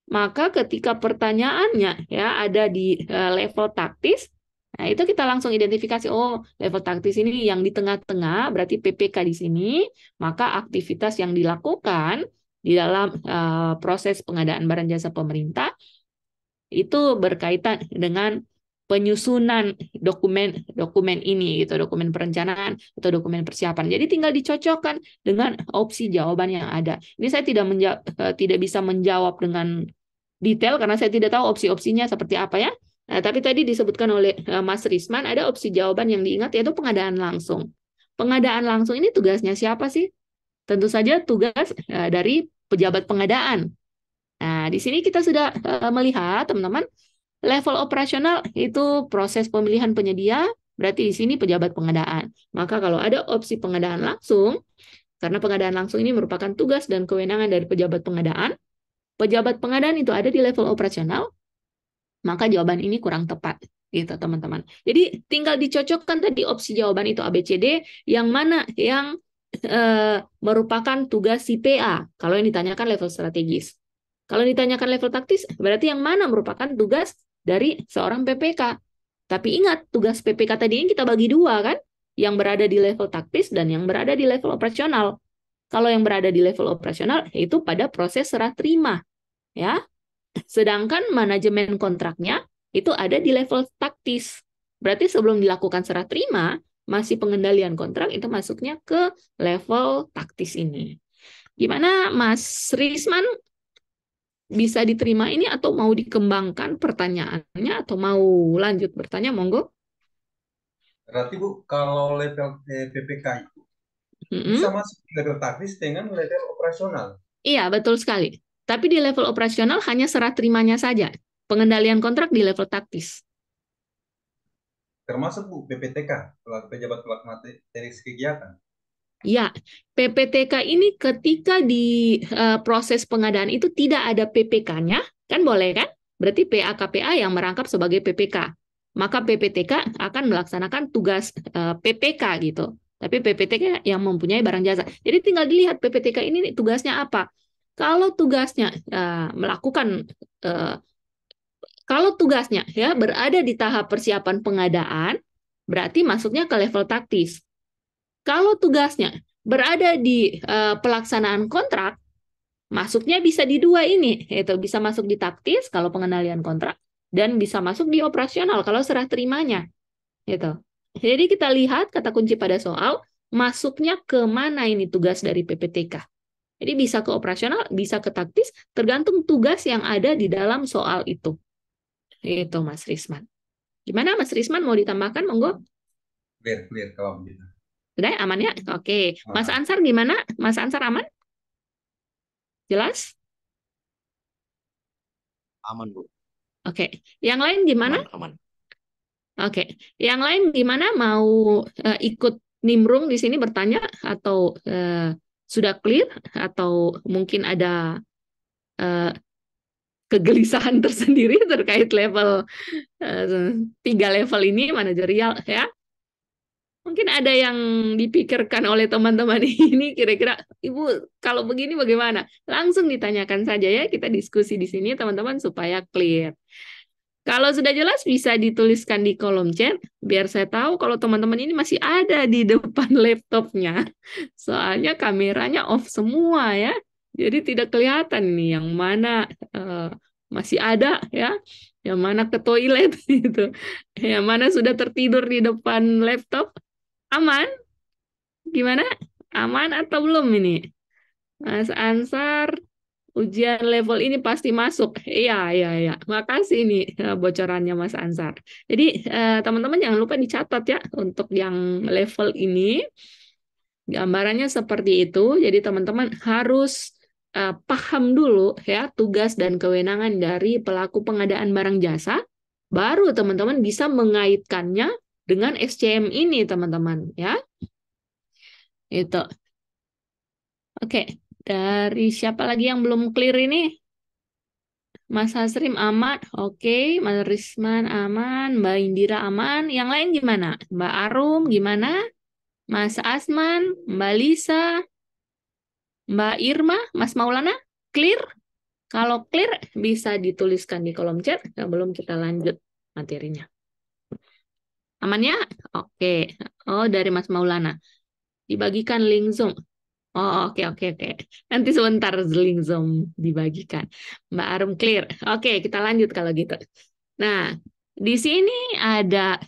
[SPEAKER 1] Maka ketika pertanyaannya ya ada di level taktis, nah itu kita langsung identifikasi, oh level taktis ini yang di tengah-tengah, berarti PPK di sini, maka aktivitas yang dilakukan di dalam proses pengadaan barang jasa pemerintah itu berkaitan dengan penyusunan dokumen ini gitu, dokumen perencanaan atau dokumen persiapan. Jadi tinggal dicocokkan dengan opsi jawaban yang ada. Ini saya tidak bisa menjawab dengan detail karena saya tidak tahu opsi-opsinya seperti apa ya. Nah, tapi tadi disebutkan oleh Mas Risman ada opsi jawaban yang diingat yaitu pengadaan langsung. Pengadaan langsung ini tugasnya siapa sih? Tentu saja tugas dari pejabat pengadaan. Nah, di sini kita sudah melihat, teman-teman, level operasional itu proses pemilihan penyedia, berarti di sini pejabat pengadaan. Maka kalau ada opsi pengadaan langsung, karena pengadaan langsung ini merupakan tugas dan kewenangan dari pejabat pengadaan itu ada di level operasional, maka jawaban ini kurang tepat. Gitu, teman-teman. Jadi tinggal dicocokkan tadi opsi jawaban itu ABCD, yang mana yang merupakan tugas si PA, kalau yang ditanyakan level strategis. Kalau ditanyakan level taktis, berarti yang mana merupakan tugas dari seorang PPK. Tapi ingat, tugas PPK tadi ini kita bagi dua kan, yang berada di level taktis dan yang berada di level operasional. Kalau yang berada di level operasional, itu pada proses serah terima. Ya. Sedangkan manajemen kontraknya itu ada di level taktis. Berarti sebelum dilakukan serah terima, masih pengendalian kontrak, itu masuknya ke level taktis ini. Gimana Mas Risman? Bisa diterima ini atau mau dikembangkan pertanyaannya atau mau lanjut bertanya, monggo.
[SPEAKER 2] Berarti Bu, kalau level PPK itu
[SPEAKER 1] Mm-mm.
[SPEAKER 2] bisa masuk di level taktis dengan level operasional.
[SPEAKER 1] Iya, betul sekali. Tapi di level operasional hanya serah terimanya saja. Pengendalian kontrak di level taktis.
[SPEAKER 2] Termasuk Bu, PPTK, pejabat pelaksana teknis kegiatan.
[SPEAKER 1] Ya, PPTK ini ketika di proses pengadaan itu tidak ada PPK-nya, kan boleh kan? Berarti PA-KPA yang merangkap sebagai PPK. Maka PPTK akan melaksanakan tugas PPK gitu. Tapi PPTK yang mempunyai barang jasa. Jadi tinggal dilihat PPTK ini tugasnya apa. Kalau tugasnya melakukan kalau tugasnya ya berada di tahap persiapan pengadaan, berarti masuknya ke level taktis. Kalau tugasnya berada di pelaksanaan kontrak, masuknya bisa di dua ini, yaitu bisa masuk di taktis kalau pengendalian kontrak, dan bisa masuk di operasional kalau serah terimanya. Gitu. Jadi kita lihat kata kunci pada soal, masuknya ke mana ini tugas dari PPTK. Jadi bisa ke operasional, bisa ke taktis, tergantung tugas yang ada di dalam soal itu. Itu Mas Risman. Gimana Mas Risman, mau ditambahkan, monggo?
[SPEAKER 2] Clear kalau begitu.
[SPEAKER 1] Sudah aman ya? Oke. Mas
[SPEAKER 2] Aman.
[SPEAKER 1] Ansar gimana? Mas Ansar aman? Jelas?
[SPEAKER 4] Aman, Bu.
[SPEAKER 1] Oke. Yang lain gimana?
[SPEAKER 4] Aman.
[SPEAKER 1] Oke. Yang lain gimana? Mau ikut nimbrung di sini bertanya atau sudah clear atau mungkin ada kegelisahan tersendiri terkait level 3 level ini manajerial ya? Mungkin ada yang dipikirkan oleh teman-teman ini kira-kira, Ibu kalau begini bagaimana? Langsung ditanyakan saja ya, kita diskusi di sini teman-teman supaya clear. Kalau sudah jelas bisa dituliskan di kolom chat, biar saya tahu kalau teman-teman ini masih ada di depan laptopnya. Soalnya kameranya off semua ya, jadi tidak kelihatan nih yang mana masih ada ya, yang mana ke toilet gitu, yang mana sudah tertidur di depan laptop. Aman? Gimana? Aman atau belum ini? Mas Ansar, ujian level ini pasti masuk. Iya, iya, iya. Makasih nih bocorannya Mas Ansar. Jadi teman-teman jangan lupa dicatat ya untuk yang level ini. Gambarannya seperti itu. Jadi teman-teman harus paham dulu ya tugas dan kewenangan dari pelaku pengadaan barang jasa. Baru teman-teman bisa mengaitkannya dengan SCM ini teman-teman ya. Itu. Oke, dari siapa lagi yang belum clear ini? Mas Hasrim aman, oke. Mas Risman aman, Mbak Indira aman. Yang lain gimana? Mbak Arum gimana? Mas Asman, Mbak Lisa, Mbak Irma, Mas Maulana, clear? Kalau clear bisa dituliskan di kolom chat. Sebelum kita lanjut materinya. Aman ya? Oke. Oh, dari Mas Maulana. Dibagikan link Zoom. Oh, oke. Nanti sebentar link Zoom dibagikan. Mbak Arum clear. Oke, kita lanjut kalau gitu. Nah, di sini ada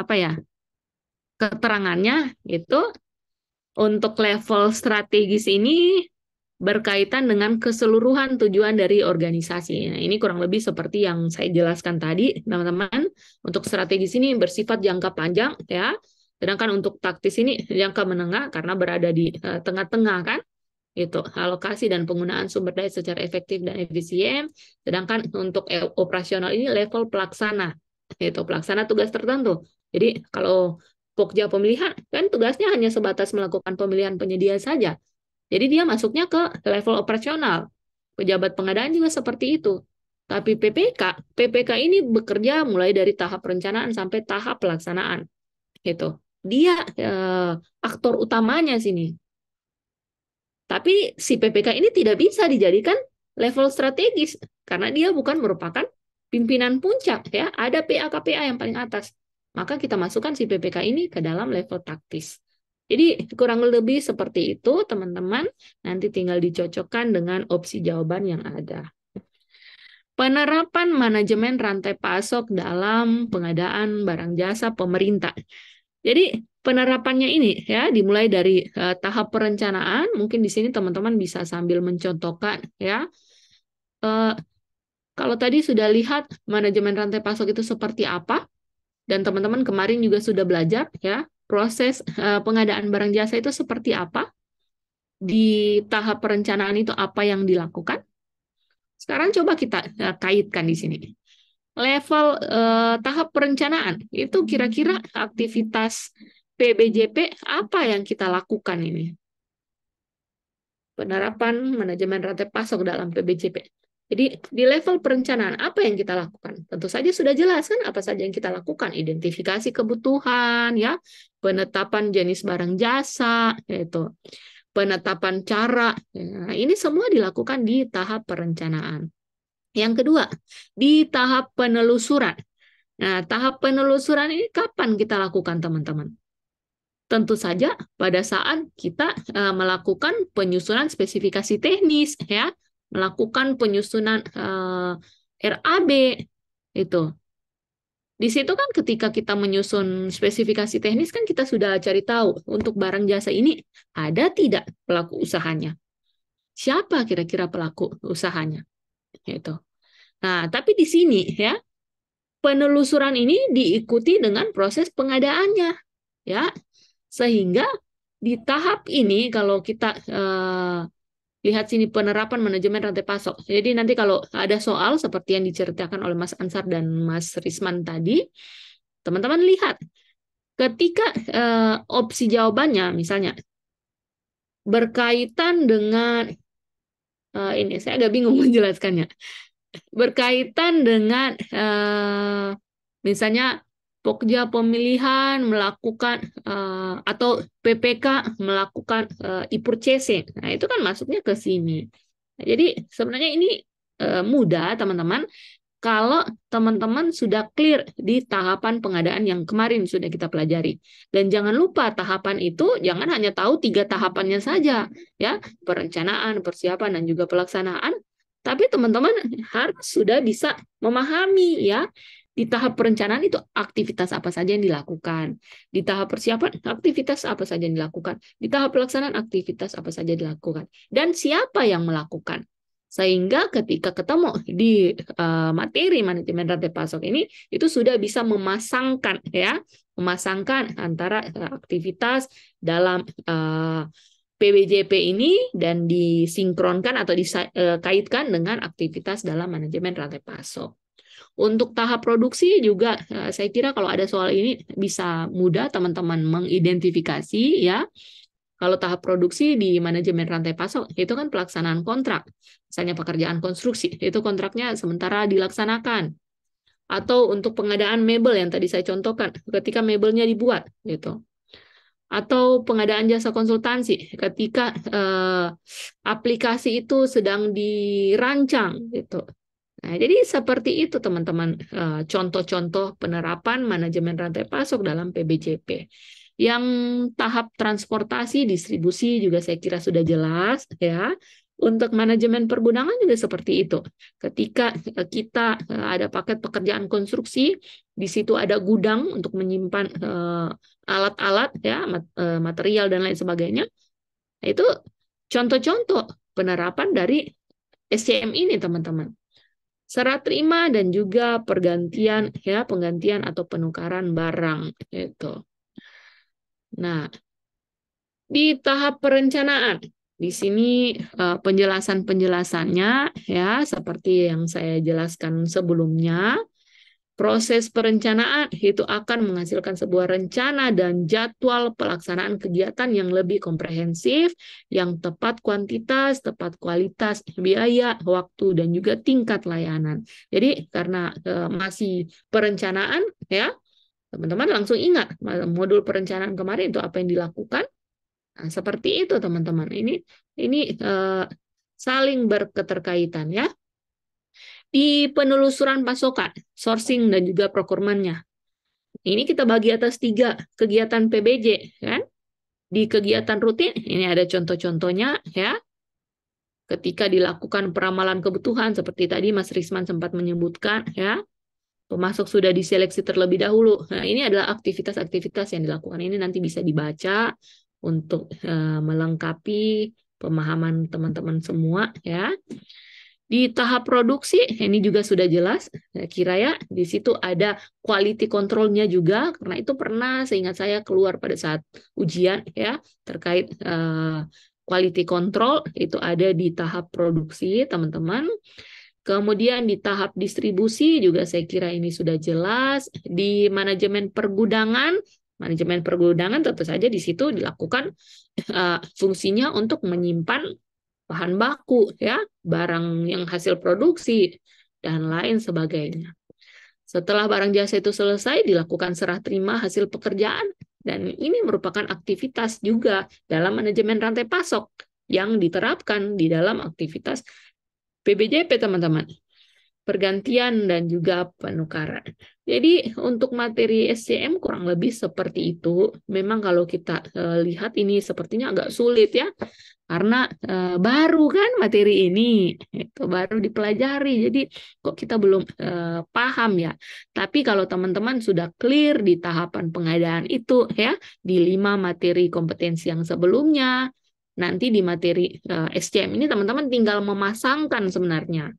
[SPEAKER 1] apa ya? Keterangannya itu untuk level strategis ini berkaitan dengan keseluruhan tujuan dari organisasi. Nah, ini kurang lebih seperti yang saya jelaskan tadi, teman-teman. Untuk strategis ini bersifat jangka panjang, ya. Sedangkan untuk taktis ini jangka menengah karena berada di tengah-tengah, kan? Itu alokasi dan penggunaan sumber daya secara efektif dan efisien. Sedangkan untuk operasional ini level pelaksana, itu pelaksana tugas tertentu. Jadi kalau Pokja pemilihan kan tugasnya hanya sebatas melakukan pemilihan penyedia saja. Jadi dia masuknya ke level operasional. Pejabat pengadaan juga seperti itu. Tapi PPK ini bekerja mulai dari tahap perencanaan sampai tahap pelaksanaan. Gitu. Dia aktor utamanya sini. Tapi si PPK ini tidak bisa dijadikan level strategis karena dia bukan merupakan pimpinan puncak ya. Ada PA-KPA yang paling atas. Maka kita masukkan si PPK ini ke dalam level taktis. Jadi kurang lebih seperti itu teman-teman. Nanti tinggal dicocokkan dengan opsi jawaban yang ada. Penerapan manajemen rantai pasok dalam pengadaan barang jasa pemerintah. Jadi penerapannya ini ya dimulai dari tahap perencanaan. Mungkin di sini teman-teman bisa sambil mencontohkan ya. Kalau tadi sudah lihat manajemen rantai pasok itu seperti apa, dan teman-teman kemarin juga sudah belajar ya proses pengadaan barang jasa itu seperti apa? Di tahap perencanaan itu apa yang dilakukan? Sekarang coba kita kaitkan di sini. Level tahap perencanaan itu kira-kira aktivitas PBJP apa yang kita lakukan ini? Penerapan manajemen rantai pasok dalam PBJP. Jadi di level perencanaan apa yang kita lakukan? Tentu saja sudah jelas kan apa saja yang kita lakukan. Identifikasi kebutuhan, ya, penetapan jenis barang jasa, yaitu penetapan cara. Nah, ini semua dilakukan di tahap perencanaan. Yang kedua, di tahap penelusuran. Nah, tahap penelusuran ini kapan kita lakukan, teman-teman? Tentu saja pada saat kita melakukan penyusunan spesifikasi teknis, ya, melakukan penyusunan RAB itu. Di situ kan ketika kita menyusun spesifikasi teknis kan kita sudah cari tahu untuk barang jasa ini ada tidak pelaku usahanya. Siapa kira-kira pelaku usahanya? Gitu. Nah, tapi di sini ya penelusuran ini diikuti dengan proses pengadaannya, ya. Sehingga di tahap ini kalau kita lihat sini penerapan manajemen rantai pasok. Jadi nanti kalau ada soal seperti yang diceritakan oleh Mas Ansar dan Mas Risman tadi, teman-teman lihat ketika opsi jawabannya misalnya berkaitan dengan ini saya agak bingung menjelaskannya. Berkaitan dengan misalnya Pokja pemilihan melakukan atau PPK melakukan e-purchasing. Nah, itu kan masuknya ke sini. Nah, jadi sebenarnya ini mudah, teman-teman, kalau teman-teman sudah clear di tahapan pengadaan yang kemarin sudah kita pelajari. Dan jangan lupa tahapan itu jangan hanya tahu 3 tahapannya saja, ya, perencanaan, persiapan, dan juga pelaksanaan. Tapi teman-teman harus sudah bisa memahami, ya, di tahap perencanaan itu aktivitas apa saja yang dilakukan. Di tahap persiapan, aktivitas apa saja yang dilakukan. Di tahap pelaksanaan, aktivitas apa saja dilakukan. Dan siapa yang melakukan. Sehingga ketika ketemu di materi manajemen rantai pasok ini, itu sudah bisa memasangkan, ya, memasangkan antara aktivitas dalam PBJP ini dan disinkronkan atau dikaitkan dengan aktivitas dalam manajemen rantai pasok. Untuk tahap produksi juga saya kira kalau ada soal ini bisa mudah teman-teman mengidentifikasi, ya. Kalau tahap produksi di manajemen rantai pasok itu kan pelaksanaan kontrak. Misalnya pekerjaan konstruksi, itu kontraknya sementara dilaksanakan. Atau untuk pengadaan mebel yang tadi saya contohkan ketika mebelnya dibuat gitu. Atau pengadaan jasa konsultansi ketika aplikasi itu sedang dirancang gitu. Nah, jadi seperti itu teman-teman contoh-contoh penerapan manajemen rantai pasok dalam PBJP. Yang tahap transportasi, distribusi juga saya kira sudah jelas, ya. Untuk manajemen pergudangan juga seperti itu. Ketika kita ada paket pekerjaan konstruksi, di situ ada gudang untuk menyimpan alat-alat, ya, material dan lain sebagainya. Nah, itu contoh-contoh penerapan dari SCM ini, teman-teman. Serah terima dan juga pergantian, ya, penggantian atau penukaran barang itu. Nah, di tahap perencanaan di sini penjelasan-penjelasannya, ya, seperti yang saya jelaskan sebelumnya. Proses perencanaan itu akan menghasilkan sebuah rencana dan jadwal pelaksanaan kegiatan yang lebih komprehensif, yang tepat kuantitas, tepat kualitas, biaya, waktu, dan juga tingkat layanan. Jadi karena masih perencanaan, ya, teman-teman langsung ingat modul perencanaan kemarin itu apa yang dilakukan. Nah, seperti itu teman-teman. Ini saling berketerkaitan, ya. Di penelusuran pasokan, sourcing dan juga procurement-nya. Ini kita bagi atas 3 kegiatan PBJ, kan? Di kegiatan rutin, ini ada contoh-contohnya, ya. Ketika dilakukan peramalan kebutuhan, seperti tadi Mas Risman sempat menyebutkan, ya. Pemasok sudah diseleksi terlebih dahulu. Nah, ini adalah aktivitas-aktivitas yang dilakukan. Ini nanti bisa dibaca untuk melengkapi pemahaman teman-teman semua, ya. Di tahap produksi, ini juga sudah jelas, saya kira ya, di situ ada quality control-nya juga, karena itu pernah seingat saya keluar pada saat ujian ya, terkait quality control, itu ada di tahap produksi, teman-teman. Kemudian di tahap distribusi juga saya kira ini sudah jelas. Di manajemen pergudangan tentu saja di situ dilakukan fungsinya untuk menyimpan bahan baku ya, barang yang hasil produksi dan lain sebagainya. Setelah barang jasa itu selesai, dilakukan serah terima hasil pekerjaan dan ini merupakan aktivitas juga dalam manajemen rantai pasok yang diterapkan di dalam aktivitas PBJP, teman-teman. Pergantian dan juga penukaran. Jadi untuk materi SCM kurang lebih seperti itu. Memang kalau kita lihat ini sepertinya agak sulit ya, karena baru kan materi ini, itu baru dipelajari. Jadi kok kita belum paham ya. Tapi kalau teman-teman sudah clear di tahapan pengadaan itu ya, di 5 materi kompetensi yang sebelumnya, nanti di materi SCM ini teman-teman tinggal memasangkan sebenarnya.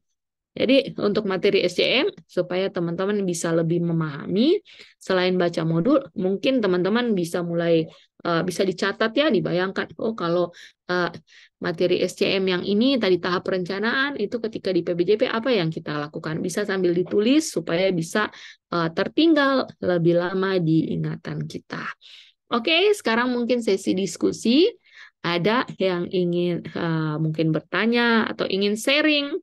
[SPEAKER 1] Jadi untuk materi SCM, supaya teman-teman bisa lebih memahami, selain baca modul, mungkin teman-teman bisa mulai, bisa dicatat ya, dibayangkan, oh kalau materi SCM yang ini tadi tahap perencanaan, itu ketika di PBJP apa yang kita lakukan? Bisa sambil ditulis supaya bisa tertinggal lebih lama di ingatan kita. Oke, sekarang mungkin sesi diskusi. Ada yang ingin mungkin bertanya atau ingin sharing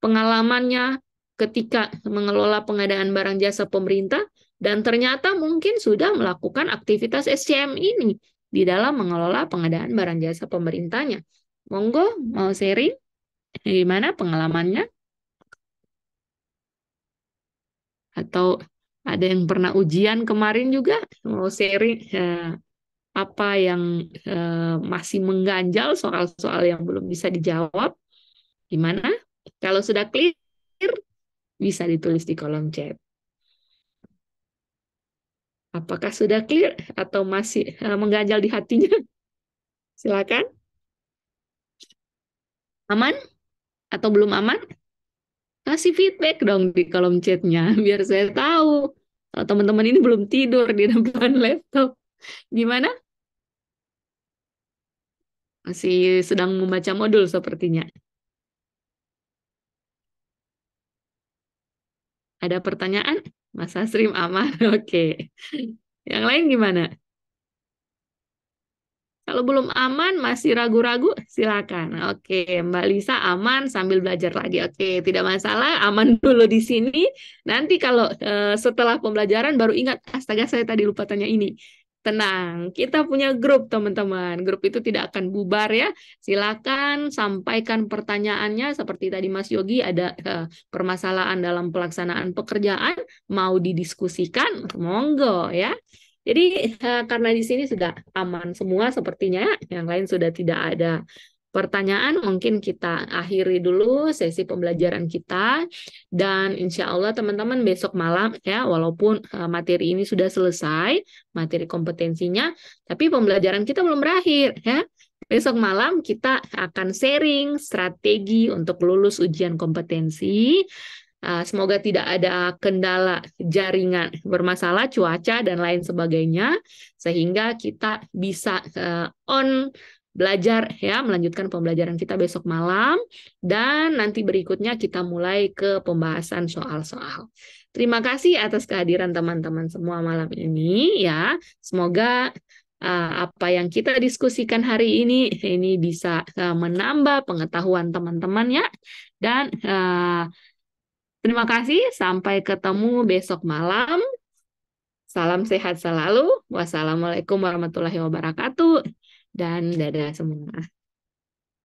[SPEAKER 1] pengalamannya ketika mengelola pengadaan barang jasa pemerintah dan ternyata mungkin sudah melakukan aktivitas SCM ini di dalam mengelola pengadaan barang jasa pemerintahnya. Monggo, mau sharing gimana pengalamannya? Atau ada yang pernah ujian kemarin juga mau sharing apa yang masih mengganjal, soal-soal yang belum bisa dijawab? Gimana? Kalau sudah clear, bisa ditulis di kolom chat. Apakah sudah clear atau masih mengganjal di hatinya? Silakan. Aman atau belum aman? Kasih feedback dong di kolom chatnya, biar saya tahu. Kalau teman-teman ini belum tidur di depan laptop. Gimana? Masih sedang membaca modul sepertinya. Ada pertanyaan? Mas Asrim aman? Oke. Yang lain gimana? Kalau belum aman, masih ragu-ragu, silakan. Oke, Mbak Lisa aman sambil belajar lagi. Oke, tidak masalah, aman dulu di sini. Nanti kalau setelah pembelajaran baru ingat, astaga saya tadi lupa tanya ini. Tenang, kita punya grup teman-teman. Grup itu tidak akan bubar ya. Silakan sampaikan pertanyaannya seperti tadi Mas Yogi ada permasalahan dalam pelaksanaan pekerjaan mau didiskusikan, monggo ya. Jadi karena di sini sudah aman semua sepertinya, yang lain sudah tidak ada pertanyaan, mungkin kita akhiri dulu sesi pembelajaran kita. Dan insya Allah teman-teman besok malam ya, walaupun materi ini sudah selesai, materi kompetensinya, tapi pembelajaran kita belum berakhir ya. Besok malam kita akan sharing strategi untuk lulus ujian kompetensi. Semoga tidak ada kendala jaringan bermasalah, cuaca, dan lain sebagainya, sehingga kita bisa on belajar ya, melanjutkan pembelajaran kita besok malam, dan nanti berikutnya kita mulai ke pembahasan soal-soal. Terima kasih atas kehadiran teman-teman semua malam ini ya. Semoga apa yang kita diskusikan hari ini bisa menambah pengetahuan teman-teman ya, dan terima kasih, sampai ketemu besok malam. Salam sehat selalu. Wassalamualaikum warahmatullahi wabarakatuh. Dan dadah semua.